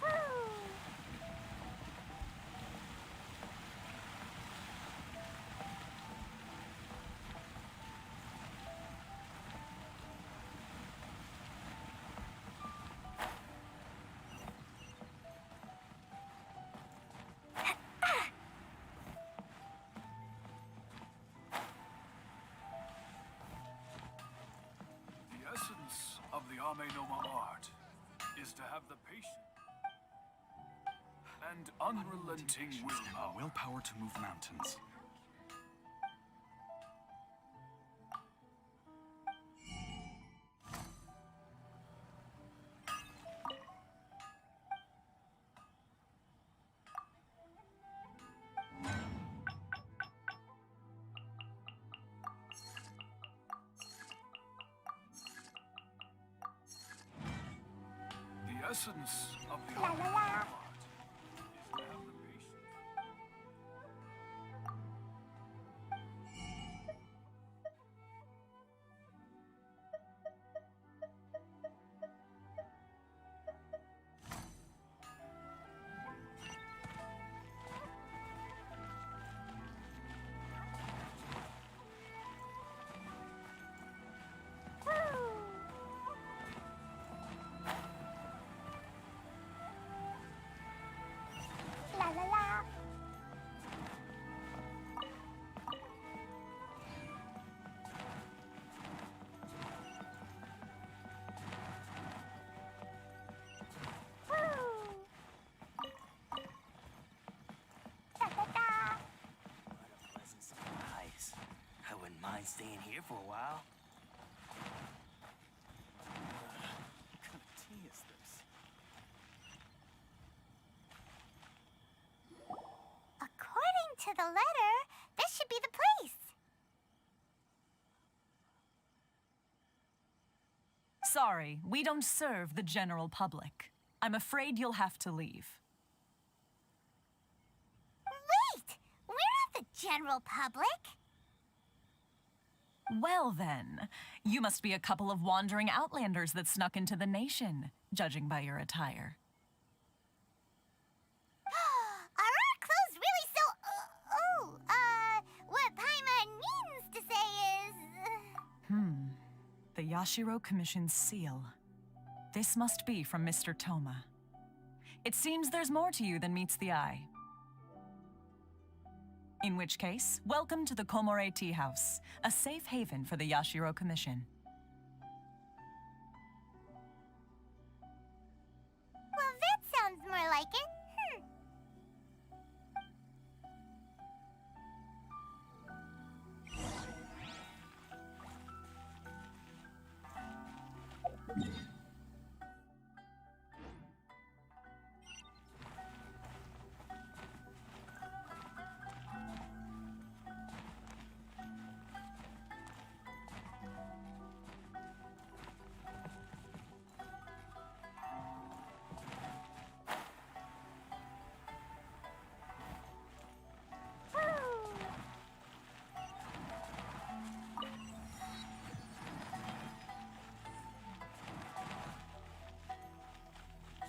Woo! The essence of the Ame Noma art is to have the patience and unrelenting willpower. Willpower to move mountains. The essence of the La Ame la Noma la. art is to have the patience. Woo! staying here for a while. What kind of tea is this? According to the letter, this should be the place. Sorry, we don't serve the general public. I'm afraid you'll have to leave. Wait! We're not the general public. Well then, you must be a couple of wandering outlanders that snuck into the nation, judging by your attire. Are our clothes really so... what Paimon means to say is... The Yashiro Commission's seal. This must be from Mr. Toma. It seems there's more to you than meets the eye. In which case, welcome to the Komore Tea House, a safe haven for the Yashiro Commission. Well, that sounds more like it.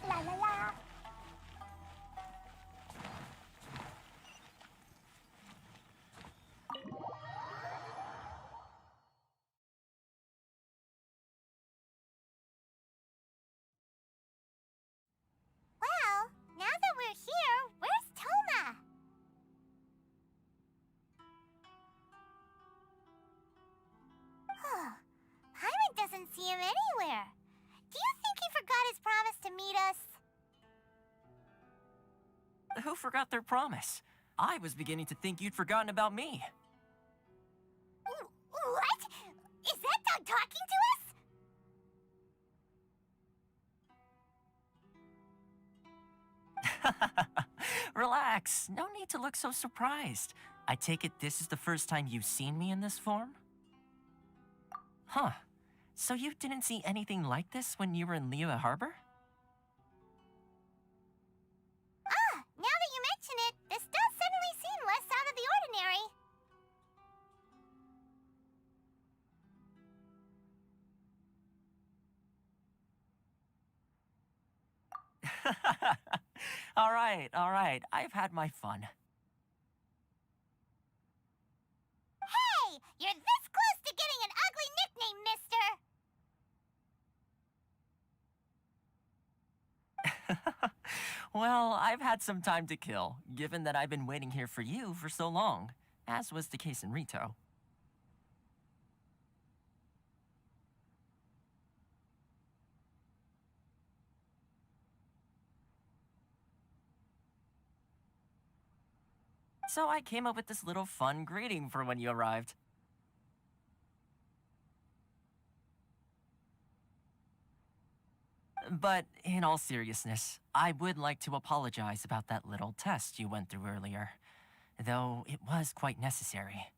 La la la. Well, now that we're here, where's Toma? Paimon doesn't see him anywhere. Do you think he forgot his promise to meet us? Who forgot their promise? I was beginning to think you'd forgotten about me. What? Is that dog talking to us? Relax. No need to look so surprised. I take it this is the first time you've seen me in this form? Huh. So you didn't see anything like this when you were in Liyue Harbor? Now that you mention it, this does suddenly seem less out of the ordinary. All right. I've had my fun. Hey! You're this close to getting an ugly nickname, mister! Well, I've had some time to kill, given that I've been waiting here for you for so long, as was the case in Rito. So I came up with this little fun greeting for when you arrived. But in all seriousness, I would like to apologize about that little test you went through earlier, though it was quite necessary.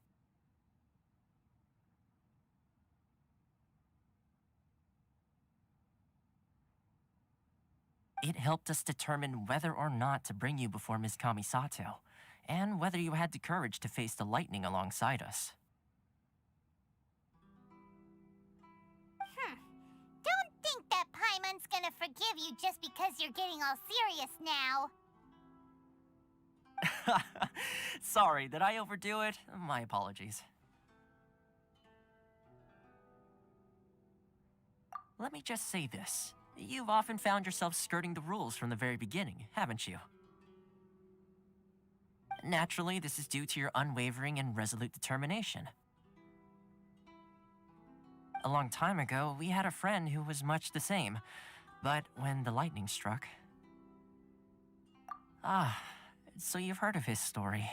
It helped us determine whether or not to bring you before Ms. Kamisato, and whether you had the courage to face the lightning alongside us. Don't think that Paimon's gonna forgive you just because you're getting all serious now. Sorry, did I overdo it? My apologies. Let me just say this. You've often found yourself skirting the rules from the very beginning, haven't you? Naturally, this is due to your unwavering and resolute determination. A long time ago, we had a friend who was much the same, but when the lightning struck... so you've heard of his story.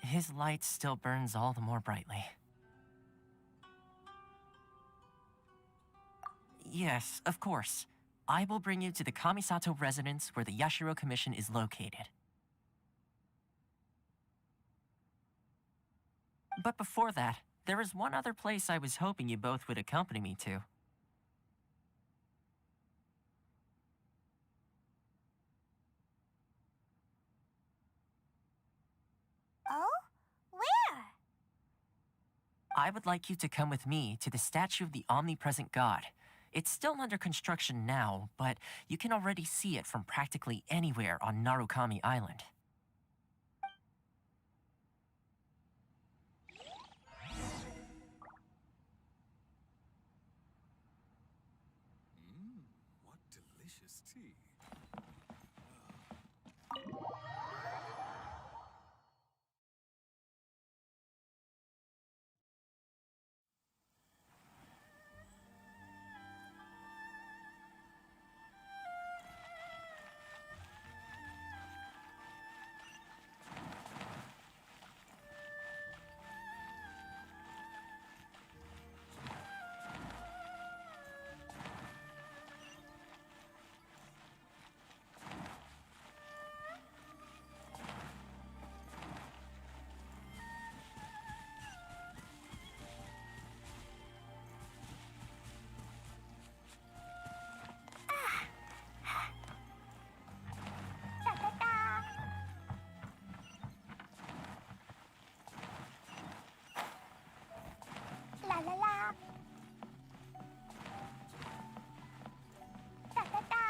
his light still burns all the more brightly. Yes, of course. I will bring you to the Kamisato residence where the Yashiro Commission is located. But before that, there is one other place I was hoping you both would accompany me to. Oh? Where? I would like you to come with me to the statue of the omnipresent god. It's still under construction now, but you can already see it from practically anywhere on Narukami Island. What delicious tea. La la la. Da da da.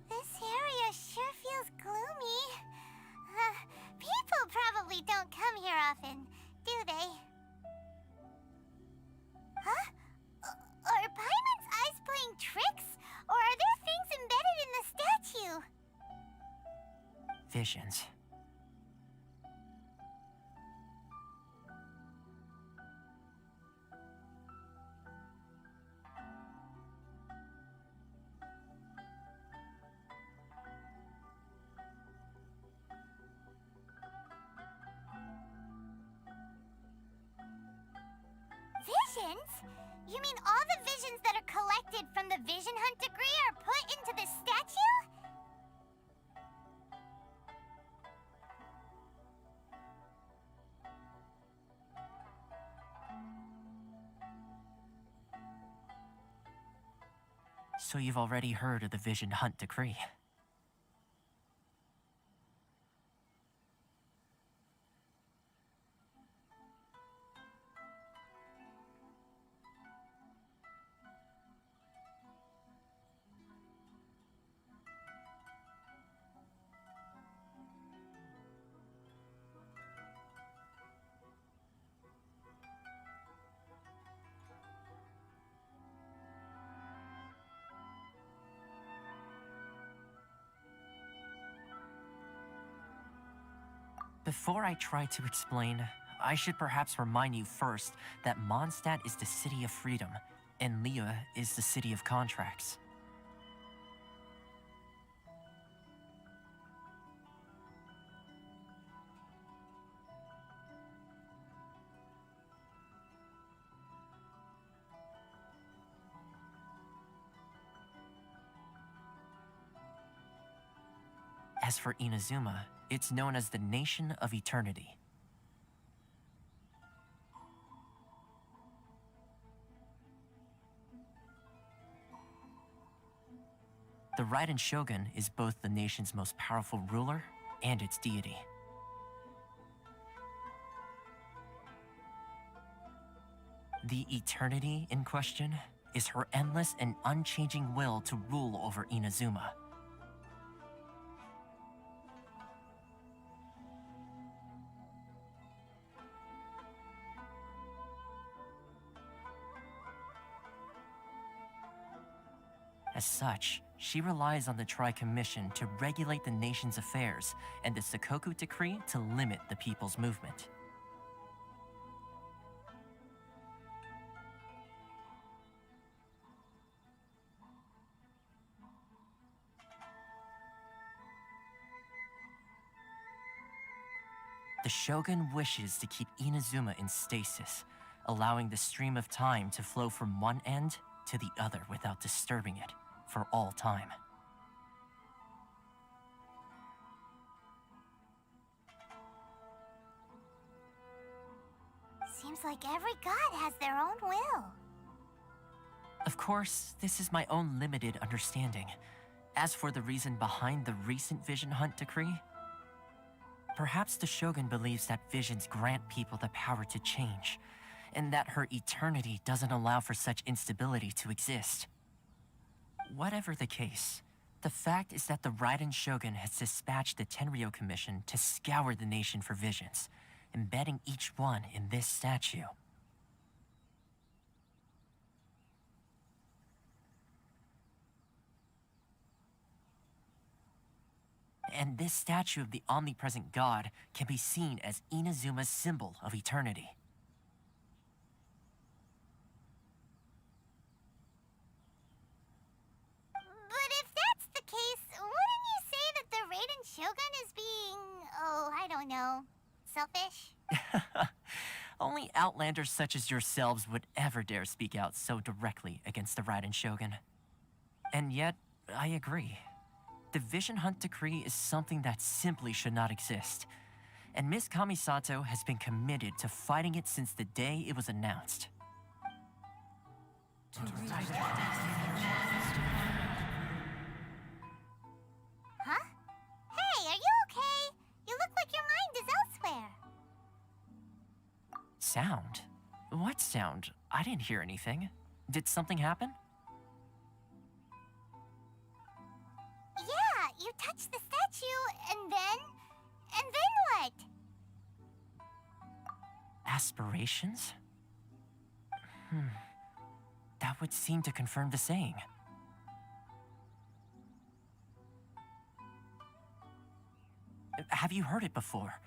This area sure feels gloomy. People probably don't come here often, do they? Huh? Are Paimon's eyes playing tricks? Or are there things embedded in the statue? Visions. Visions? You mean all the visions that are collected from the Vision Hunt degree are put into the statue? So you've already heard of the Vision Hunt decree. Before I try to explain, I should perhaps remind you first that Mondstadt is the city of freedom, and Liyue is the city of contracts. As for Inazuma, it's known as the Nation of Eternity. The Raiden Shogun is both the nation's most powerful ruler and its deity. The Eternity in question is her endless and unchanging will to rule over Inazuma. As such, she relies on the Tri-Commission to regulate the nation's affairs and the Sakoku Decree to limit the people's movement. The Shogun wishes to keep Inazuma in stasis, allowing the stream of time to flow from one end to the other without disturbing it for all time. Seems like every god has their own will. Of course, this is my own limited understanding. As for the reason behind the recent Vision Hunt decree, perhaps the Shogun believes that visions grant people the power to change, and that her eternity doesn't allow for such instability to exist. Whatever the case, the fact is that the Raiden Shogun has dispatched the Tenryo Commission to scour the nation for visions, embedding each one in this statue. And this statue of the omnipresent god can be seen as Inazuma's symbol of eternity. But if that's the case, wouldn't you say that the Raiden Shogun is being, oh, I don't know, selfish? Only outlanders such as yourselves would ever dare speak out so directly against the Raiden Shogun. And yet, I agree. The Vision Hunt decree is something that simply should not exist. And Miss Kamisato has been committed to fighting it since the day it was announced. Huh? Hey, are you okay? You look like your mind is elsewhere. Sound? What sound? I didn't hear anything. Did something happen? Yeah, you touched the statue, and then what? Aspirations? That would seem to confirm the saying. Have you heard it before?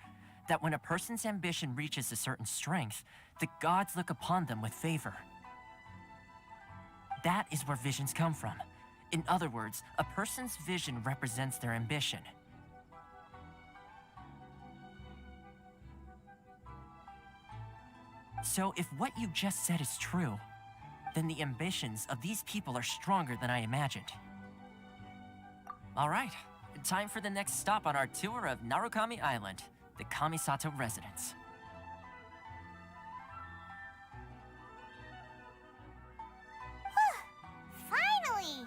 That when a person's ambition reaches a certain strength, the gods look upon them with favor. That is where visions come from. In other words, a person's vision represents their ambition. So if what you just said is true, then the ambitions of these people are stronger than I imagined. All right, time for the next stop on our tour of Narukami Island, the Kamisato residence. Finally!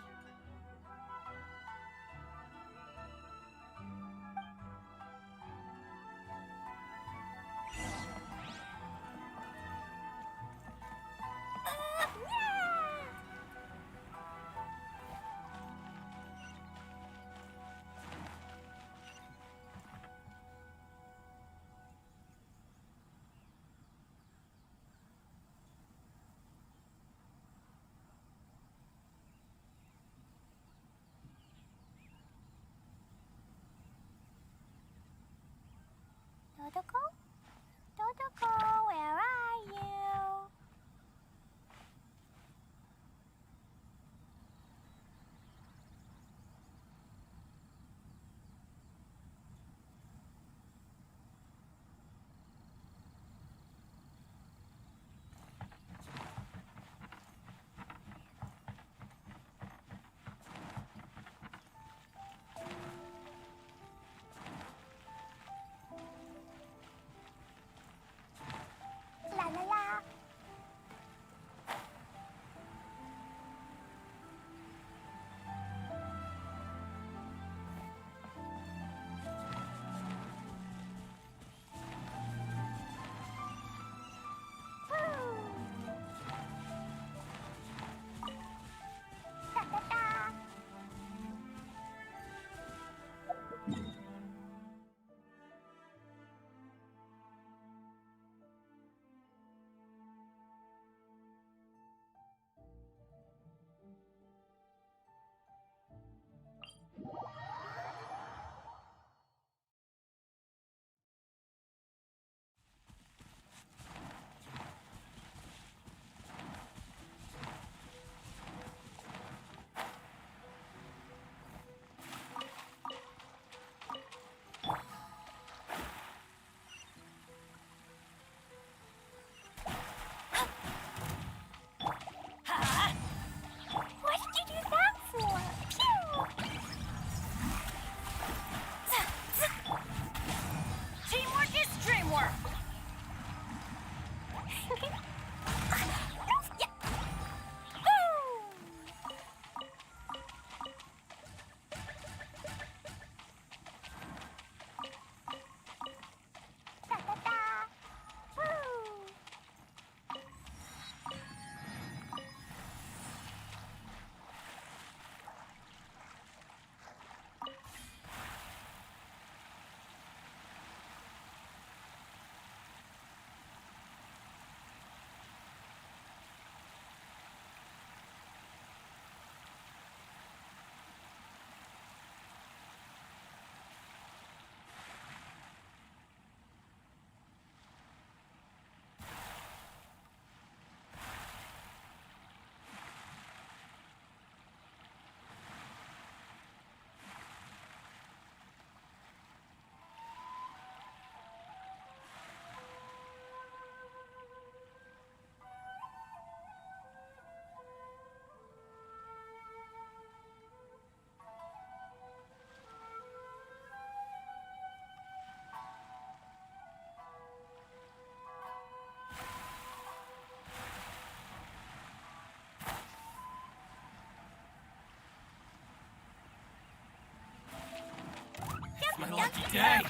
My lucky day.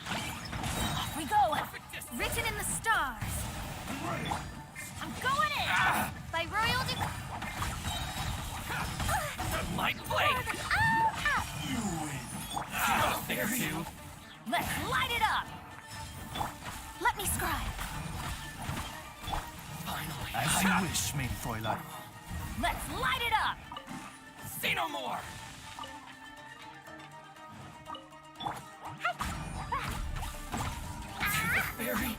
Off we go. Written in the stars. I'm going in. By royal The light blade. There you. Let's light it up. Let me scribe. Finally. As you wish, main Fräulein. Let's light it up. See no more. Fairy.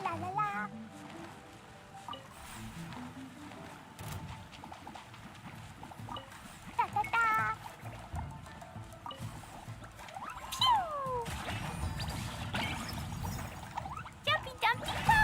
La la la. Da da da. Pew! Jumpy Dumpty go!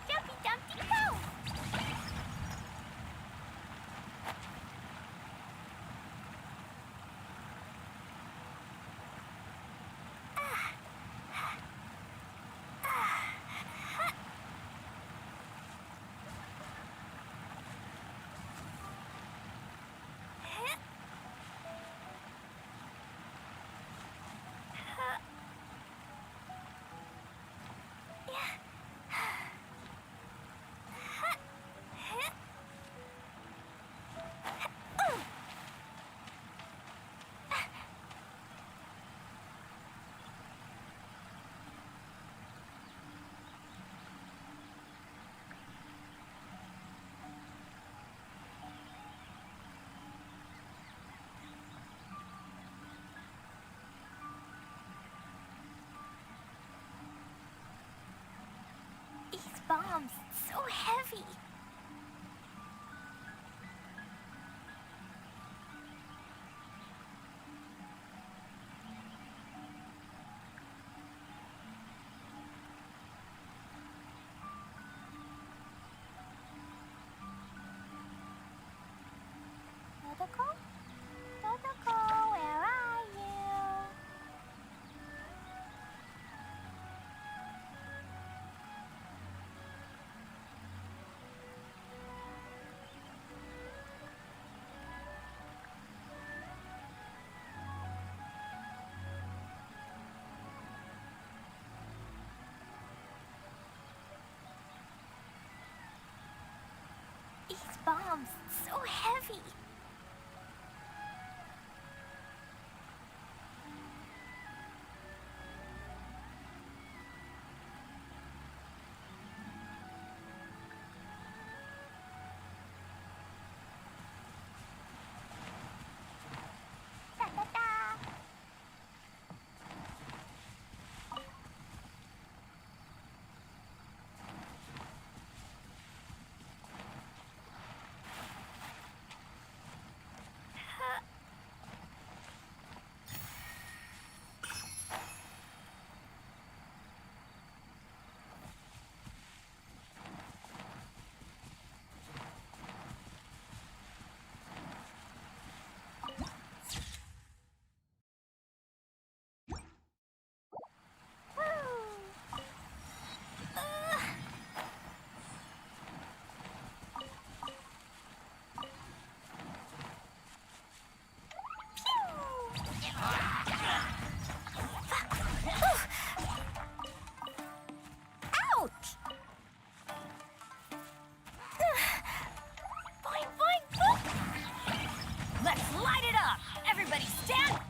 Jumpy Dumpty go! These bombs, so heavy. Dodoko? Dodoko, where are you? bombs. It's so heavy. Ouch! Boing, boing, boing! Let's light it up! Everybody stand!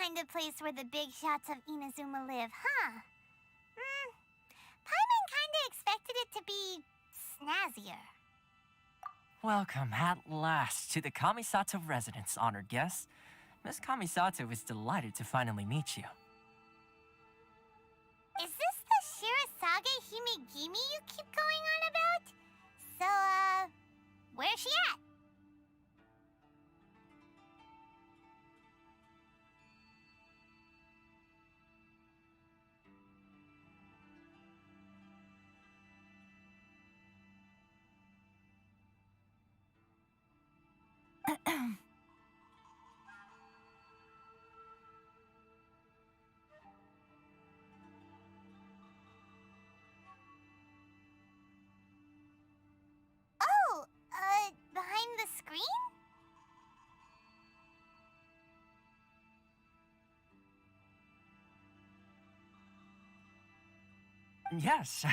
kind of place where the big shots of Inazuma live, huh? Paimon kinda expected it to be snazzier. Welcome at last to the Kamisato residence, honored guests. Miss Kamisato is delighted to finally meet you. Is this the Shirazage Himegimi you keep going on about? So, where's she at? Oh, behind the screen? Yes.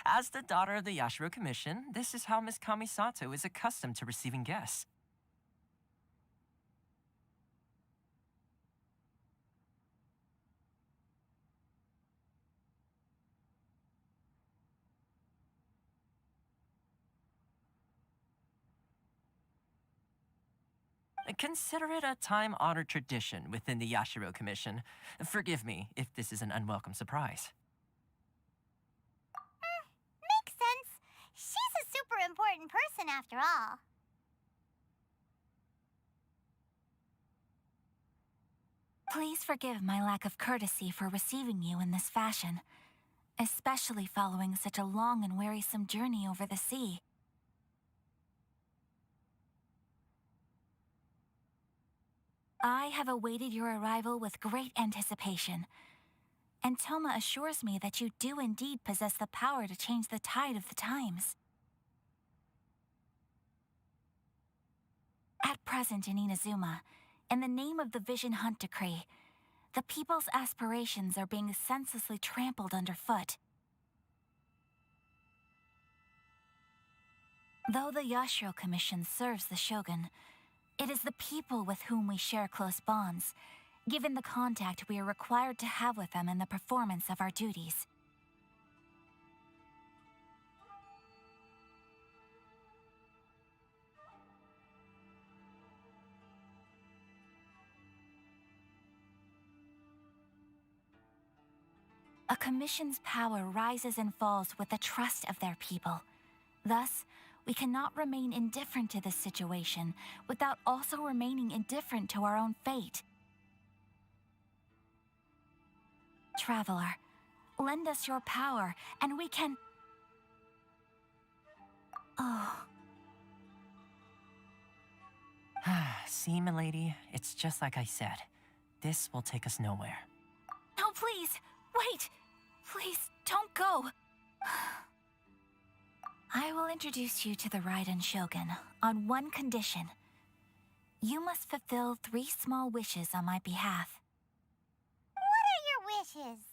As the daughter of the Yashiro Commission, this is how Miss Kamisato is accustomed to receiving guests. Consider it a time-honored tradition within the Yashiro Commission. Forgive me if this is an unwelcome surprise. Makes sense. She's a super important person after all. Please forgive my lack of courtesy for receiving you in this fashion, especially following such a long and wearisome journey over the sea. I have awaited your arrival with great anticipation, and Toma assures me that you do indeed possess the power to change the tide of the times. At present in Inazuma, in the name of the Vision Hunt Decree, the people's aspirations are being senselessly trampled underfoot. Though the Yashiro Commission serves the Shogun, it is the people with whom we share close bonds, given the contact we are required to have with them in the performance of our duties. A commission's power rises and falls with the trust of their people. Thus, we cannot remain indifferent to this situation without also remaining indifferent to our own fate. Traveler, lend us your power, and we can... Oh. See, milady, it's just like I said. This will take us nowhere. No, please! Wait! Please, don't go! I will introduce you to the Raiden Shogun on one condition. You must fulfill 3 small wishes on my behalf. What are your wishes?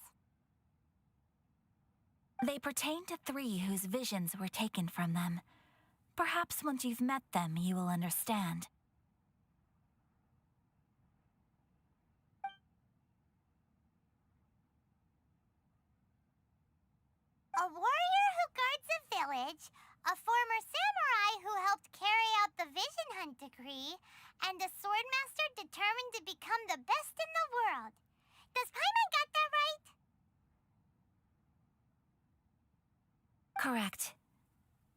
They pertain to 3 whose visions were taken from them. Perhaps once you've met them, you will understand. A warrior who guards a village, a former samurai who helped carry out the Vision Hunt Decree, and a swordmaster determined to become the best in the world. Does Paimon got that right? Correct.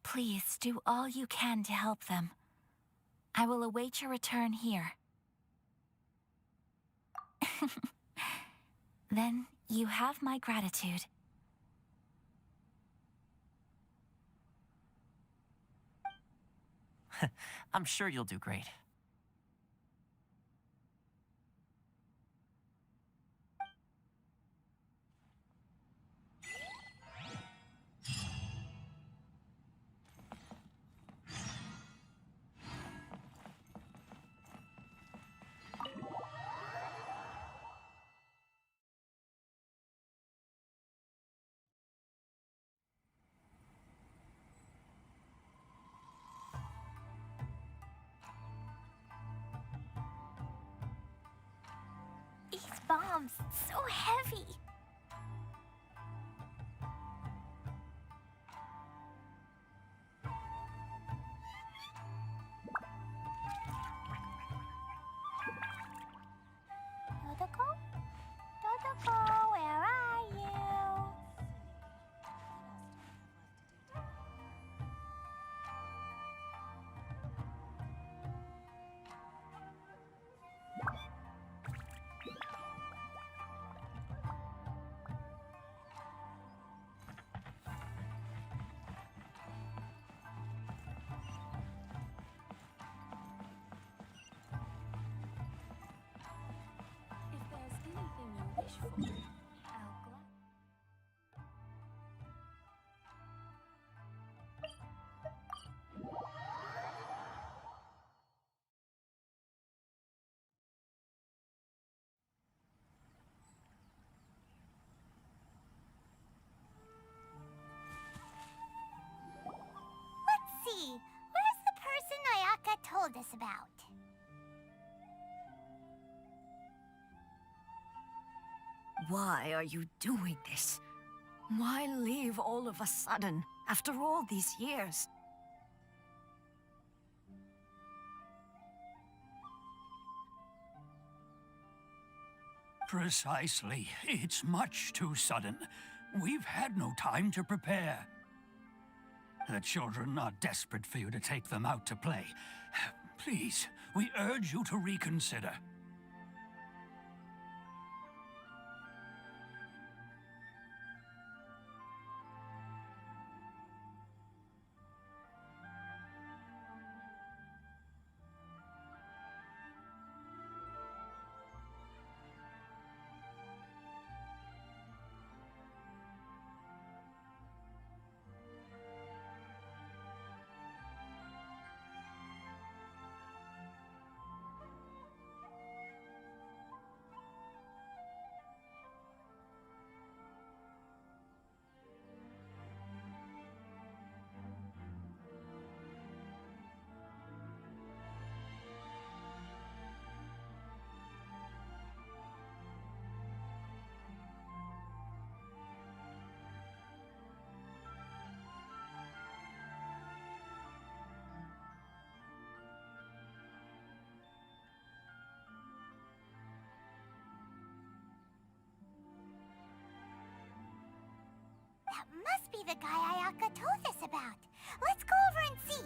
Please do all you can to help them. I will await your return here. Then you have my gratitude. I'm sure you'll do great. bombs so heavy. Dodoko? Dodoko, where are you? If there's anything you wish for, I'll gladly. Let's see. Where's the person Ayaka told us about? Why are you doing this? Why leave all of a sudden, after all these years? Precisely. It's much too sudden. We've had no time to prepare. The children are desperate for you to take them out to play. Please, we urge you to reconsider. That must be the guy Ayaka told us about. Let's go over and see.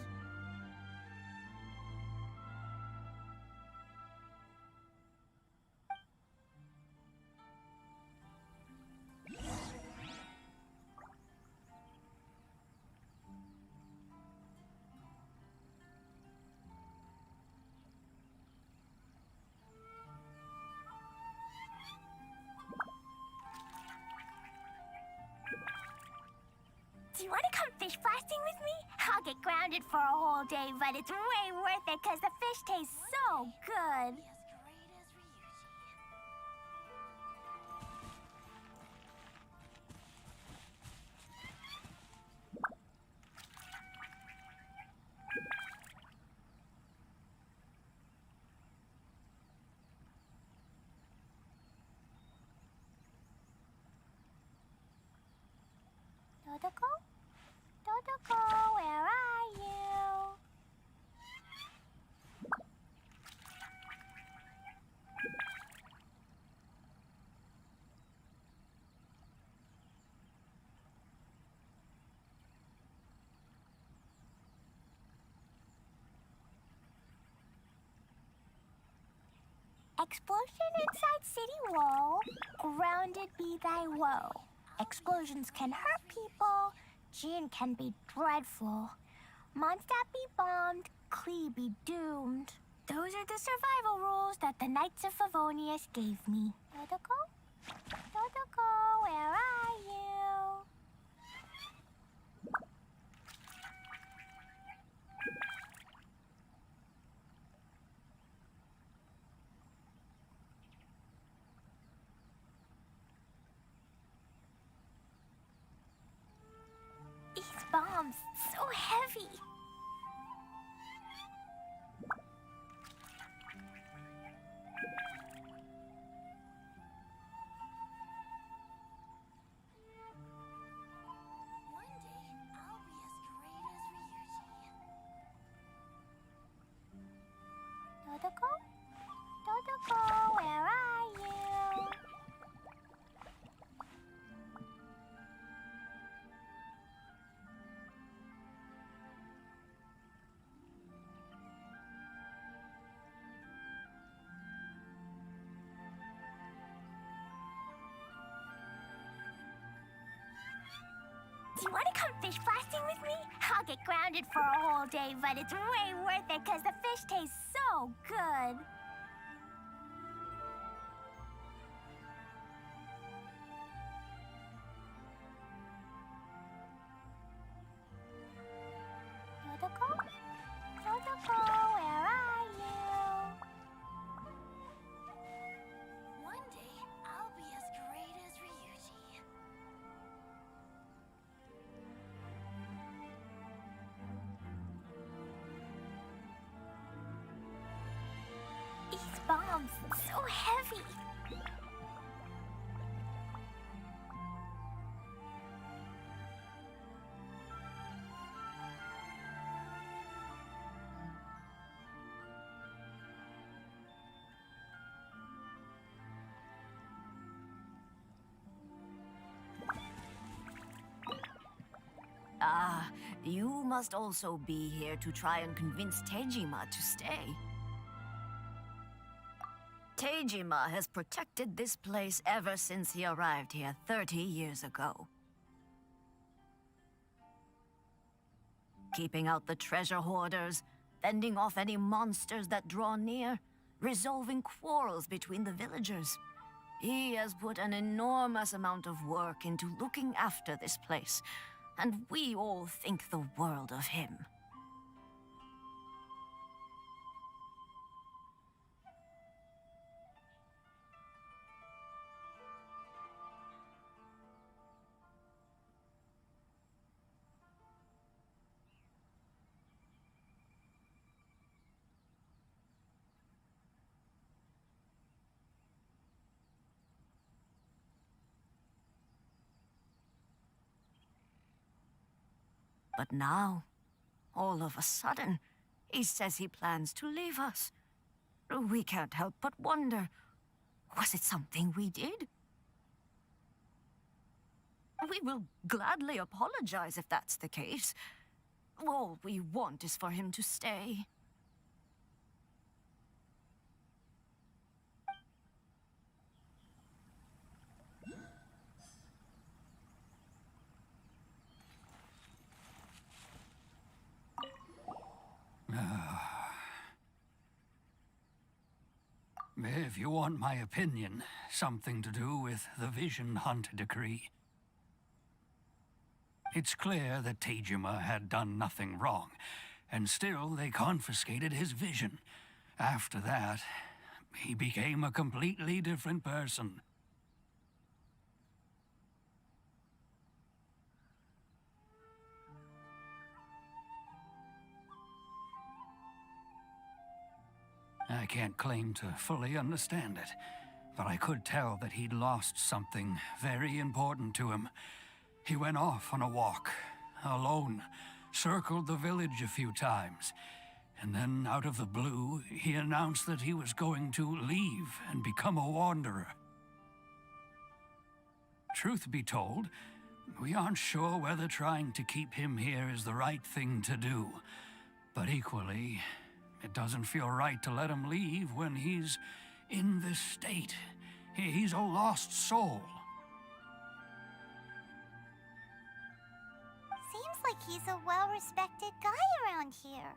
Do you want to come fish blasting with me? I'll get grounded for a whole day, but it's way worth it because the fish taste so good. Dodoko? Dodoko, where are you? Explosion inside city wall, grounded be thy woe. Explosions can hurt people, Jin can be dreadful. Mondstadt be bombed, Klee be doomed. Those are the survival rules that the Knights of Favonius gave me. Dodoko? Dodoko, where are you? These bombs, so heavy. Do you want to come fish blasting with me? I'll get grounded for a whole day, but it's way worth it because the fish taste so good. Totoko? Totoko, where are you? One day, I'll be as great as Ryuji. These bombs, so heavy. Ah, you must also be here to try and convince Tejima to stay. Tejima has protected this place ever since he arrived here 30 years ago. Keeping out the treasure hoarders, fending off any monsters that draw near, resolving quarrels between the villagers. He has put an enormous amount of work into looking after this place, and we all think the world of him. But now, all of a sudden, he says he plans to leave us. We can't help but wonder, was it something we did? We will gladly apologize if that's the case. All we want is for him to stay. If you want my opinion, something to do with the Vision Hunt decree. It's clear that Tejima had done nothing wrong, and still they confiscated his vision. After that, he became a completely different person. I can't claim to fully understand it, but I could tell that he'd lost something very important to him. He went off on a walk, alone, circled the village a few times, and then out of the blue, he announced that he was going to leave and become a wanderer. Truth be told, we aren't sure whether trying to keep him here is the right thing to do, but equally, it doesn't feel right to let him leave when he's in this state. He's a lost soul. Seems like he's a well-respected guy around here.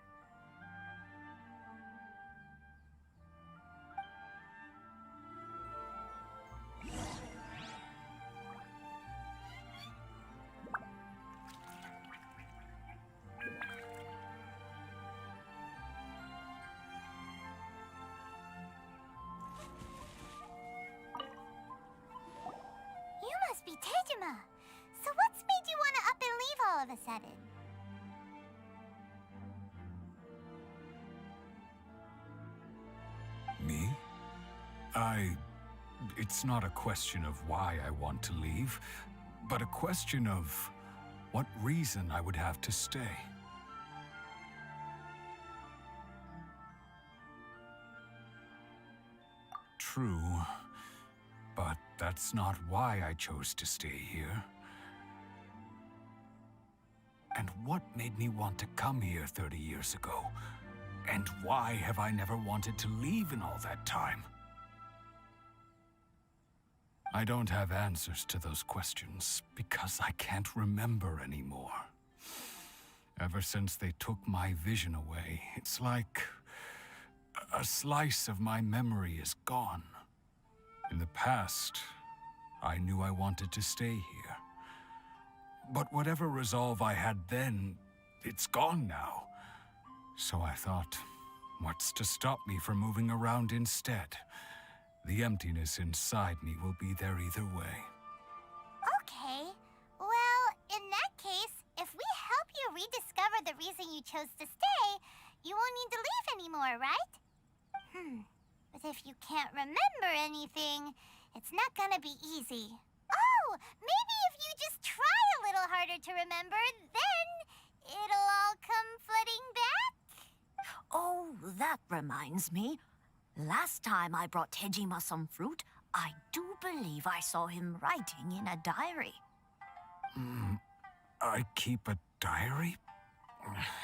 Be Tejima. So what's made you want to up and leave all of a sudden? Me? It's not a question of why I want to leave, but a question of what reason I would have to stay. True. But that's not why I chose to stay here. And what made me want to come here 30 years ago? And why have I never wanted to leave in all that time? I don't have answers to those questions because I can't remember anymore. Ever since they took my vision away, it's like a slice of my memory is gone. In the past, I knew I wanted to stay here. But whatever resolve I had then, it's gone now. So I thought, what's to stop me from moving around instead? The emptiness inside me will be there either way. Okay. Well, in that case, if we help you rediscover the reason you chose to stay, you won't need to leave anymore, right? But if you can't remember anything, it's not gonna be easy. Oh, maybe if you just try a little harder to remember, then it'll all come flooding back? Oh, that reminds me. Last time I brought Tejima some fruit, I do believe I saw him writing in a diary. I keep a diary?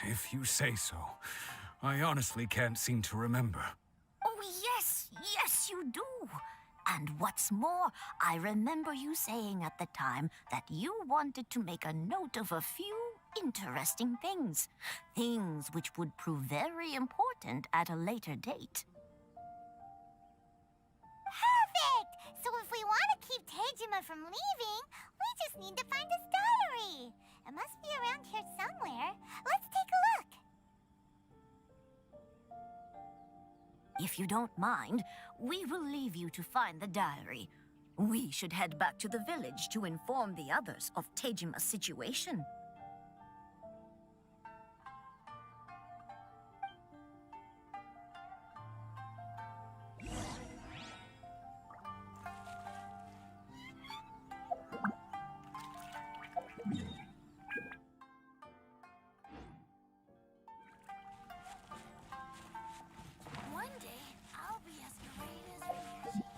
If you say so. I honestly can't seem to remember. Oh, yes, you do. And what's more, I remember you saying at the time that you wanted to make a note of a few interesting things. Things which would prove very important at a later date. Perfect! So if we want to keep Tejima from leaving, we just need to find his diary. It must be around here somewhere. Let's take a look. If you don't mind, we will leave you to find the diary. We should head back to the village to inform the others of Tejima's situation. One day, I'll be as great as Ryuji.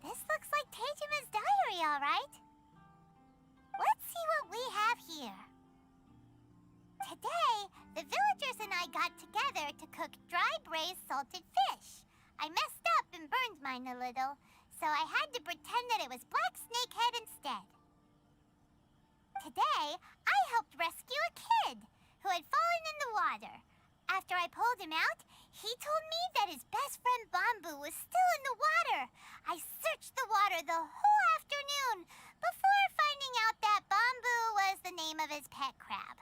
This looks like Tejima's diary, all right. Let's see what we have here. Today, the villagers and I got together to cook dry braised salted fish. I messed up and burned mine a little, so I had to pretend that it was black snakehead instead. Today, I helped rescue a kid who had fallen in the water. After I pulled him out, he told me that his best friend Bamboo was still in the water. I searched the water the whole afternoon before finding out that Bamboo was the name of his pet crab.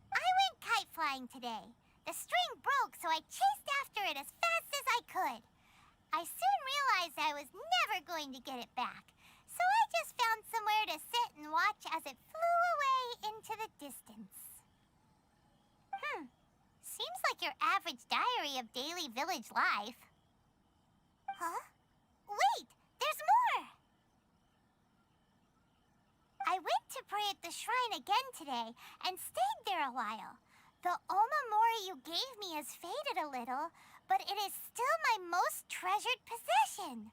I went kite flying today. The string broke, so I chased after it as fast as I could. I soon realized I was never going to get it back, so I just found somewhere to sit and watch as it flew away into the distance. Seems like your average diary of daily village life. Huh? Wait! There's more! I went to pray at the shrine again today and stayed there a while. The Omamori you gave me has faded a little, but it is still my most treasured possession.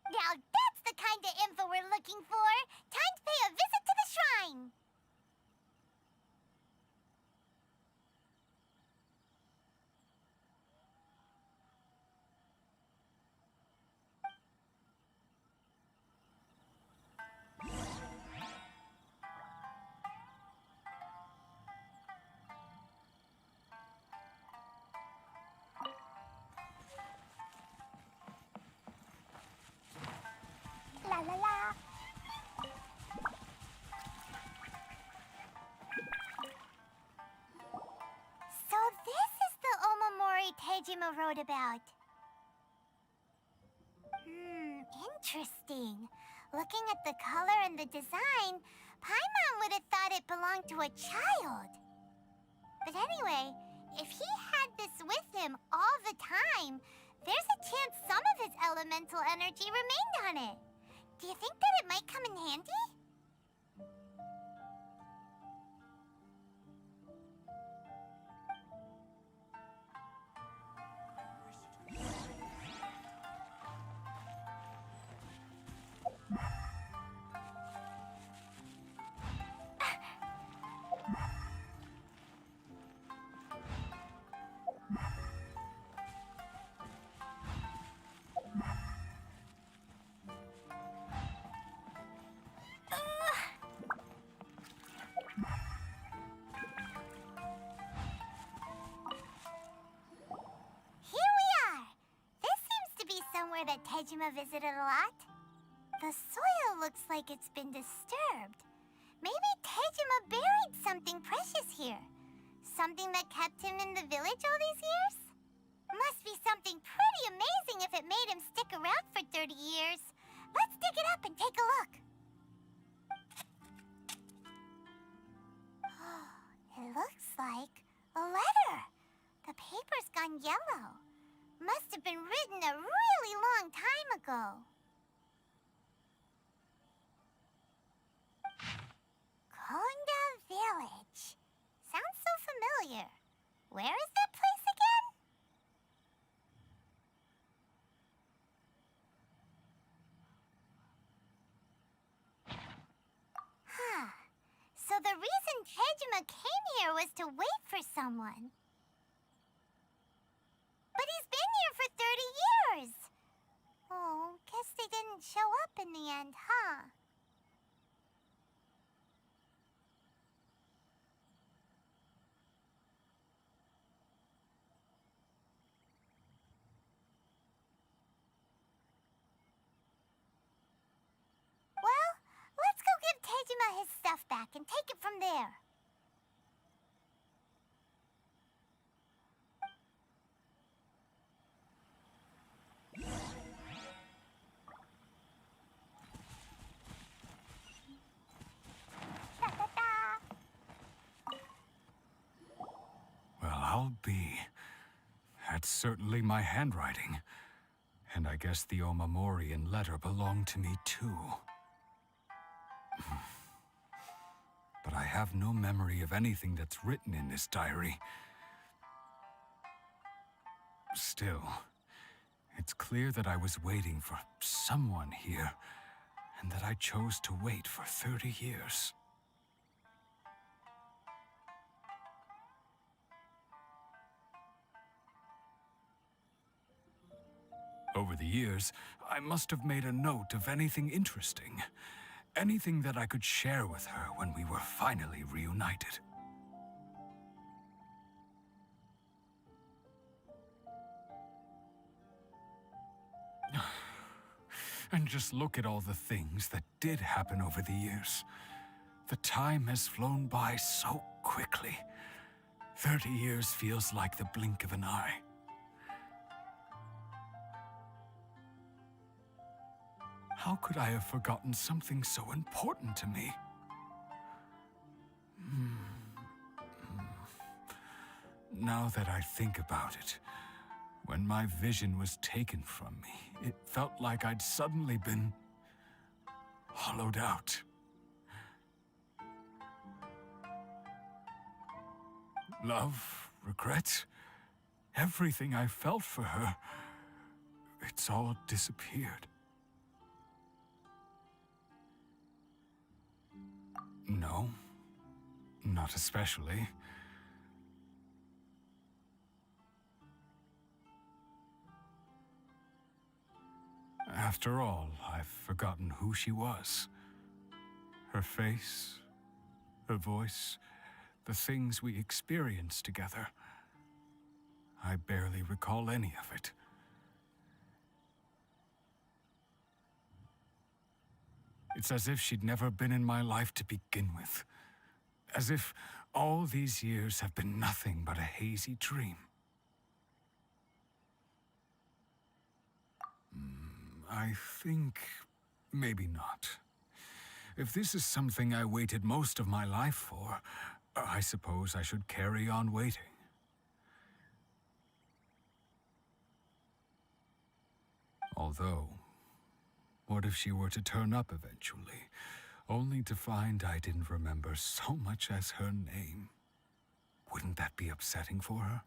Now that's the kind of info we're looking for. Time to pay a visit to the shrine. La la la. So this is the Omamori Tejima wrote about. Interesting. Looking at the color and the design, Paimon would have thought it belonged to a child. But anyway, if he had this with him all the time, there's a chance some of his elemental energy remained on it. Do you think that it might come in handy? that Tejima visited a lot? The soil looks like it's been disturbed. Maybe Tejima buried something precious here. Something that kept him in the village all these years? Must be something pretty amazing if it made him stick around for 30 years. Let's dig it up and take a look. It looks like a letter. The paper's gone yellow. Must have been written a really long time ago. Konda Village. Sounds so familiar. Where is that place again? Huh. So the reason Tejima came here was to wait for someone. But he's been here for 30 years. Oh, guess they didn't show up in the end, huh? Well, let's go give Tejima his stuff back and take it from there. Well, I'll be. That's certainly my handwriting. And I guess the Omamorian letter belonged to me too. But I have no memory of anything that's written in this diary. Still, it's clear that I was waiting for someone here, and that I chose to wait for 30 years. Over the years, I must have made a note of anything interesting. Anything that I could share with her when we were finally reunited. And just look at all the things that did happen over the years. The time has flown by so quickly. 30 years feels like the blink of an eye. How could I have forgotten something so important to me? Now that I think about it, when my vision was taken from me, it felt like I'd suddenly been hollowed out. Love, regret, everything I felt for her, it's all disappeared. No, not especially. After all, I've forgotten who she was. Her face, her voice, the things we experienced together. I barely recall any of it. It's as if she'd never been in my life to begin with. As if all these years have been nothing but a hazy dream. I think maybe not. If this is something I waited most of my life for, I suppose I should carry on waiting. Although, what if she were to turn up eventually, only to find I didn't remember so much as her name? Wouldn't that be upsetting for her?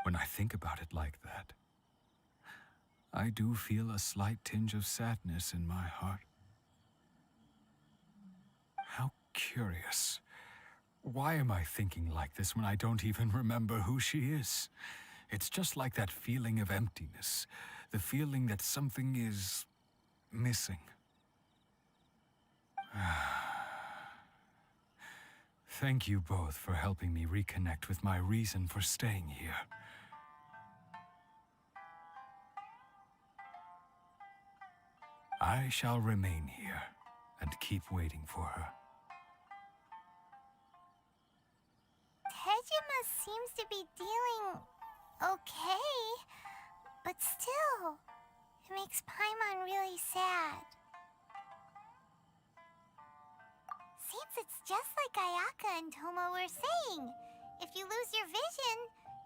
When I think about it like that, I do feel a slight tinge of sadness in my heart. How curious. Why am I thinking like this when I don't even remember who she is? It's just like that feeling of emptiness, the feeling that something is missing. Thank you both for helping me reconnect with my reason for staying here. I shall remain here and keep waiting for her. Tejima seems to be dealing okay, but still, it makes Paimon really sad. Seems it's just like Ayaka and Toma were saying. If you lose your vision,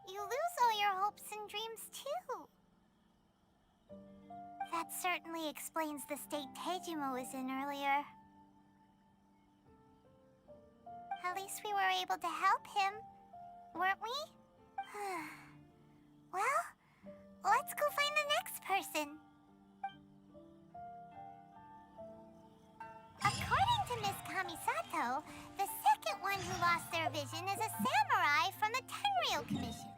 you lose all your hopes and dreams too. That certainly explains the state Tejima was in earlier. At least we were able to help him, weren't we? Well, let's go find the next person. According to Miss Kamisato, the second one who lost their vision is a samurai from the Tenryou Commission.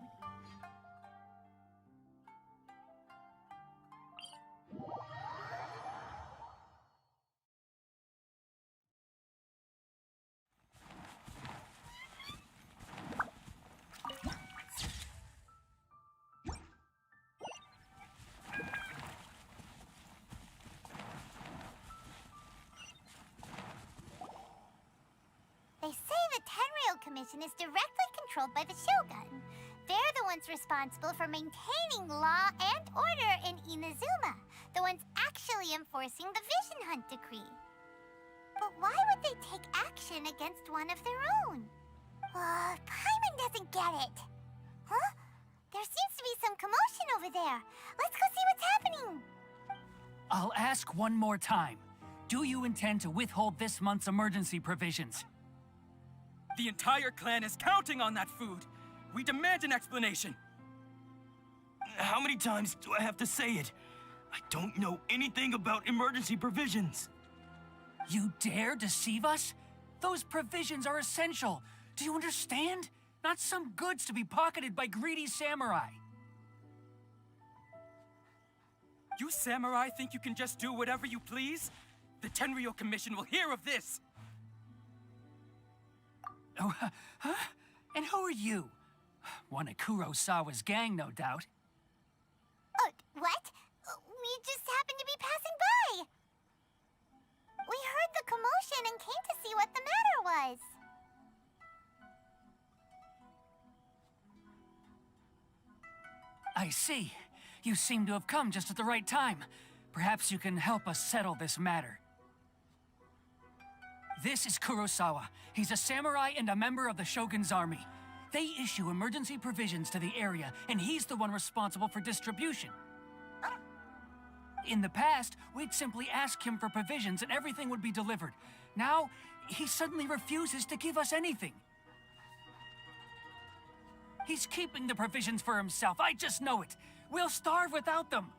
They say the Tenryou Commission is directly controlled by the Shogun. They're the ones responsible for maintaining law and order in Inazuma, the ones actually enforcing the Vision Hunt Decree. But why would they take action against one of their own? Paimon doesn't get it. Huh? There seems to be some commotion over there. Let's go see what's happening. I'll ask one more time. Do you intend to withhold this month's emergency provisions? The entire clan is counting on that food. We demand an explanation. How many times do I have to say it? I don't know anything about emergency provisions. You dare deceive us? Those provisions are essential. Do you understand? Not some goods to be pocketed by greedy samurai. You samurai think you can just do whatever you please? The Tenryou Commission will hear of this! Oh, huh? And who are you? One of Kurosawa's gang, no doubt. What? We just happened to be passing by. We heard the commotion and came to see what the matter was. I see. You seem to have come just at the right time. Perhaps you can help us settle this matter. This is Kurosawa. He's a samurai and a member of the Shogun's army. They issue emergency provisions to the area, and he's the one responsible for distribution. In the past, we'd simply ask him for provisions and everything would be delivered. Now, he suddenly refuses to give us anything. He's keeping the provisions for himself. I just know it. We'll starve without them.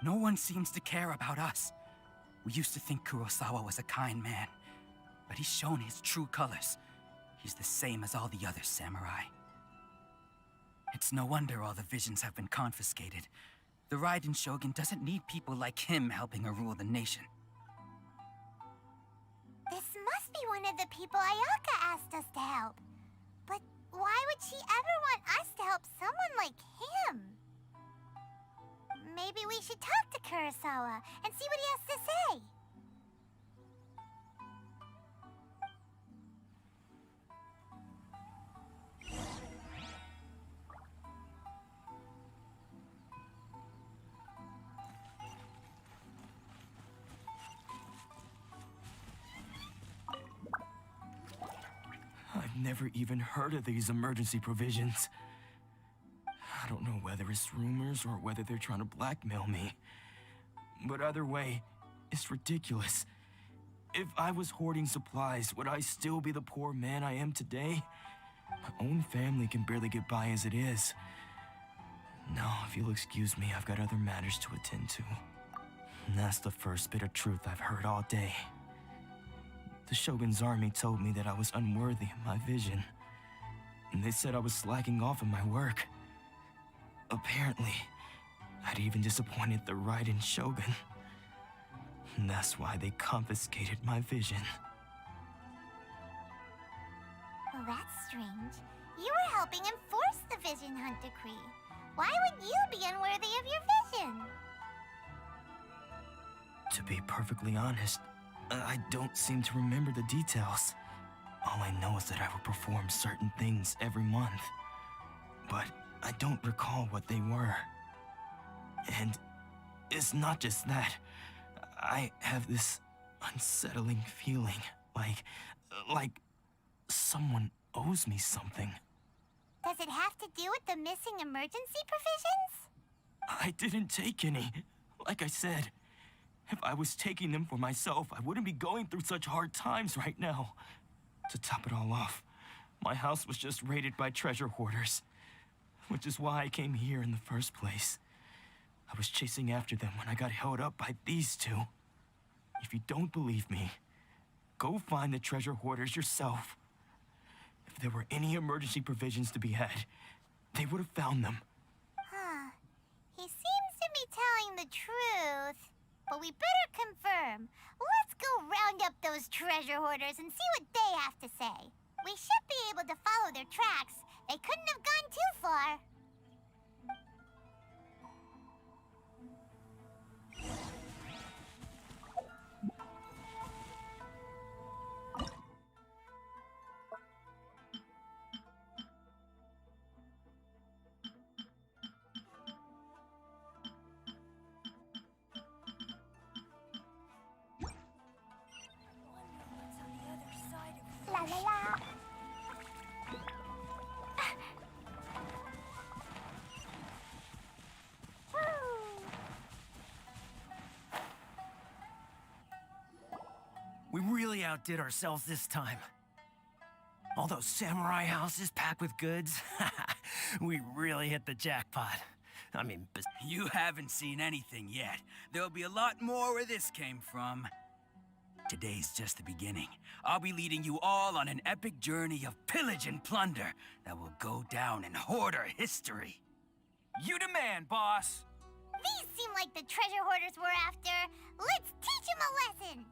No one seems to care about us. We used to think Kurosawa was a kind man, but he's shown his true colors. He's the same as all the other samurai. It's no wonder all the visions have been confiscated. The Raiden Shogun doesn't need people like him helping her rule the nation. This must be one of the people Ayaka asked us to help. But why would she ever want us to help someone like him? Maybe we should talk to Kurosawa and see what he has to say. I've never even heard of these emergency provisions. I don't know whether it's rumors or whether they're trying to blackmail me. But either way, it's ridiculous. If I was hoarding supplies, would I still be the poor man I am today? My own family can barely get by as it is. Now, if you'll excuse me, I've got other matters to attend to. And that's the first bit of truth I've heard all day. The Shogun's army told me that I was unworthy of my vision. And they said I was slacking off in my work. Apparently, I'd even disappointed the Raiden Shogun. And that's why they confiscated my vision. Well, that's strange. You were helping enforce the Vision Hunt Decree. Why would you be unworthy of your vision? To be perfectly honest, I don't seem to remember the details. All I know is that I would perform certain things every month. But I don't recall what they were. And it's not just that. I have this unsettling feeling, like someone owes me something. Does it have to do with the missing emergency provisions? I didn't take any. Like I said, if I was taking them for myself, I wouldn't be going through such hard times right now. To top it all off, my house was just raided by treasure hoarders, which is why I came here in the first place. I was chasing after them when I got held up by these two. If you don't believe me, go find the treasure hoarders yourself. If there were any emergency provisions to be had, they would have found them. Huh. He seems to be telling the truth. But we better confirm. Let's go round up those treasure hoarders and see what they have to say. We should be able to follow their tracks. They couldn't have gone too far. La la la. We really outdid ourselves this time. All those samurai houses packed with goods. We really hit the jackpot. I mean, you haven't seen anything yet. There'll be a lot more where this came from. Today's just the beginning. I'll be leading you all on an epic journey of pillage and plunder that will go down in hoarder history. You demand, boss. These seem like the treasure hoarders we're after. Let's teach them a lesson.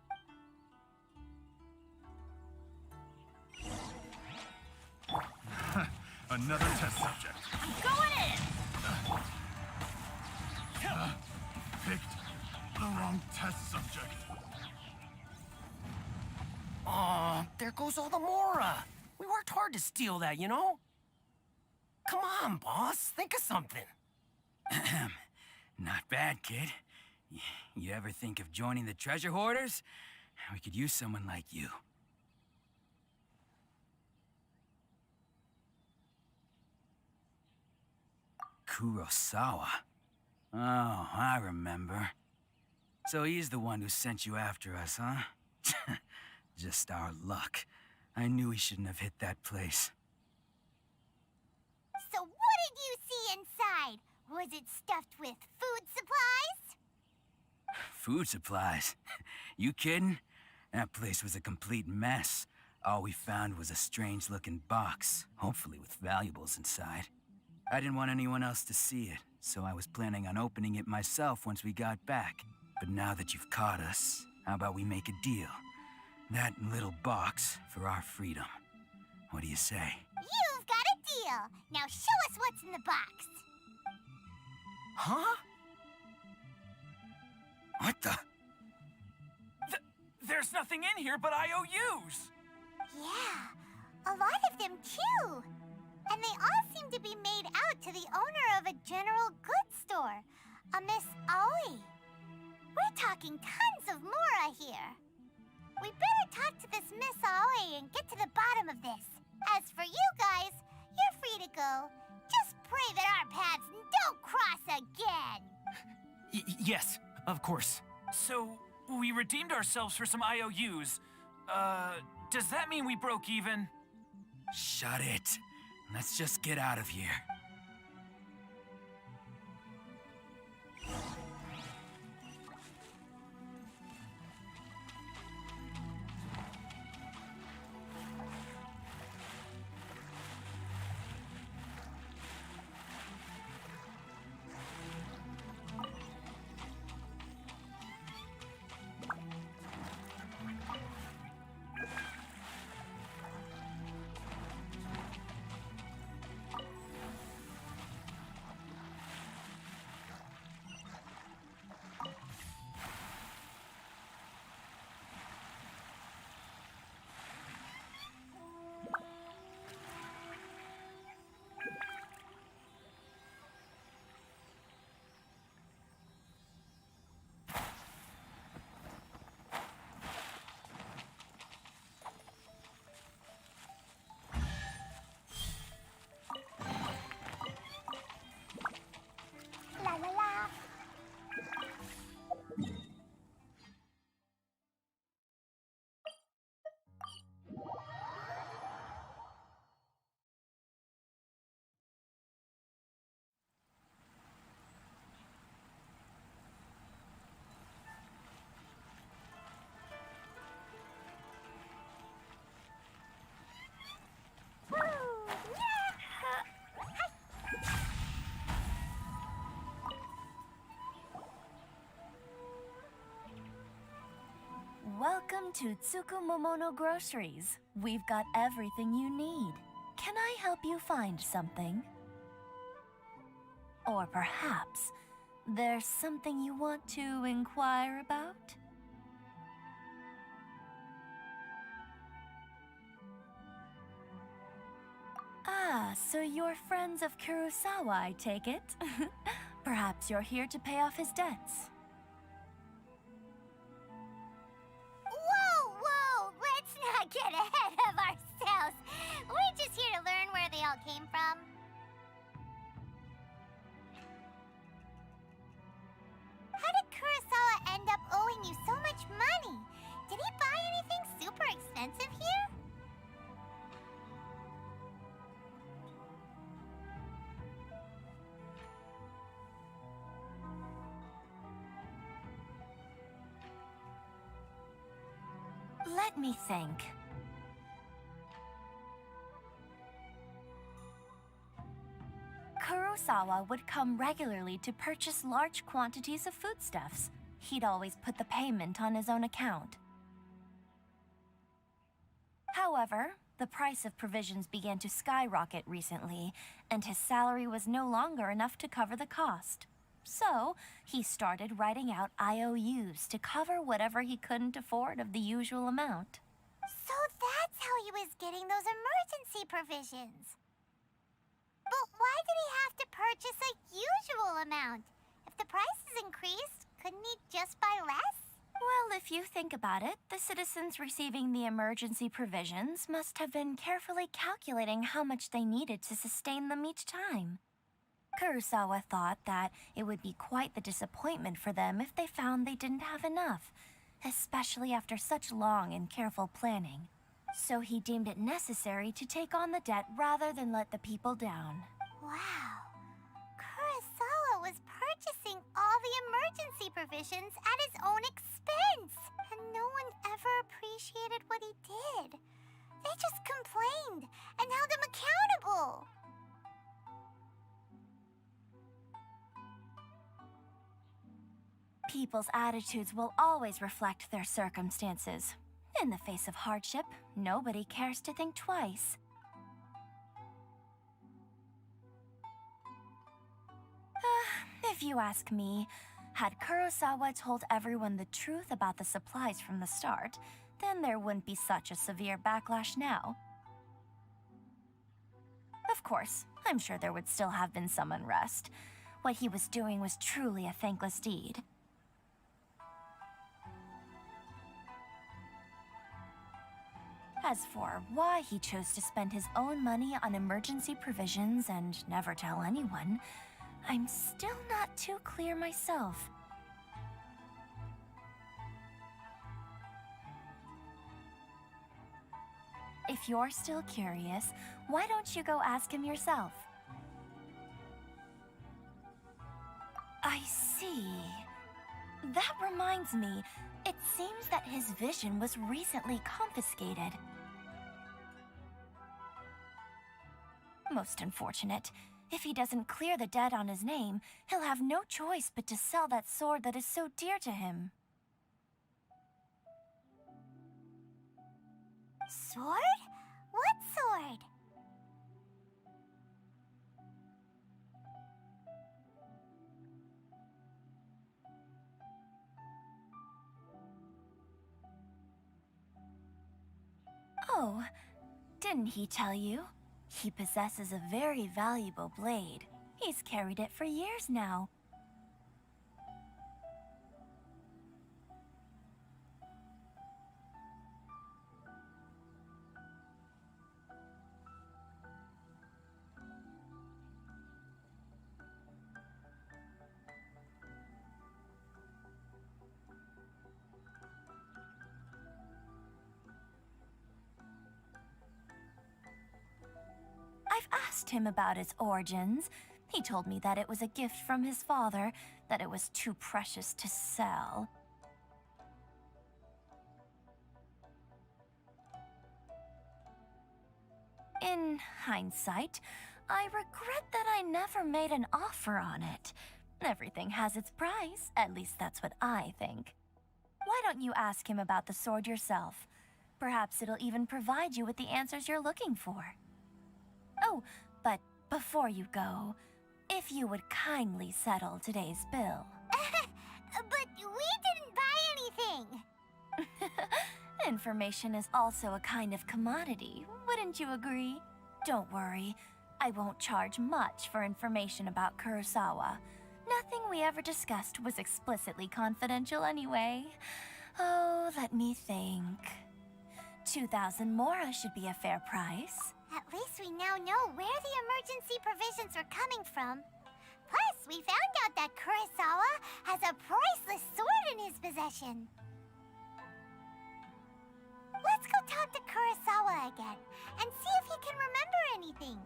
Another test subject. Going in! Picked the wrong test subject. Aw, there goes all the Mora. We worked hard to steal that, you know? Come on, boss. Think of something. Not bad, kid. You ever think of joining the treasure hoarders? We could use someone like you. Kurosawa. Oh, I remember. So he's the one who sent you after us, huh? Just our luck. I knew he shouldn't have hit that place. So what did you see inside? Was it stuffed with food supplies? Food supplies? You kidding? That place was a complete mess. All we found was a strange-looking box, hopefully with valuables inside. I didn't want anyone else to see it, so I was planning on opening it myself once we got back. But now that you've caught us, how about we make a deal? That little box for our freedom. What do you say? You've got a deal. Now show us what's in the box. Huh? What the? There's nothing in here but IOUs. Yeah, a lot of them too. And they all seem to be made out to the owner of a general goods store, a Miss Aoi. We're talking tons of Mora here. We better talk to this Miss Aoi and get to the bottom of this. As for you guys, you're free to go. Just pray that our paths don't cross again. Yes, of course. So, we redeemed ourselves for some IOUs. Does that mean we broke even? Shut it. Let's just get out of here. to Tsukumomono Groceries. We've got everything you need. Can I help you find something? Or perhaps there's something you want to inquire about? Ah, so you're friends of Kurosawa, I take it? Perhaps you're here to pay off his debts. Whoa, whoa! Let's not get ahead of ourselves. We're just here to learn where they all came from. How did Kurosawa end up owing you so much money? Did he buy anything super expensive here? Let me think. Kurosawa would come regularly to purchase large quantities of foodstuffs. He'd always put the payment on his own account. However, the price of provisions began to skyrocket recently, and his salary was no longer enough to cover the cost. So, he started writing out IOUs to cover whatever he couldn't afford of the usual amount. So that's how he was getting those emergency provisions. But why did he have to purchase a usual amount? If the prices increased, couldn't he just buy less? Well, if you think about it, the citizens receiving the emergency provisions must have been carefully calculating how much they needed to sustain them each time. Kurosawa thought that it would be quite the disappointment for them if they found they didn't have enough, especially after such long and careful planning. So he deemed it necessary to take on the debt rather than let the people down. Wow. Kurosawa was purchasing all the emergency provisions at his own expense. And no one ever appreciated what he did. They just complained and held him accountable. People's attitudes will always reflect their circumstances. In the face of hardship, nobody cares to think twice. If you ask me, had Kurosawa told everyone the truth about the supplies from the start, then there wouldn't be such a severe backlash now. Of course, I'm sure there would still have been some unrest. What he was doing was truly a thankless deed. As for why he chose to spend his own money on emergency provisions and never tell anyone, I'm still not too clear myself. If you're still curious, why don't you go ask him yourself? I see. That reminds me, it seems that his vision was recently confiscated. Most unfortunate. If he doesn't clear the debt on his name, he'll have no choice but to sell that sword that is so dear to him. Sword? What sword? Oh, didn't he tell you? He possesses a very valuable blade. He's carried it for years now. I've asked him about its origins. He told me that it was a gift from his father, that it was too precious to sell. In hindsight, I regret that I never made an offer on it. Everything has its price, at least that's what I think. Why Why don't you ask him about the sword yourself? Perhaps it'll even provide you with the answers you're looking for. Oh, but before you go, if you would kindly settle today's bill. But we didn't buy anything! Information is also a kind of commodity, wouldn't you agree? Don't worry, I won't charge much for information about Kurosawa. Nothing we ever discussed was explicitly confidential anyway. Oh, let me think. 2,000 mora should be a fair price. At least we now know where the emergency provisions are coming from. Plus, we found out that Kurosawa has a priceless sword in his possession. Let's go talk to Kurosawa again and see if he can remember anything.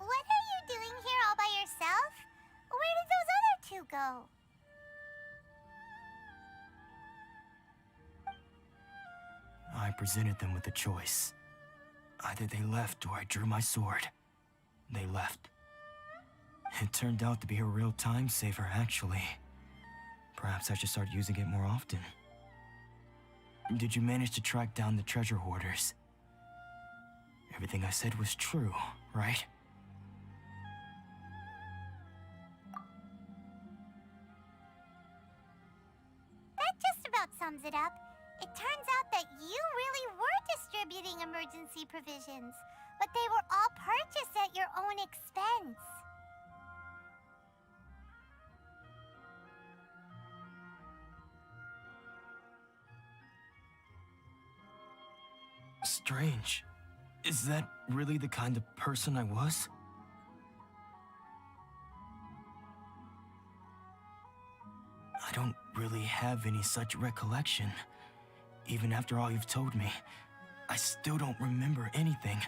What are you doing here all by yourself? Where did those other two go? I presented them with a choice. Either they left or I drew my sword. They left. It turned out to be a real time saver, actually. Perhaps I should start using it more often. Did you manage to track down the treasure hoarders? Everything I said was true, right? That just about sums it up. It turns out that you really were distributing emergency provisions, but they were all purchased at your own expense. Strange. Is that really the kind of person I was? I don't really have any such recollection. Even after all you've told me, I still don't remember anything.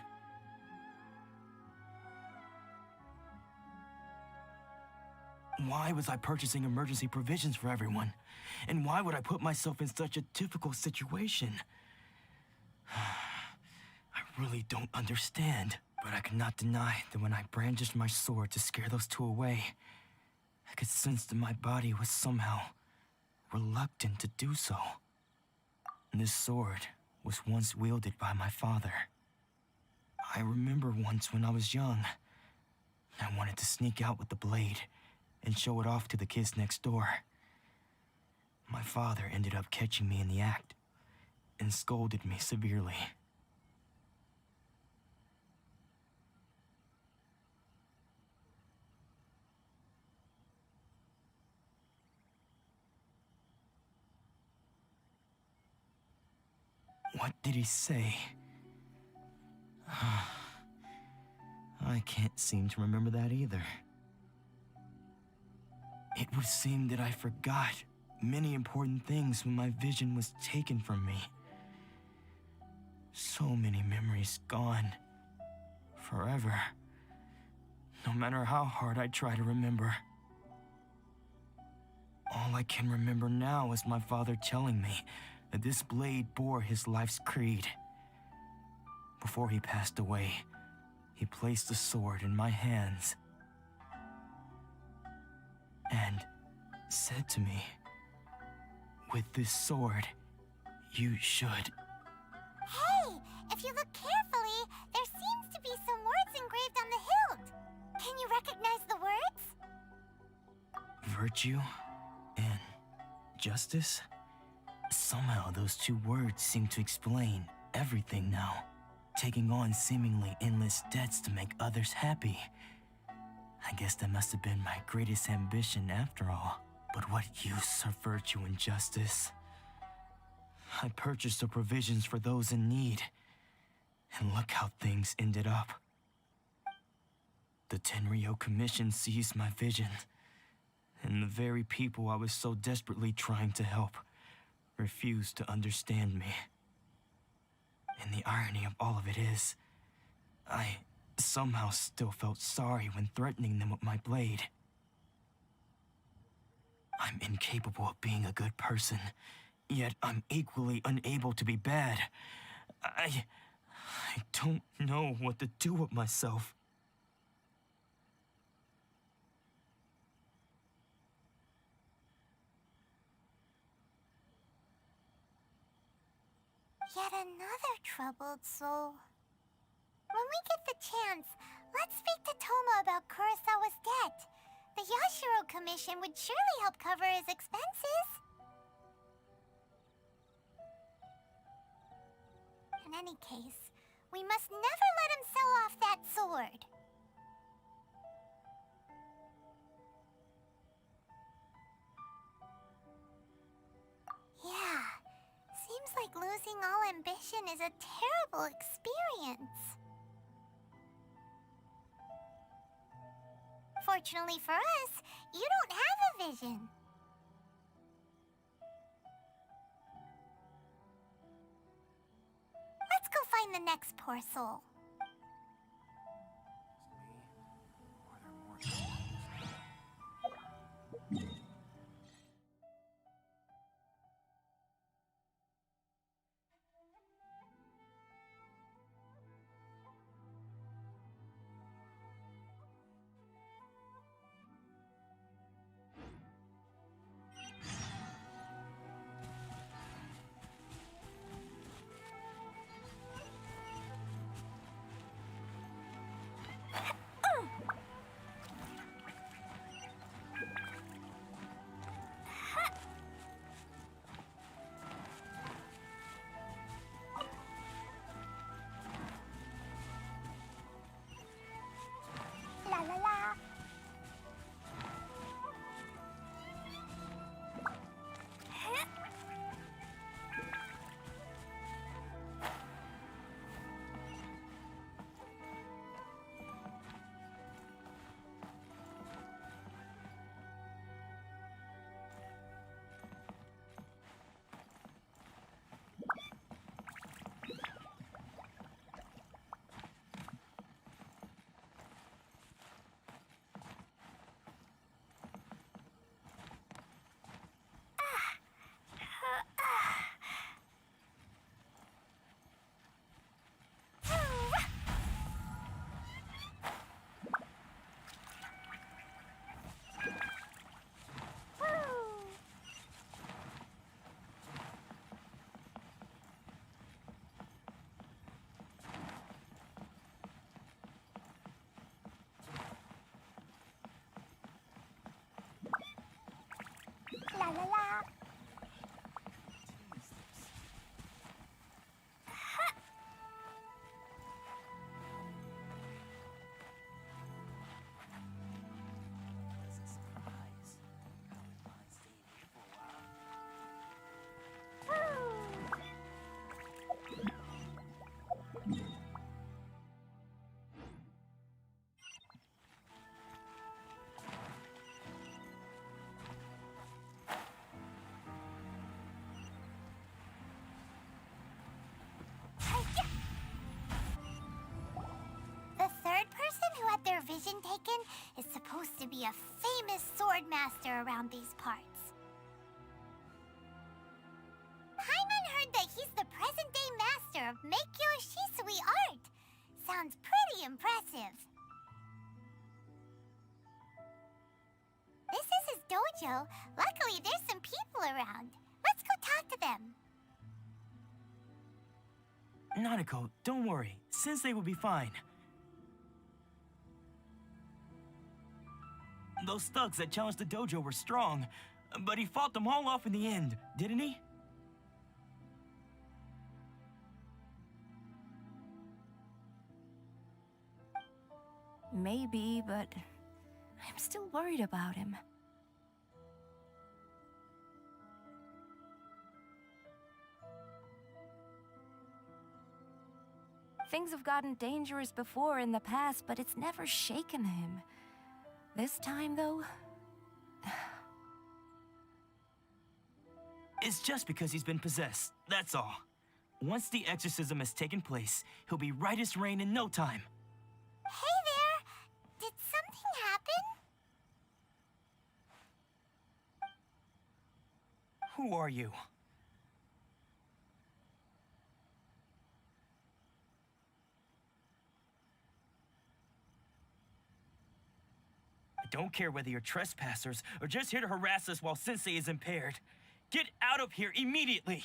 Why was I purchasing emergency provisions for everyone? And why would I put myself in such a difficult situation? I really don't understand. But I cannot deny that when I brandished my sword to scare those two away, I could sense that my body was somehow reluctant to do so. This sword was once wielded by my father. I remember once when I was young, I wanted to sneak out with the blade and show it off to the kids next door. My father ended up catching me in the act and scolded me severely. What did he say? I can't seem to remember that either. It would seem that I forgot many important things when my vision was taken from me. So many memories gone. Forever. No matter how hard I try to remember. All I can remember now is my father telling me that this blade bore his life's creed. Before he passed away, he placed the sword in my hands and said to me, "With this sword, you should..." Hey, if you look carefully, there seems to be some words engraved on the hilt. Can you recognize the words? Virtue and justice? Somehow those two words seem to explain everything now. Taking on seemingly endless debts to make others happy. I guess that must have been my greatest ambition after all. But what use are virtue and justice? I purchased the provisions for those in need. And look how things ended up. The Tenryo Commission seized my vision. And the very people I was so desperately trying to help refused to understand me. And the irony of all of it is, I somehow still felt sorry when threatening them with my blade. I'm incapable of being a good person, yet I'm equally unable to be bad. I don't know what to do with myself. Yet another troubled soul. When we get the chance, let's speak to Toma about Kurosawa's debt. The Yashiro Commission would surely help cover his expenses. In any case, we must never let him sell off that sword. Yeah, seems like losing all ambition is a terrible experience. Fortunately for us, you don't have a vision. Let's go find the next poor soul. La la la. La la la. The third person who had their vision taken is supposed to be a famous sword master around these parts. Paimon heard that he's the present-day master of Meikyo Shisui art. Sounds pretty impressive. This is his dojo. Luckily, there's some people around. Let's go talk to them. Nanako, don't worry. Sensei will be fine. Those thugs that challenged the dojo were strong, but he fought them all off in the end, didn't he? Maybe, but I'm still worried about him. Things have gotten dangerous before in the past, but it's never shaken him. This time, though... It's just because he's been possessed, that's all. Once the exorcism has taken place, he'll be right as rain in no time. Hey there! Did something happen? Who are you? I don't care whether you're trespassers or just here to harass us while Sensei is impaired. Get out of here immediately!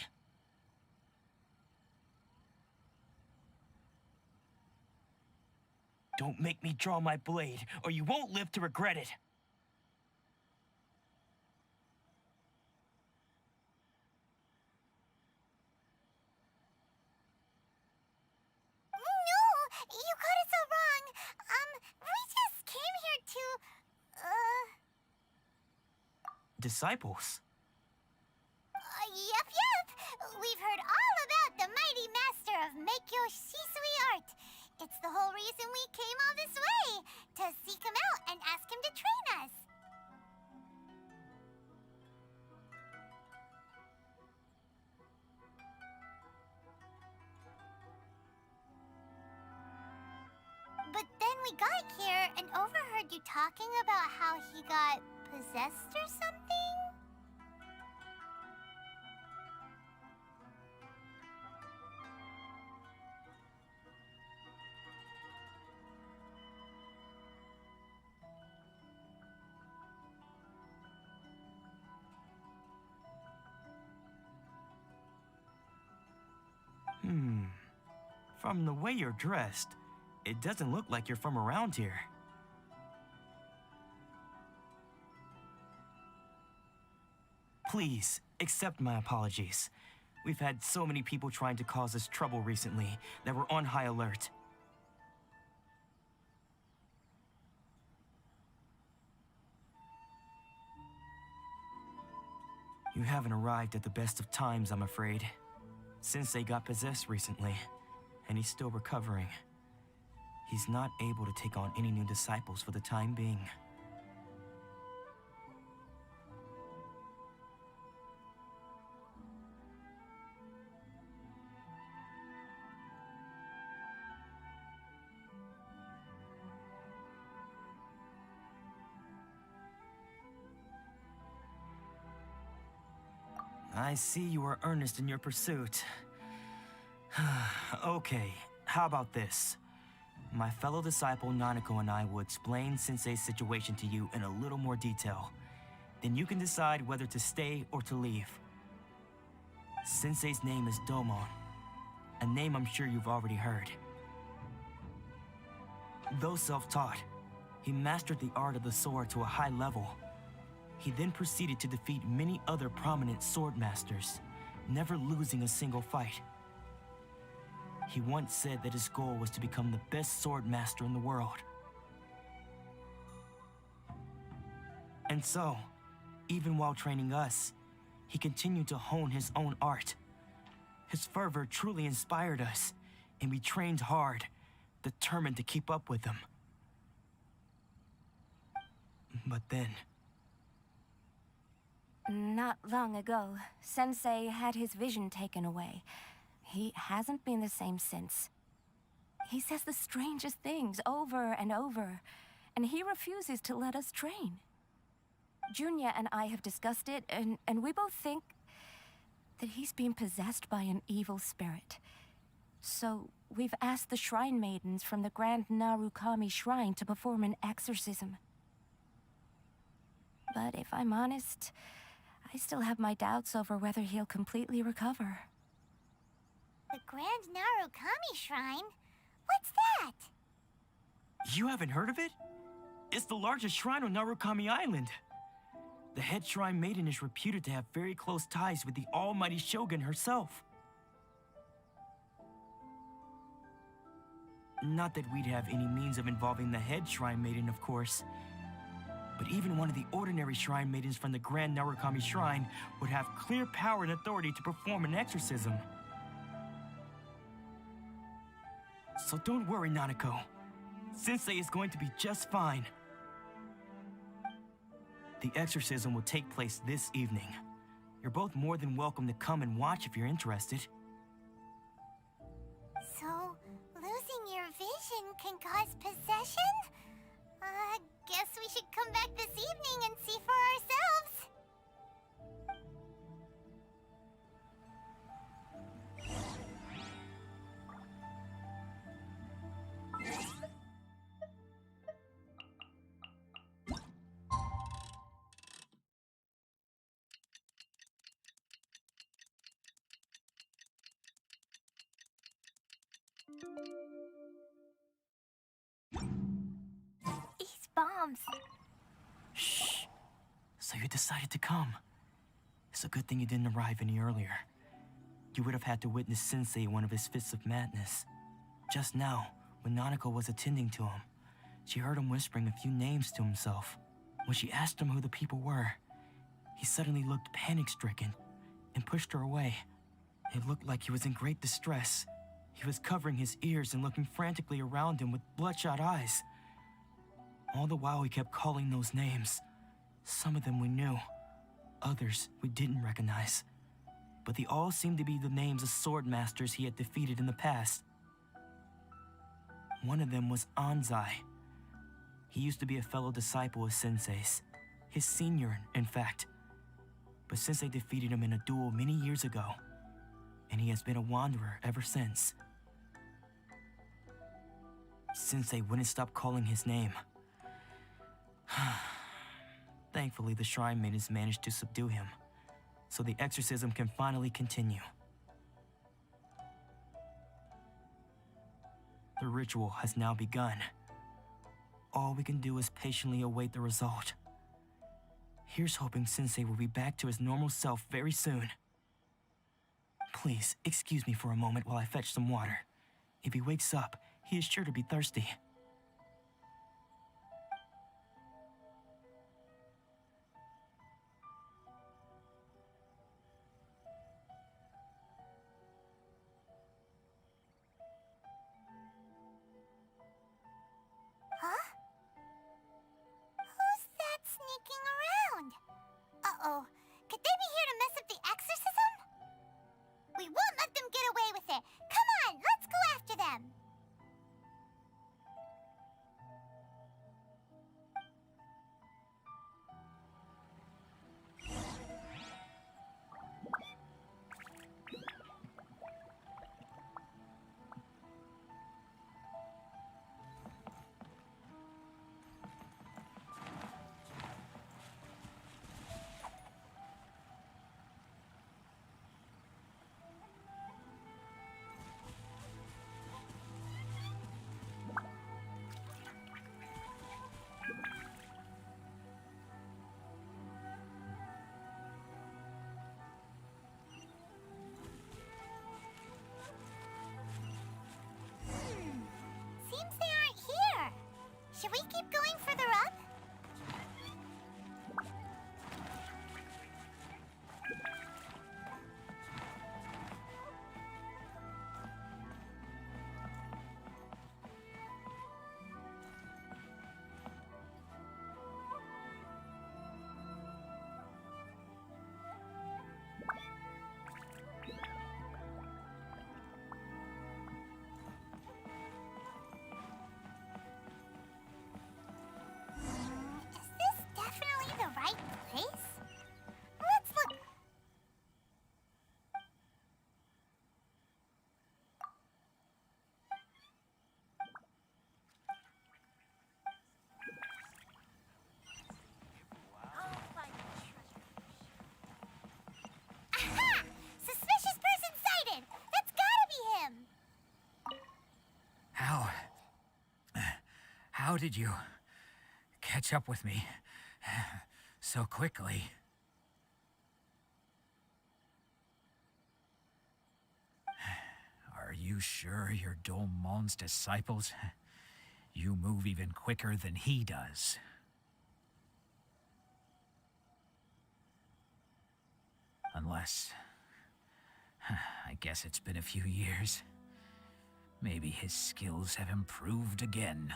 Don't make me draw my blade, or you won't live to regret it. No! You got it so wrong! We just came here to... Disciples? Yep. We've heard all about the mighty master of Meikyo Shisui art. It's the whole reason we came all this way, to seek him out and ask him to train us. But then we got here and overheard you talking about how he got possessed or something? From the way you're dressed, it doesn't look like you're from around here. Please, accept my apologies. We've had so many people trying to cause us trouble recently that we're on high alert. You haven't arrived at the best of times, I'm afraid. Sensei got possessed recently, and he's still recovering. He's not able to take on any new disciples for the time being. I see you are earnest in your pursuit. Okay, how about this? My fellow disciple Nanako and I will explain Sensei's situation to you in a little more detail. Then you can decide whether to stay or to leave. Sensei's name is Domon, a name I'm sure you've already heard. Though self-taught, he mastered the art of the sword to a high level. He then proceeded to defeat many other prominent sword masters, never losing a single fight. He once said that his goal was to become the best sword master in the world. And so, even while training us, he continued to hone his own art. His fervor truly inspired us, and we trained hard, determined to keep up with him. But then... Not long ago, Sensei had his vision taken away. He hasn't been the same since. He says the strangest things over and over, and he refuses to let us train. Junya and I have discussed it, and we both think that he's been possessed by an evil spirit. So we've asked the shrine maidens from the Grand Narukami Shrine to perform an exorcism. But if I'm honest, I still have my doubts over whether he'll completely recover. The Grand Narukami Shrine? What's that? You haven't heard of it? It's the largest shrine on Narukami Island. The head shrine maiden is reputed to have very close ties with the almighty Shogun herself. Not that we'd have any means of involving the head shrine maiden, of course. But even one of the ordinary shrine maidens from the Grand Narukami Shrine would have clear power and authority to perform an exorcism. So don't worry, Nanako. Sensei is going to be just fine. The exorcism will take place this evening. You're both more than welcome to come and watch if you're interested. So, losing your vision can cause possession? Guess we should come back this evening and see for ourselves. These bombs. Shh. So you decided to come. It's a good thing you didn't arrive any earlier. You would have had to witness Sensei in one of his fits of madness. Just now, when Nanako was attending to him, she heard him whispering a few names to himself. When she asked him who the people were, he suddenly looked panic-stricken and pushed her away. It looked like he was in great distress. He was covering his ears and looking frantically around him with bloodshot eyes. All the while he kept calling those names. Some of them we knew, others we didn't recognize. But they all seemed to be the names of sword masters he had defeated in the past. One of them was Anzai. He used to be a fellow disciple of Sensei's, his senior, in fact. But Sensei defeated him in a duel many years ago, and he has been a wanderer ever since. Sensei wouldn't stop calling his name. Thankfully, the Shrine Maidens managed to subdue him, so the exorcism can finally continue. The ritual has now begun. All we can do is patiently await the result. Here's hoping Sensei will be back to his normal self very soon. Please, excuse me for a moment while I fetch some water. If he wakes up, he is sure to be thirsty. Huh? Who's that sneaking around? Uh-oh. Could they be here to mess up the exorcism? We won't let them get away with it. Come on, let's go after them. Seems they aren't here. Should we keep going further up? Is this definitely the right place? Let's look. Aha! Suspicious person sighted! That's gotta be him! How did you catch up with me so quickly? Are you sure you're Dolmon's disciples? You move even quicker than he does. Unless... I guess it's been a few years. Maybe his skills have improved again.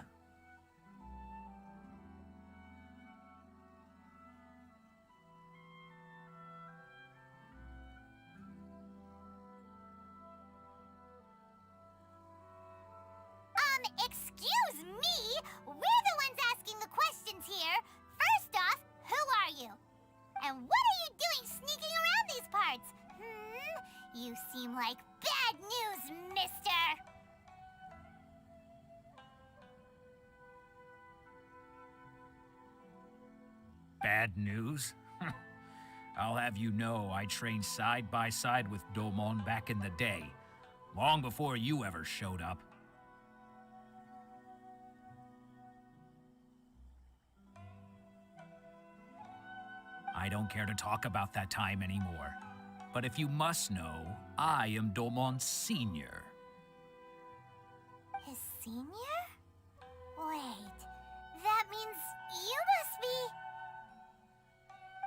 Excuse me? We're the ones asking the questions here. First off, who are you? And what are you doing sneaking around these parts? You seem like bad news, mister. Bad news? I'll have you know I trained side by side with Domon back in the day, long before you ever showed up. I don't care to talk about that time anymore. But if you must know, I am Domon's senior. His senior? Wait, that means you must be...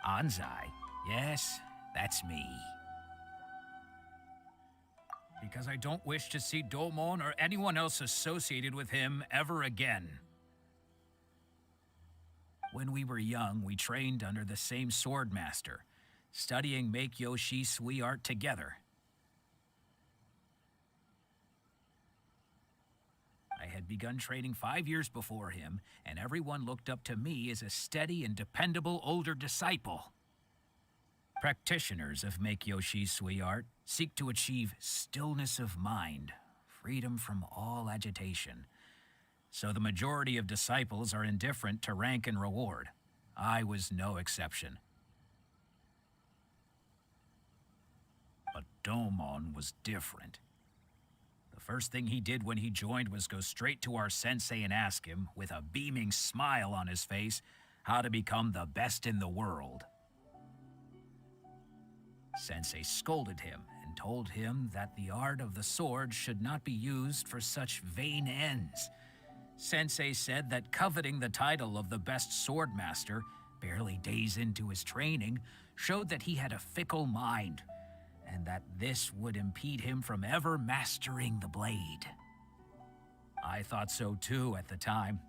Anzai? Yes, that's me. Because I don't wish to see Domon or anyone else associated with him ever again. When we were young, we trained under the same swordmaster, studying Meikyo Shisui art together. I had begun training 5 years before him, and everyone looked up to me as a steady and dependable older disciple. Practitioners of Meikyo Shisui art seek to achieve stillness of mind, freedom from all agitation. So the majority of disciples are indifferent to rank and reward. I was no exception. But Domon was different. The first thing he did when he joined was go straight to our sensei and ask him, with a beaming smile on his face, how to become the best in the world. Sensei scolded him and told him that the art of the sword should not be used for such vain ends. Sensei said that coveting the title of the best swordmaster, barely days into his training, showed that he had a fickle mind, and that this would impede him from ever mastering the blade. I thought so too at the time,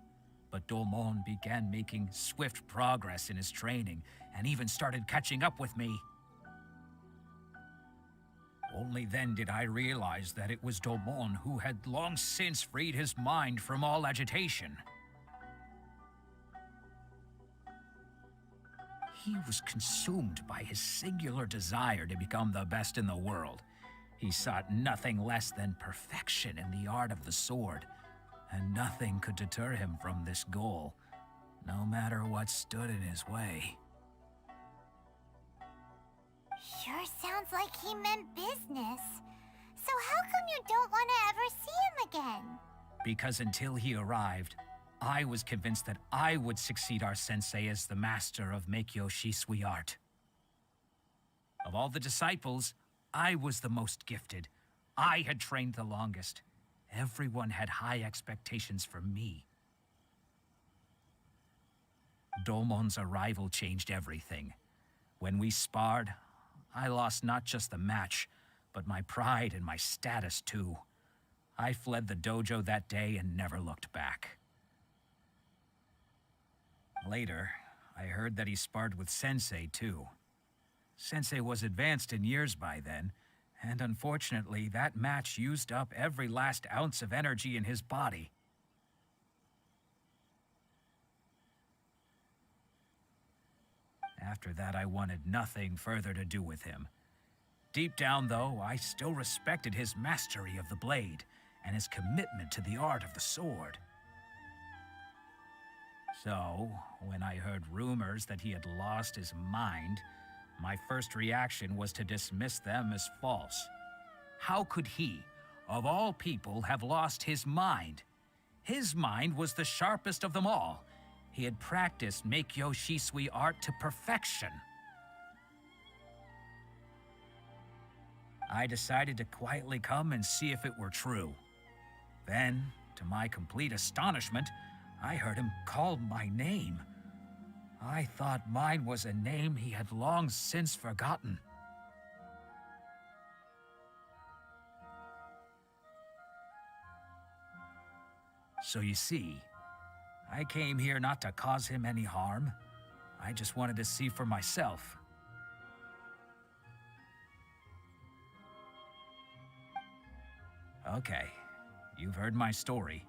but Domon began making swift progress in his training, and even started catching up with me. Only then did I realize that it was Domon who had long since freed his mind from all agitation. He was consumed by his singular desire to become the best in the world. He sought nothing less than perfection in the art of the sword, and nothing could deter him from this goal, no matter what stood in his way. Sure sounds like he meant business. So how come you don't want to ever see him again? Because until he arrived, I was convinced that I would succeed our sensei as the master of Meikyo Shisui art. Of all the disciples, I was the most gifted. I had trained the longest. Everyone had high expectations from me. Domon's arrival changed everything. When we sparred, I lost not just the match, but my pride and my status too. I fled the dojo that day and never looked back. Later, I heard that he sparred with Sensei too. Sensei was advanced in years by then, and unfortunately that match used up every last ounce of energy in his body. After that, I wanted nothing further to do with him. Deep down, though, I still respected his mastery of the blade and his commitment to the art of the sword. So, when I heard rumors that he had lost his mind, my first reaction was to dismiss them as false. How could he, of all people, have lost his mind? His mind was the sharpest of them all. He had practiced Meikyo Shisui art to perfection. I decided to quietly come and see if it were true. Then, to my complete astonishment, I heard him call my name. I thought mine was a name he had long since forgotten. So you see, I came here not to cause him any harm. I just wanted to see for myself. Okay, you've heard my story.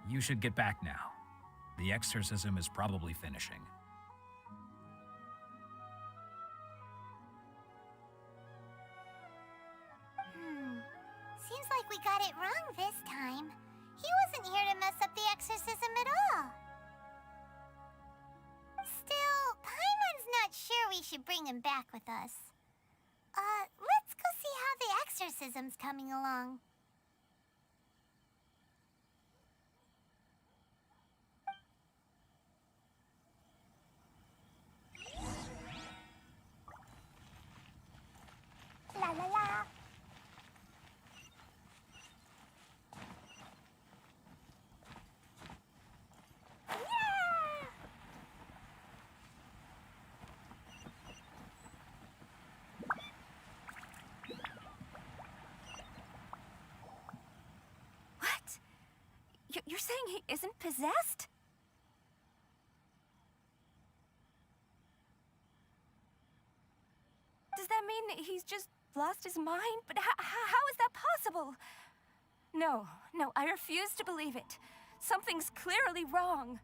You should get back now. The exorcism is probably finishing. Seems like we got it wrong this time. He wasn't here to mess up the exorcism at all. Still, Paimon's not sure we should bring him back with us. Let's go see how the exorcism's coming along. La la la. What? You're saying he isn't possessed? Does that mean he's just lost his mind? But how is that possible? No, I refuse to believe it. Something's clearly wrong.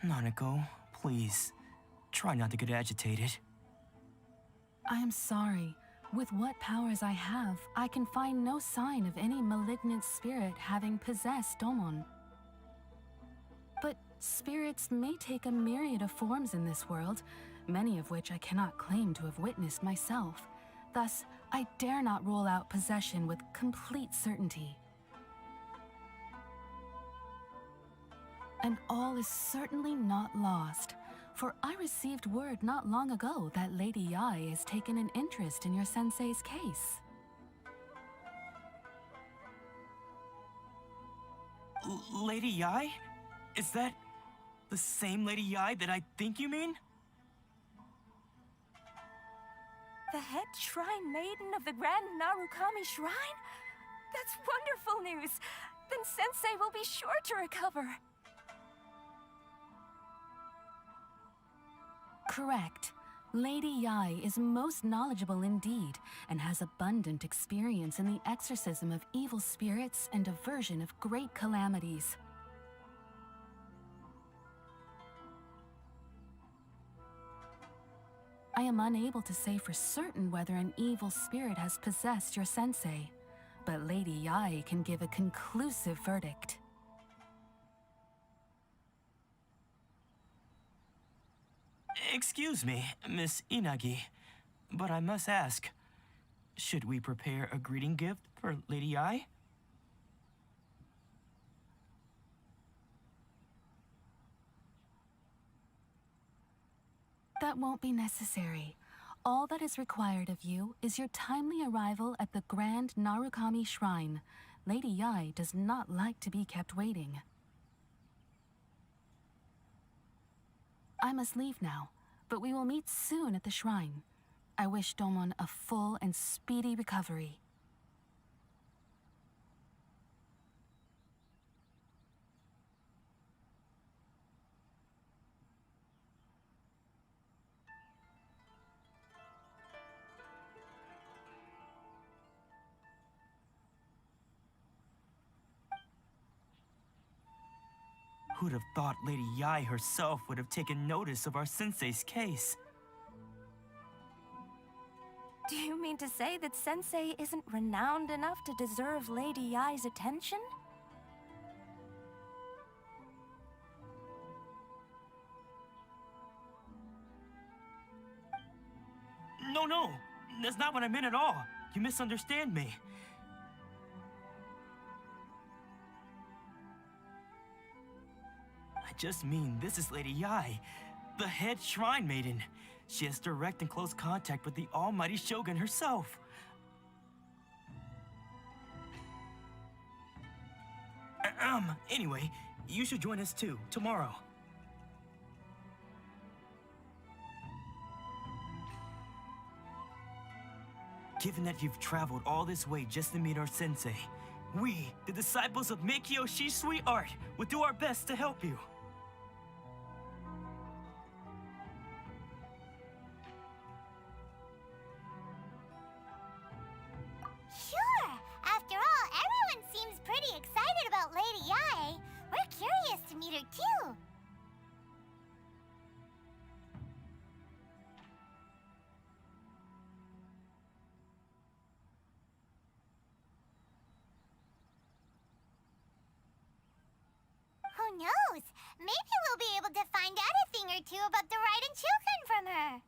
Nanako, please. Try not to get agitated. I am sorry. With what powers I have, I can find no sign of any malignant spirit having possessed Domon. But spirits may take a myriad of forms in this world, many of which I cannot claim to have witnessed myself. Thus, I dare not rule out possession with complete certainty. And all is certainly not lost, for I received word not long ago that Lady Yae has taken an interest in your sensei's case. Lady Yae? Is that the same Lady Yae that I think you mean? The head shrine maiden of the Grand Narukami Shrine? That's wonderful news! Then Sensei will be sure to recover. Correct. Lady Yae is most knowledgeable indeed, and has abundant experience in the exorcism of evil spirits and aversion of great calamities. I am unable to say for certain whether an evil spirit has possessed your sensei, but Lady Yae can give a conclusive verdict. Excuse me, Miss Inagi, but I must ask, should we prepare a greeting gift for Lady Yae? That won't be necessary. All that is required of you is your timely arrival at the Grand Narukami Shrine. Lady Yae does not like to be kept waiting. I must leave now, but we will meet soon at the shrine. I wish Domon a full and speedy recovery. Who'd have thought Lady Yae herself would have taken notice of our sensei's case? Do you mean to say that Sensei isn't renowned enough to deserve Lady Yae's attention? No, that's not what I meant at all. You misunderstand me. I just mean this is Lady Yae, the head shrine maiden. She has direct and close contact with the almighty Shogun herself. Anyway, you should join us too, tomorrow. Given that you've traveled all this way just to meet our sensei, We, the disciples of Meikyo Shisui Art, will do our best to help you. Sure! After all, everyone seems pretty excited about Lady Yae. We're curious to meet her too. Who knows? Maybe we'll be able to find out a thing or two about the Raiden children from her.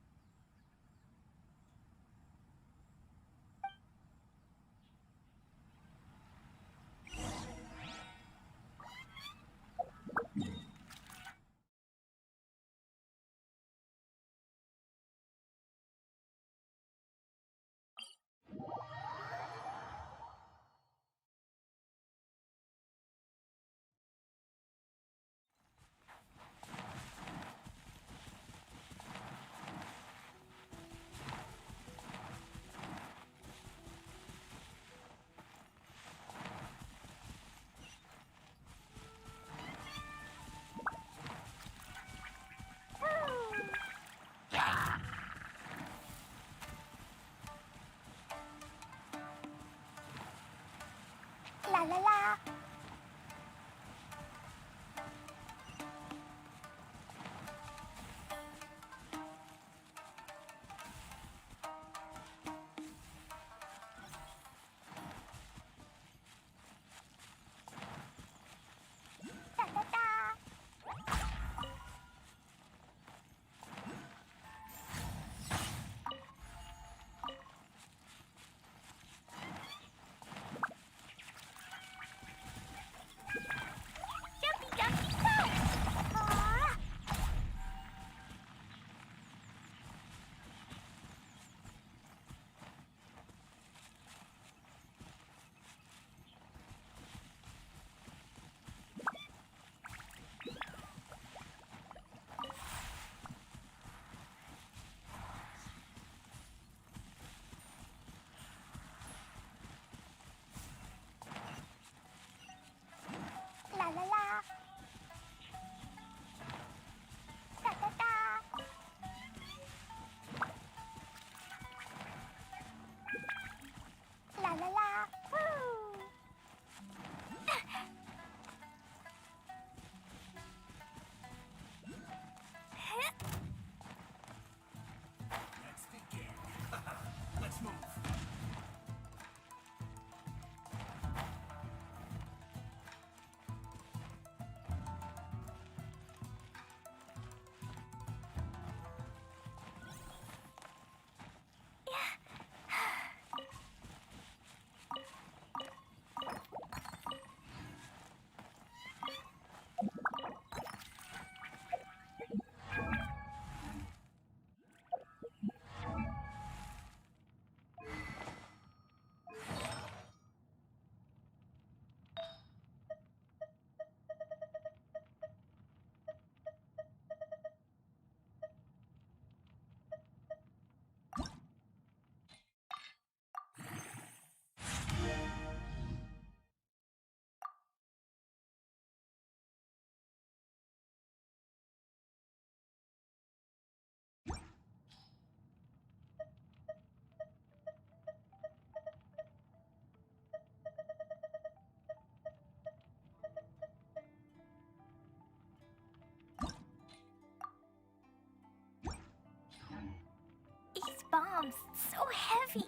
La la la. Da da da. Jumpy, jumpy, go! Aw. La la la. Da da da. La la la. Woo. Let's begin. Let's move. These bombs, so heavy.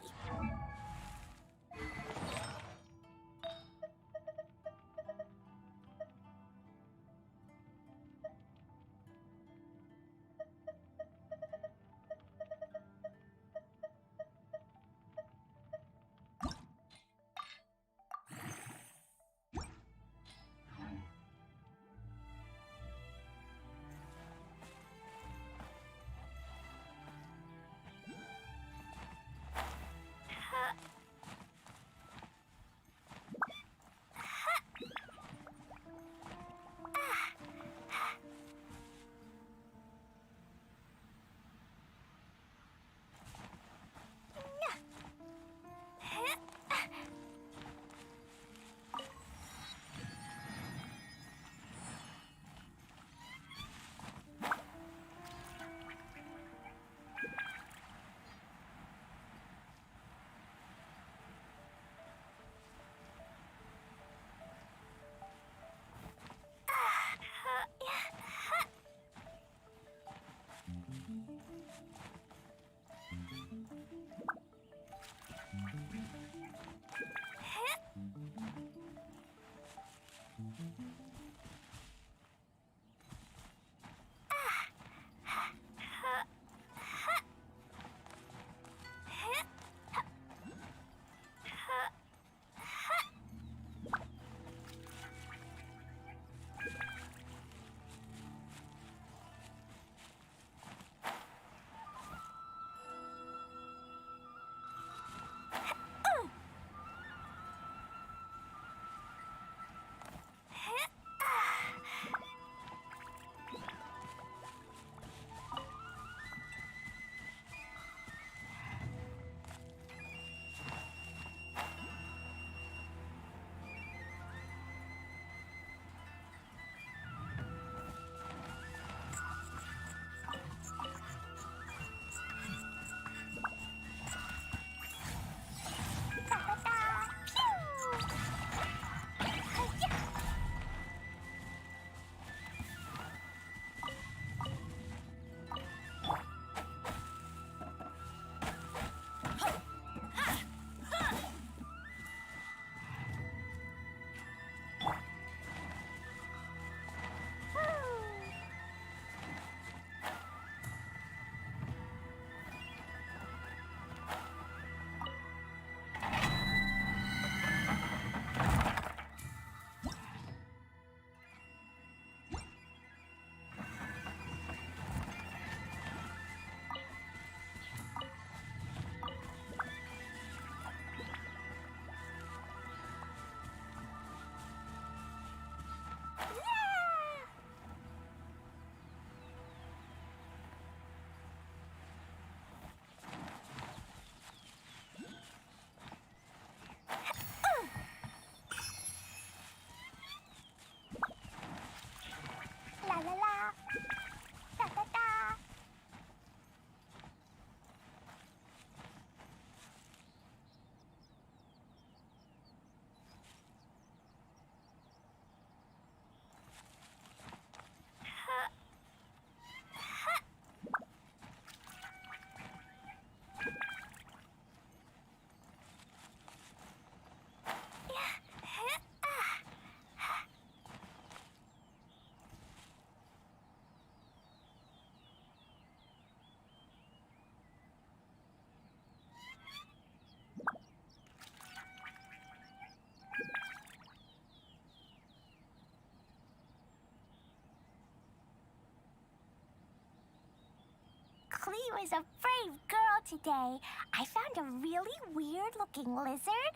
was a brave girl today. I found a really weird-looking lizard.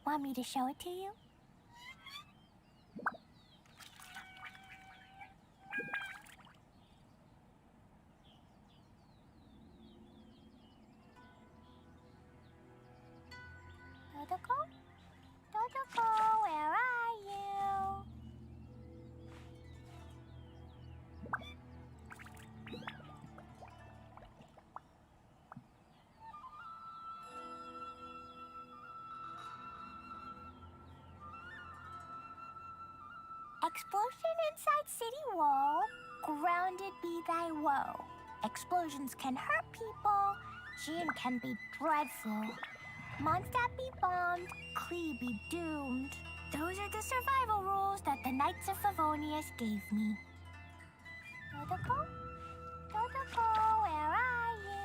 Want me to show it to you? Dodoko? Dodoko, where are you? Explosion inside city wall. Grounded be thy woe. Explosions can hurt people. Jin can be dreadful. Mondstadt be bombed. Klee be doomed. Those are the survival rules that the Knights of Favonius gave me. Dodoko? Dodoko, where are you?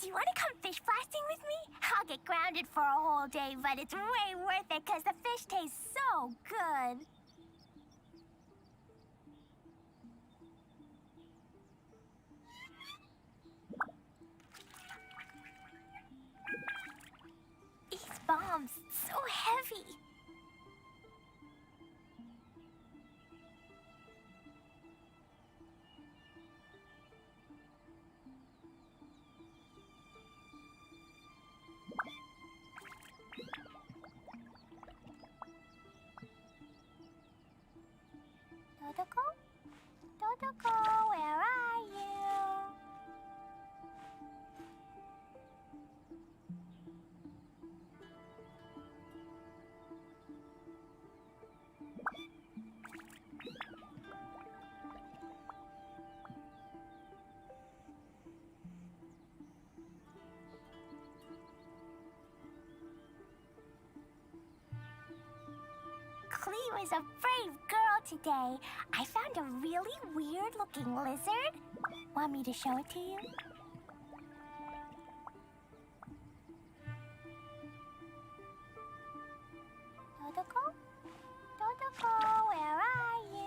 Do you want to come fish blasting with me? I'll get grounded for a whole day, but it's way worth it because the fish tastes so good. These bombs, so heavy. Dodoko? Dodoko, where are you? Klee was a brave girl today. I found a really weird-looking lizard. Want me to show it to you? Dodoko? Dodoko, where are you?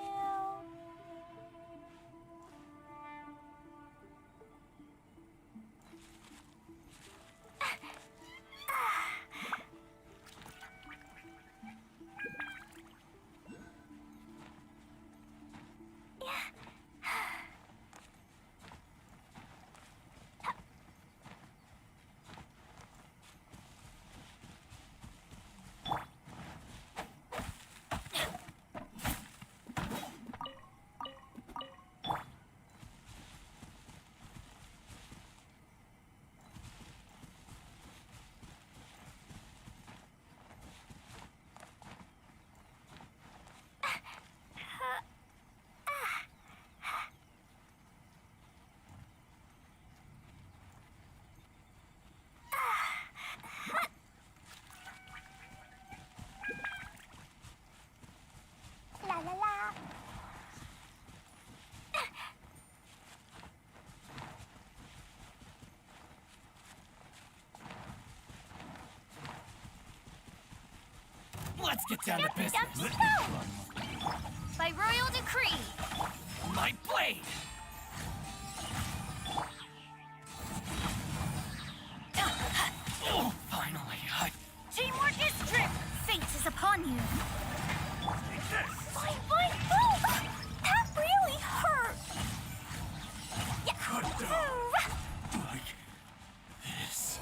La la la. Let's get down to business. By royal decree. My blade! Oh, finally, Teamwork is strip. Fate is upon you. Fine, fine. Oh, that really hurt. Cut down. Like this.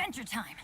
Adventure time!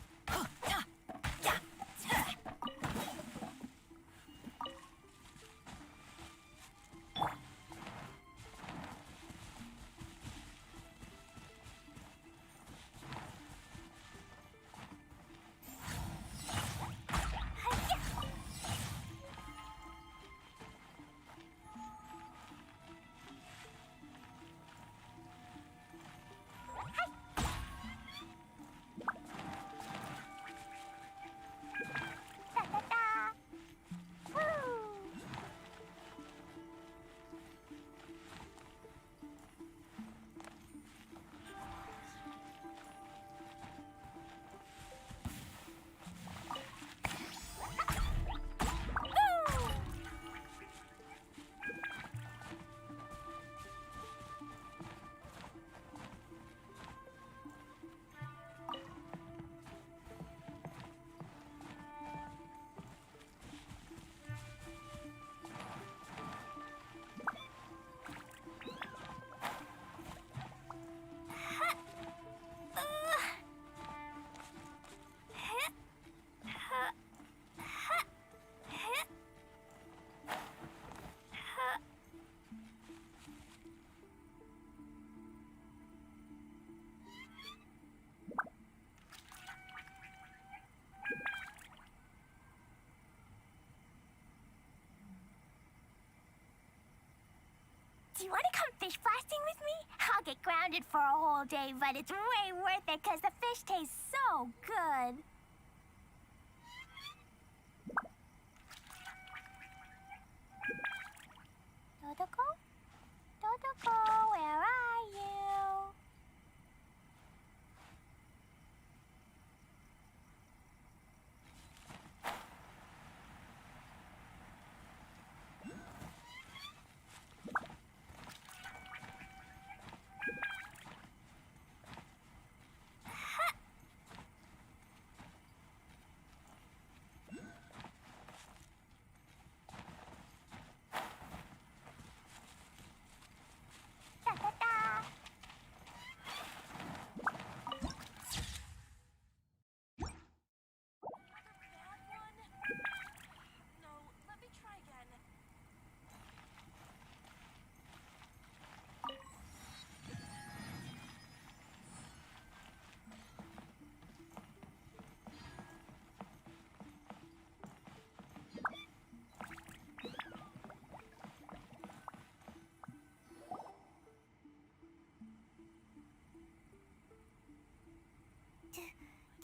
Do you want to come fish blasting with me? I'll get grounded for a whole day, but it's way worth it because the fish taste so good. Dodoko? Dodoko, where are you?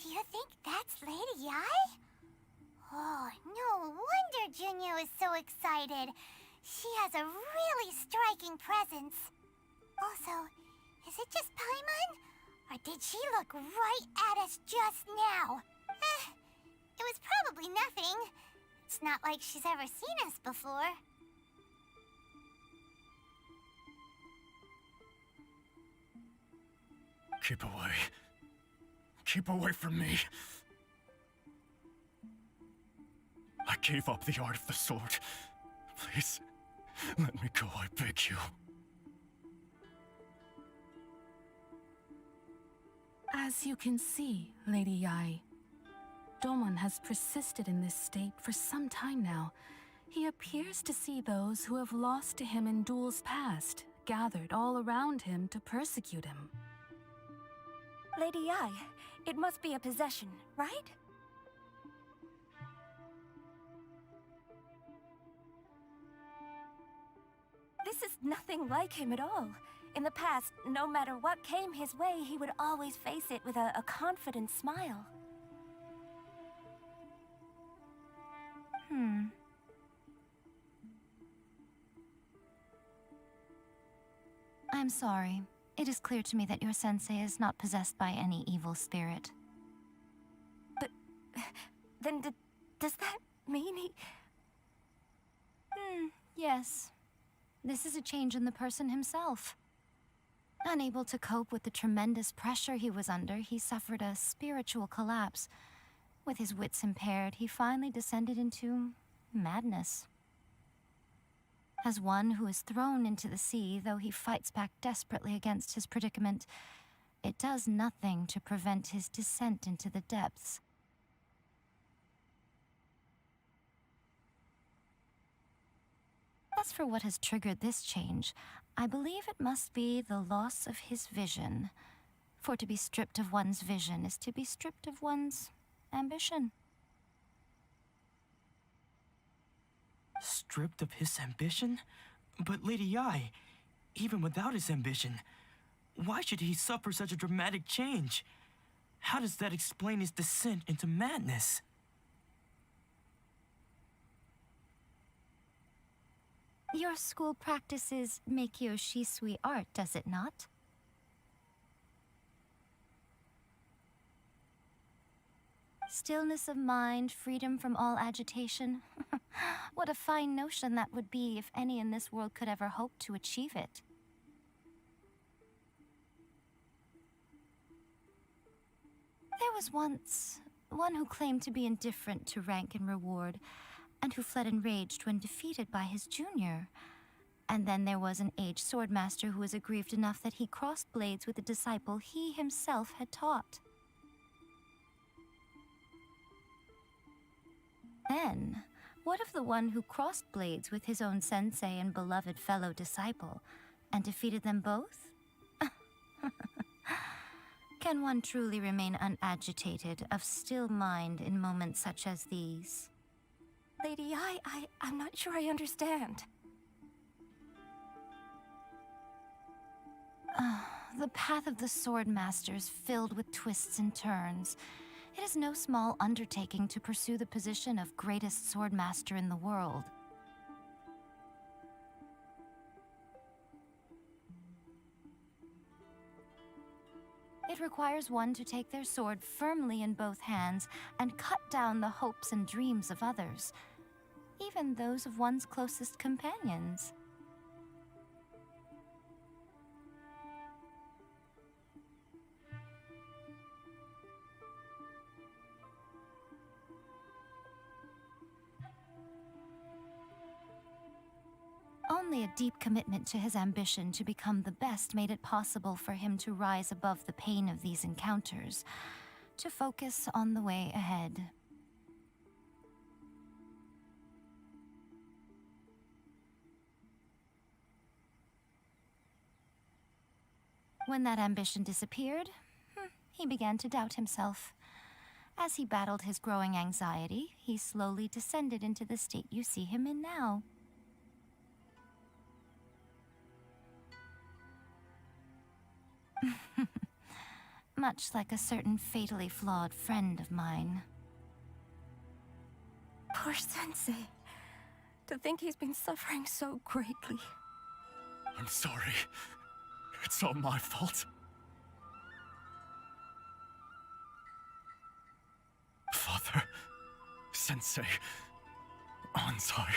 Do you think that's Lady Ai? Oh, no wonder Junyo is so excited. She has a really striking presence. Also, is it just Paimon? Or did she look right at us just now? It was probably nothing. It's not like she's ever seen us before. Keep away. Keep away from me. I gave up the art of the sword. Please, let me go, I beg you. As you can see, Lady Yai, Domon has persisted in this state for some time now. He appears to see those who have lost to him in duels past, gathered all around him to persecute him. Lady Yai, it must be a possession, right? This is nothing like him at all. In the past, no matter what came his way, he would always face it with a confident smile. I'm sorry. It is clear to me that your sensei is not possessed by any evil spirit. But then does that mean he... Yes. This is a change in the person himself. Unable to cope with the tremendous pressure he was under, he suffered a spiritual collapse. With his wits impaired, he finally descended into madness. As one who is thrown into the sea, though he fights back desperately against his predicament, it does nothing to prevent his descent into the depths. As for what has triggered this change, I believe it must be the loss of his vision. For to be stripped of one's vision is to be stripped of one's ambition. Stripped of his ambition? But Lady Yi, even without his ambition, why should he suffer such a dramatic change? How does that explain his descent into madness? Your school practices Meikyo Shisui art, does it not? Stillness of mind, freedom from all agitation. What a fine notion that would be if any in this world could ever hope to achieve it. There was once one who claimed to be indifferent to rank and reward, and who fled enraged when defeated by his junior. And then there was an aged swordmaster who was aggrieved enough that he crossed blades with a disciple he himself had taught. Then, what of the one who crossed blades with his own sensei and beloved fellow disciple, and defeated them both? Can one truly remain unagitated, of still mind in moments such as these? Lady Yi, I'm not sure I understand. The path of the Swordmaster is filled with twists and turns. It is no small undertaking to pursue the position of greatest Swordmaster in the world. It requires one to take their sword firmly in both hands and cut down the hopes and dreams of others, even those of one's closest companions. Only a deep commitment to his ambition to become the best made it possible for him to rise above the pain of these encounters, to focus on the way ahead. When that ambition disappeared, he began to doubt himself. As he battled his growing anxiety, he slowly descended into the state you see him in now. Much like a certain fatally flawed friend of mine. Poor Sensei. To think he's been suffering so greatly. I'm sorry. It's all my fault. Father, Sensei, Anzai.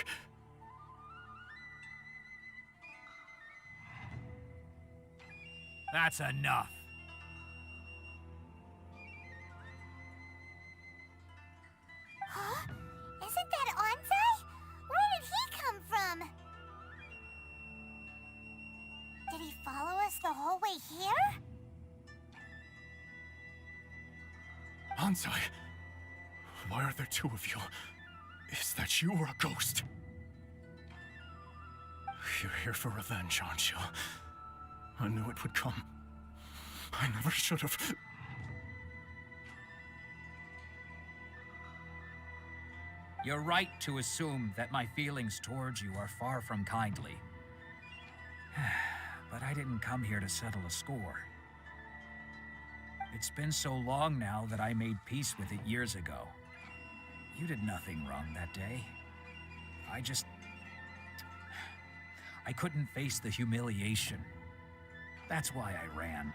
That's enough. Huh? Isn't that Anzai? Where did he come from? Did he follow us the whole way here? Anzai, why are there two of you? Is that you or a ghost? You're here for revenge, aren't you? I knew it would come. I never should have. You're right to assume that my feelings towards you are far from kindly. But I didn't come here to settle a score. It's been so long now that I made peace with it years ago. You did nothing wrong that day. I couldn't face the humiliation. That's why I ran.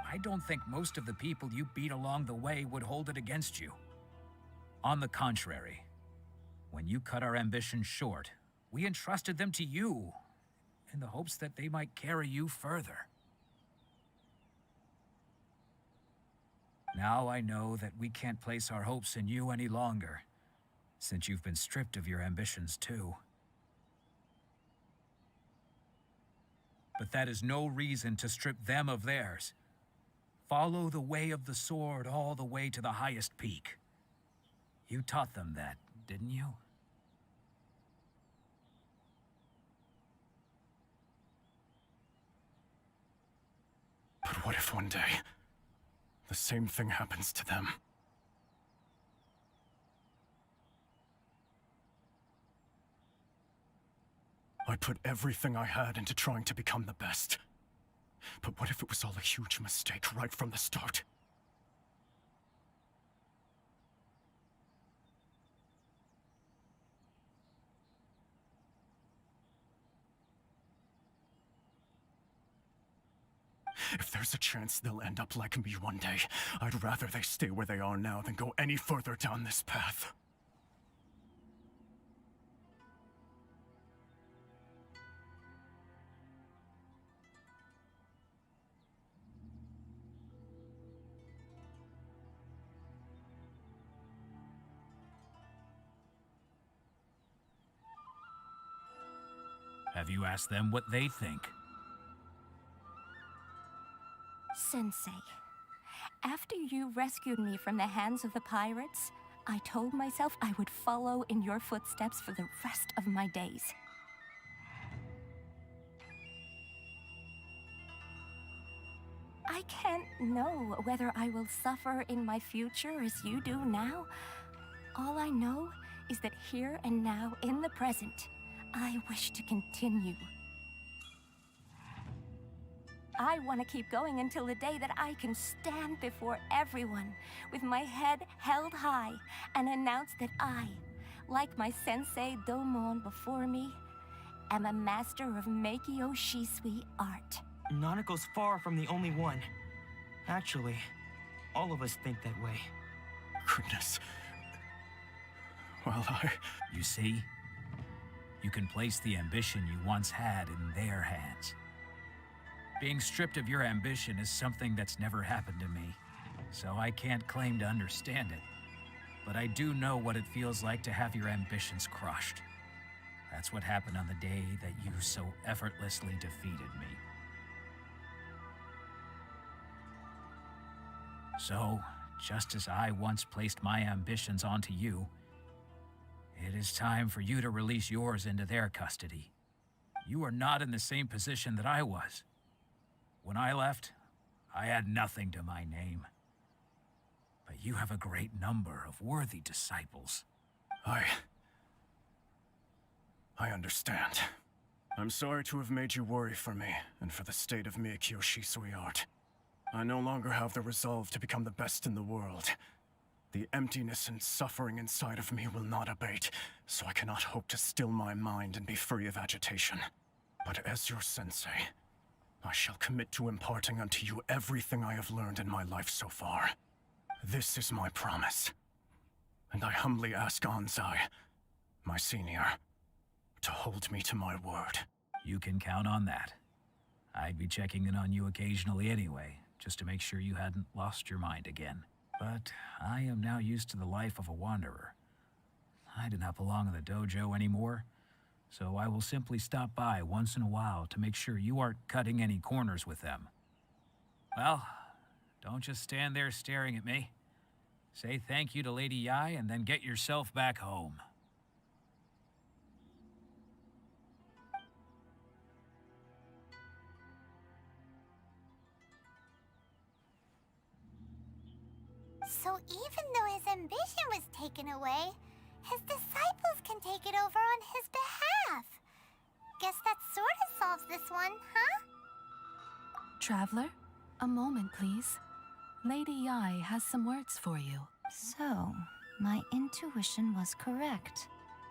I don't think most of the people you beat along the way would hold it against you. On the contrary, when you cut our ambitions short, we entrusted them to you, in the hopes that they might carry you further. Now I know that we can't place our hopes in you any longer, since you've been stripped of your ambitions too. But that is no reason to strip them of theirs. Follow the way of the sword all the way to the highest peak. You taught them that, didn't you? But what if one day, the same thing happens to them? I put everything I had into trying to become the best. But what if it was all a huge mistake right from the start? If there's a chance they'll end up like me one day, I'd rather they stay where they are now than go any further down this path. Have you asked them what they think? Sensei, after you rescued me from the hands of the pirates, I told myself I would follow in your footsteps for the rest of my days. I can't know whether I will suffer in my future as you do now. All I know is that here and now, in the present, I wish to continue. I want to keep going until the day that I can stand before everyone with my head held high and announce that I, like my sensei Domon before me, am a master of Meikyo Shisui art. Nanako's far from the only one. Actually, all of us think that way. Goodness. Well, You see? You can place the ambition you once had in their hands. Being stripped of your ambition is something that's never happened to me, so I can't claim to understand it. But I do know what it feels like to have your ambitions crushed. That's what happened on the day that you so effortlessly defeated me. So, just as I once placed my ambitions onto you, it is time for you to release yours into their custody. You are not in the same position that I was. When I left, I had nothing to my name. But you have a great number of worthy disciples. I understand. I'm sorry to have made you worry for me, and for the state of Meikyo Shisui art. I no longer have the resolve to become the best in the world. The emptiness and suffering inside of me will not abate, so I cannot hope to still my mind and be free of agitation. But as your sensei, I shall commit to imparting unto you everything I have learned in my life so far. This is my promise. And I humbly ask Anzai, my senior, to hold me to my word. You can count on that. I'd be checking in on you occasionally anyway, just to make sure you hadn't lost your mind again. But I am now used to the life of a wanderer. I do not belong in the dojo anymore, so I will simply stop by once in a while to make sure you aren't cutting any corners with them. Well, don't just stand there staring at me. Say thank you to Lady Yai and then get yourself back home. So even though his ambition was taken away, his disciples can take it over on his behalf. Guess that sort of solves this one, huh? Traveler, a moment, please. Lady Yai has some words for you. So, my intuition was correct.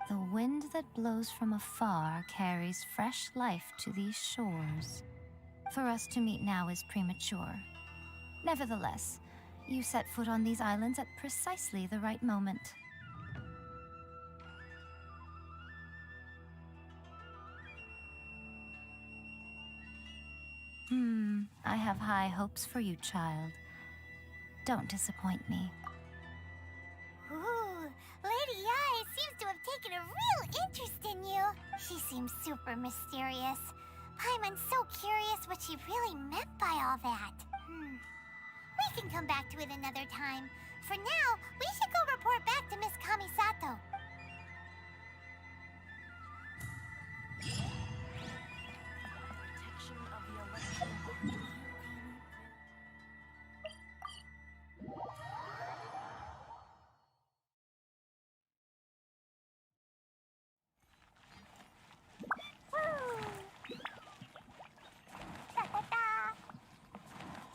The wind that blows from afar carries fresh life to these shores. For us to meet now is premature. Nevertheless, you set foot on these islands at precisely the right moment. I have high hopes for you, child. Don't disappoint me. Ooh, Lady Yai seems to have taken a real interest in you. She seems super mysterious. Paimon's so curious what she really meant by all that. We can come back to it another time. For now, we should go report back to Miss Kamisato.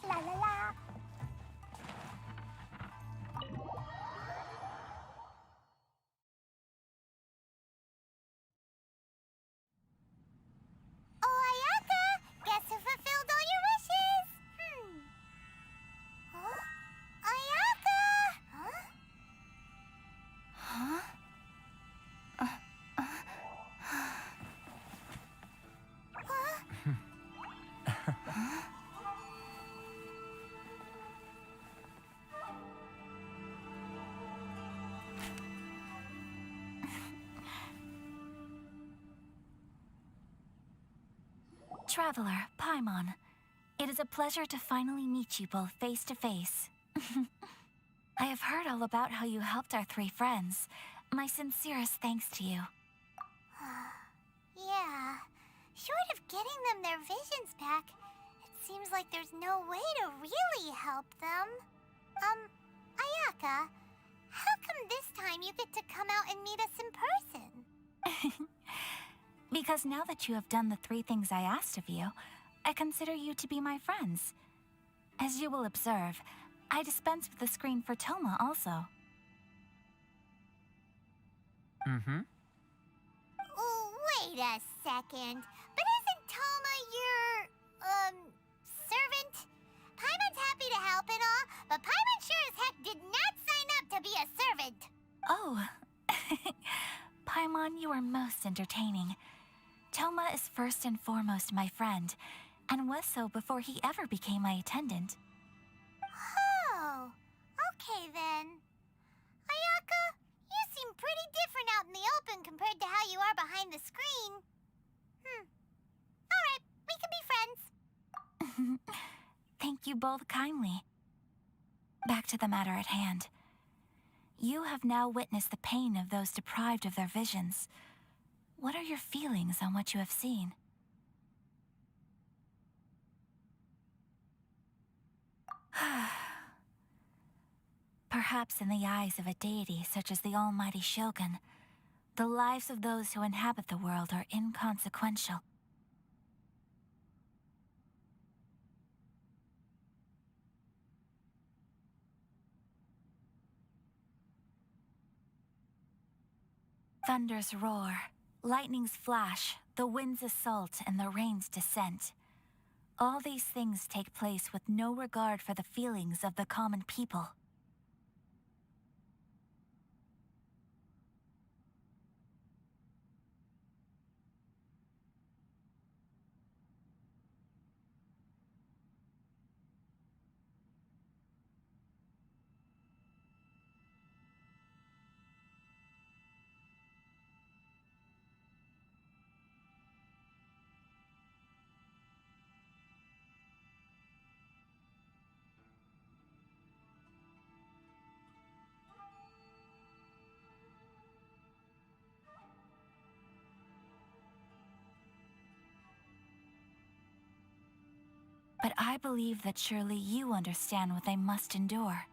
La la la. Oh, Ayaka! Guess who fulfilled all your wishes? Huh? Ayaka! Huh? Traveler, Paimon, it is a pleasure to finally meet you both face to face. I have heard all about how you helped our three friends. My sincerest thanks to you. Yeah. Short of getting them their visions back, it seems like there's no way to really help them. Ayaka, how come this time you get to come out and meet us in person? Because now that you have done the 3 things I asked of you, I consider you to be my friends. As you will observe, I dispense with the screen for Toma also. Wait a second. But isn't Toma your, servant? Paimon's happy to help and all, but Paimon sure as heck did not sign up to be a servant. Oh. Paimon, you are most entertaining. Toma is first and foremost my friend, and was so before he ever became my attendant. Oh, okay then. Ayaka, you seem pretty different out in the open compared to how you are behind the screen. Alright, we can be friends. Thank you both kindly. Back to the matter at hand. You have now witnessed the pain of those deprived of their visions. What are your feelings on what you have seen? Perhaps in the eyes of a deity such as the almighty Shogun, the lives of those who inhabit the world are inconsequential. Thunders roar, lightnings flash, the winds assault, and the rains descent. All these things take place with no regard for the feelings of the common people. But I believe that surely you understand what they must endure.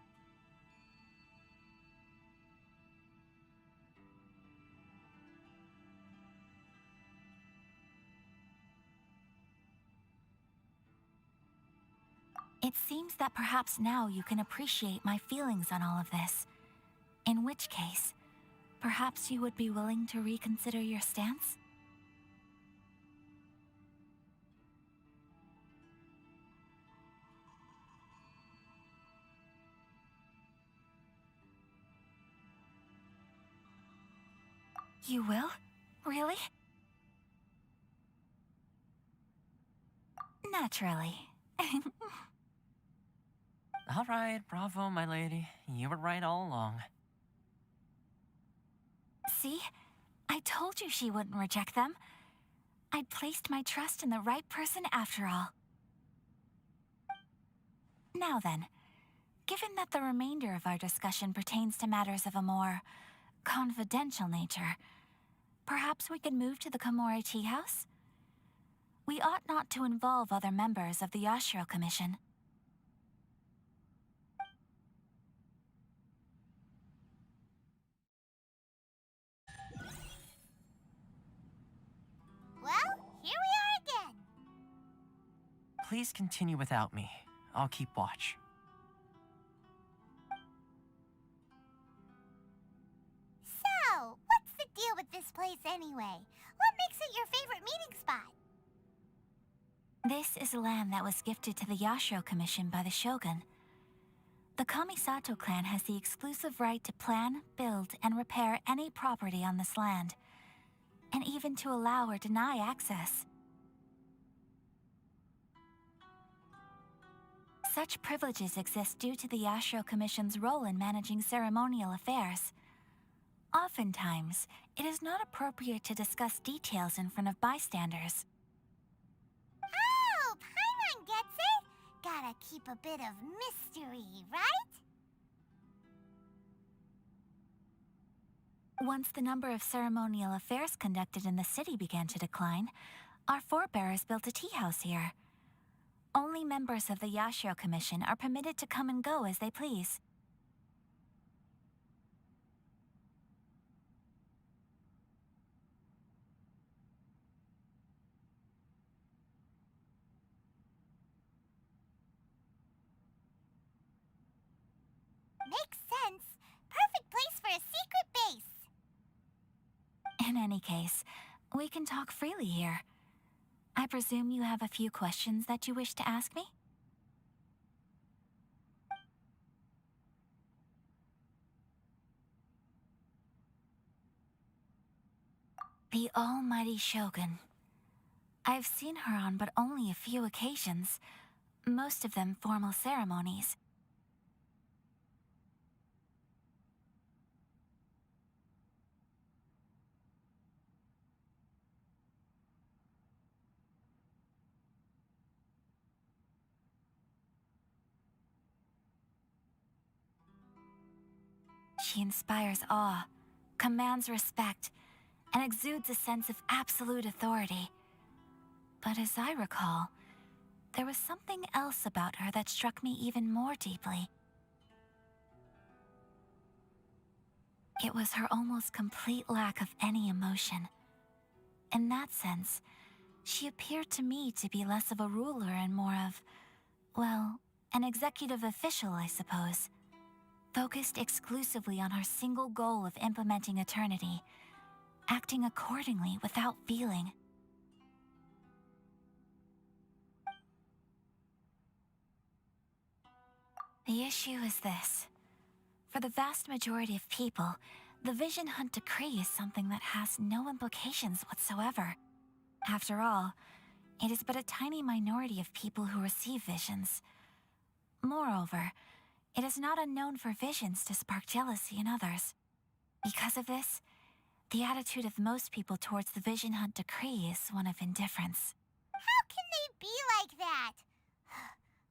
It seems that perhaps now you can appreciate my feelings on all of this. In which case, perhaps you would be willing to reconsider your stance? You will? Really? Naturally. All right, bravo, my lady. You were right all along. See? I told you she wouldn't reject them. I'd placed my trust in the right person after all. Now then, given that the remainder of our discussion pertains to matters of a more confidential nature, perhaps we could move to the Komori Tea House? We ought not to involve other members of the Yashiro Commission. Well, here we are again. Please continue without me. I'll keep watch. So, what's the deal with this place anyway? What makes it your favorite meeting spot? This is land that was gifted to the Yashiro Commission by the Shogun. The Kamisato clan has the exclusive right to plan, build, and repair any property on this land, and even to allow or deny access. Such privileges exist due to the Yashiro Commission's role in managing ceremonial affairs. Oftentimes, it is not appropriate to discuss details in front of bystanders. Oh, Paimon gets it. Gotta keep a bit of mystery, right? Once the number of ceremonial affairs conducted in the city began to decline, our forebears built a tea house here. Only members of the Yashiro Commission are permitted to come and go as they please. Makes sense. Perfect place for a secret base. In any case, we can talk freely here. I presume you have a few questions that you wish to ask me? The almighty Shogun. I've seen her on but only a few occasions, most of them formal ceremonies. She inspires awe, commands respect, and exudes a sense of absolute authority. But as I recall, there was something else about her that struck me even more deeply. It was her almost complete lack of any emotion. In that sense, she appeared to me to be less of a ruler and more of, well, an executive official, I suppose. Focused exclusively on her single goal of implementing eternity, acting accordingly without feeling. The issue is this. For the vast majority of people, the Vision Hunt Decree is something that has no implications whatsoever. After all, it is but a tiny minority of people who receive visions. Moreover, it is not unknown for visions to spark jealousy in others. Because of this, the attitude of most people towards the Vision Hunt Decree is one of indifference. How can they be like that?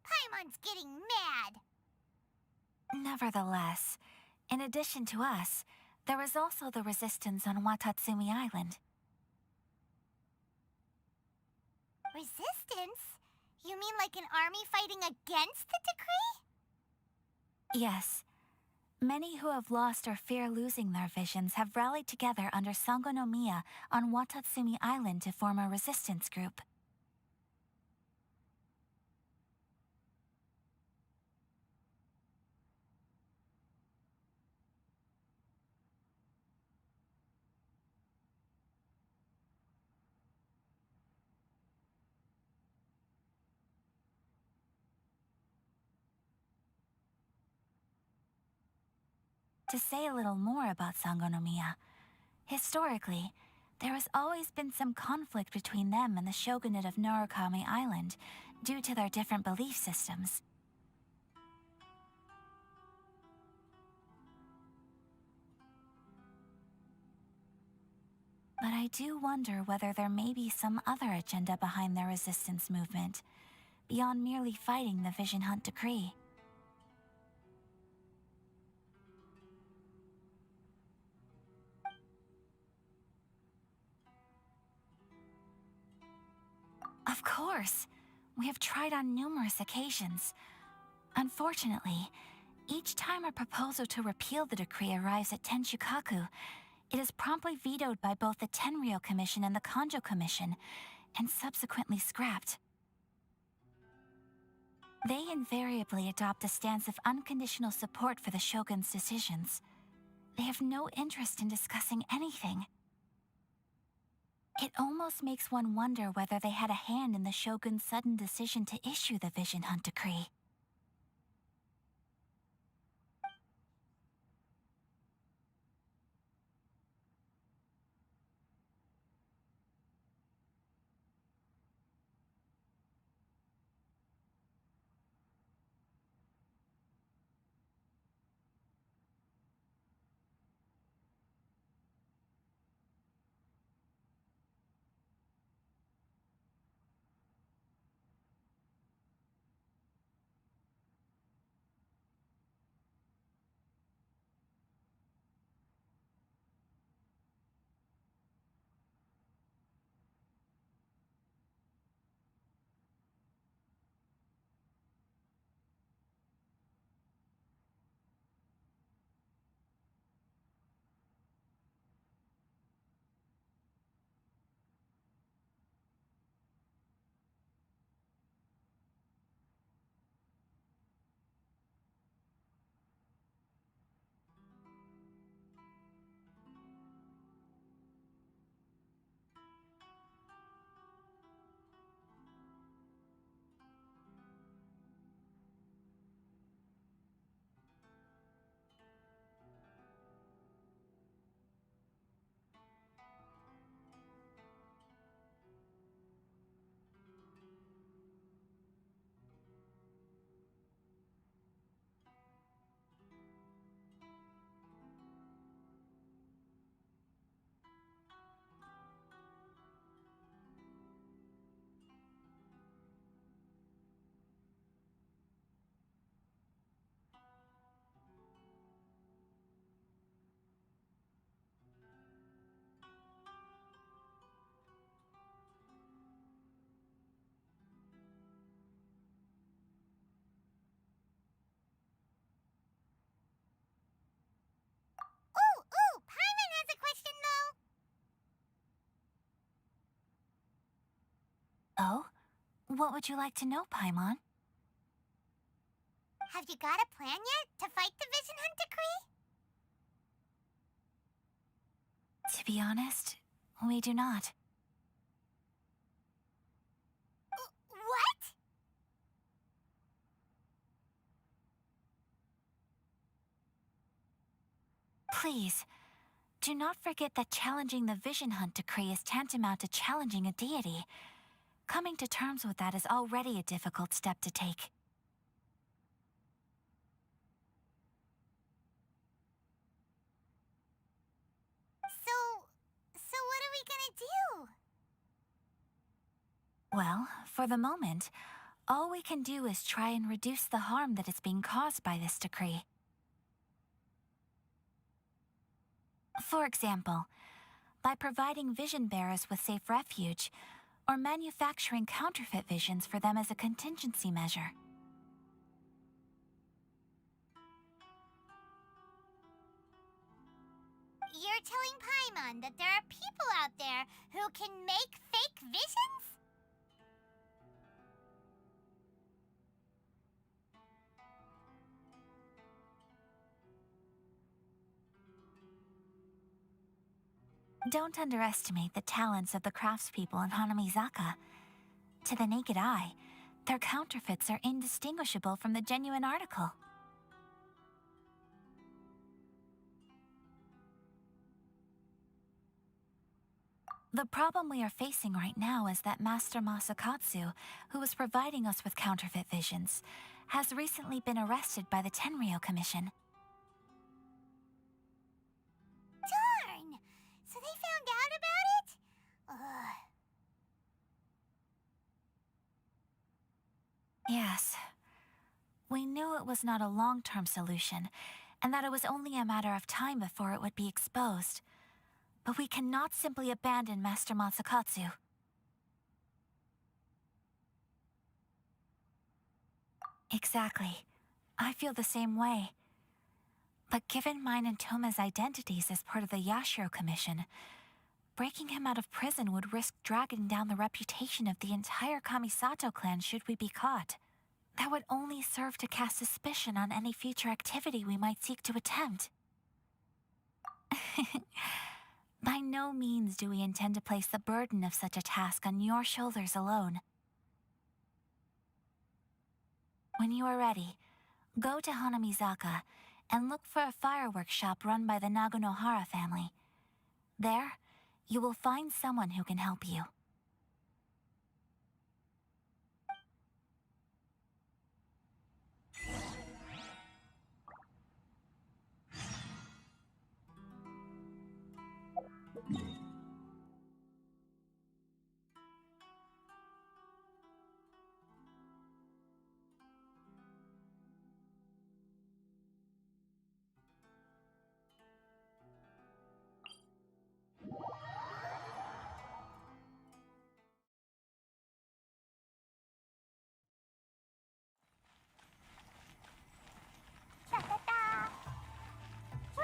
Paimon's getting mad. Nevertheless, in addition to us, there is also the resistance on Watatsumi Island. Resistance? You mean like an army fighting against the decree? Yes. Many who have lost or fear losing their visions have rallied together under Sango no Miya on Watatsumi Island to form a resistance group. To say a little more about Sango no Miya, historically, there has always been some conflict between them and the shogunate of Narukami Island due to their different belief systems. But I do wonder whether there may be some other agenda behind their resistance movement, beyond merely fighting the Vision Hunt decree. Of course. We have tried on numerous occasions. Unfortunately, each time a proposal to repeal the decree arrives at Tenshukaku, it is promptly vetoed by both the Tenryou Commission and the Kanjo Commission, and subsequently scrapped. They invariably adopt a stance of unconditional support for the Shogun's decisions. They have no interest in discussing anything. It almost makes one wonder whether they had a hand in the Shogun's sudden decision to issue the Vision Hunt decree. Ooh, Paimon has a question though. Oh? What would you like to know, Paimon? Have you got a plan yet to fight the Vision Hunt decree? To be honest, we do not. What? Please, do not forget that challenging the Vision Hunt decree is tantamount to challenging a deity. Coming to terms with that is already a difficult step to take. So what are we gonna do? Well, for the moment, all we can do is try and reduce the harm that is being caused by this decree. For example, by providing vision bearers with safe refuge, or manufacturing counterfeit visions for them as a contingency measure. You're telling Paimon that there are people out there who can make fake visions? Don't underestimate the talents of the craftspeople in Hanamizaka. To the naked eye, their counterfeits are indistinguishable from the genuine article. The problem we are facing right now is that Master Masakatsu, who was providing us with counterfeit visions, has recently been arrested by the Tenryou Commission. Darn! So they found out about Yes. We knew it was not a long-term solution, and that it was only a matter of time before it would be exposed. But we cannot simply abandon Master Masakatsu. Exactly. I feel the same way. But given mine and Toma's identities as part of the Yashiro Commission, breaking him out of prison would risk dragging down the reputation of the entire Kamisato clan should we be caught. That would only serve to cast suspicion on any future activity we might seek to attempt. By no means do we intend to place the burden of such a task on your shoulders alone. When you are ready, go to Hanamizaka and look for a fireworks shop run by the Nagonohara family. There, you will find someone who can help you. Ta-ta-ta! Woo!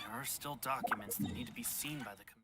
There are still documents that need to be seen by the commission.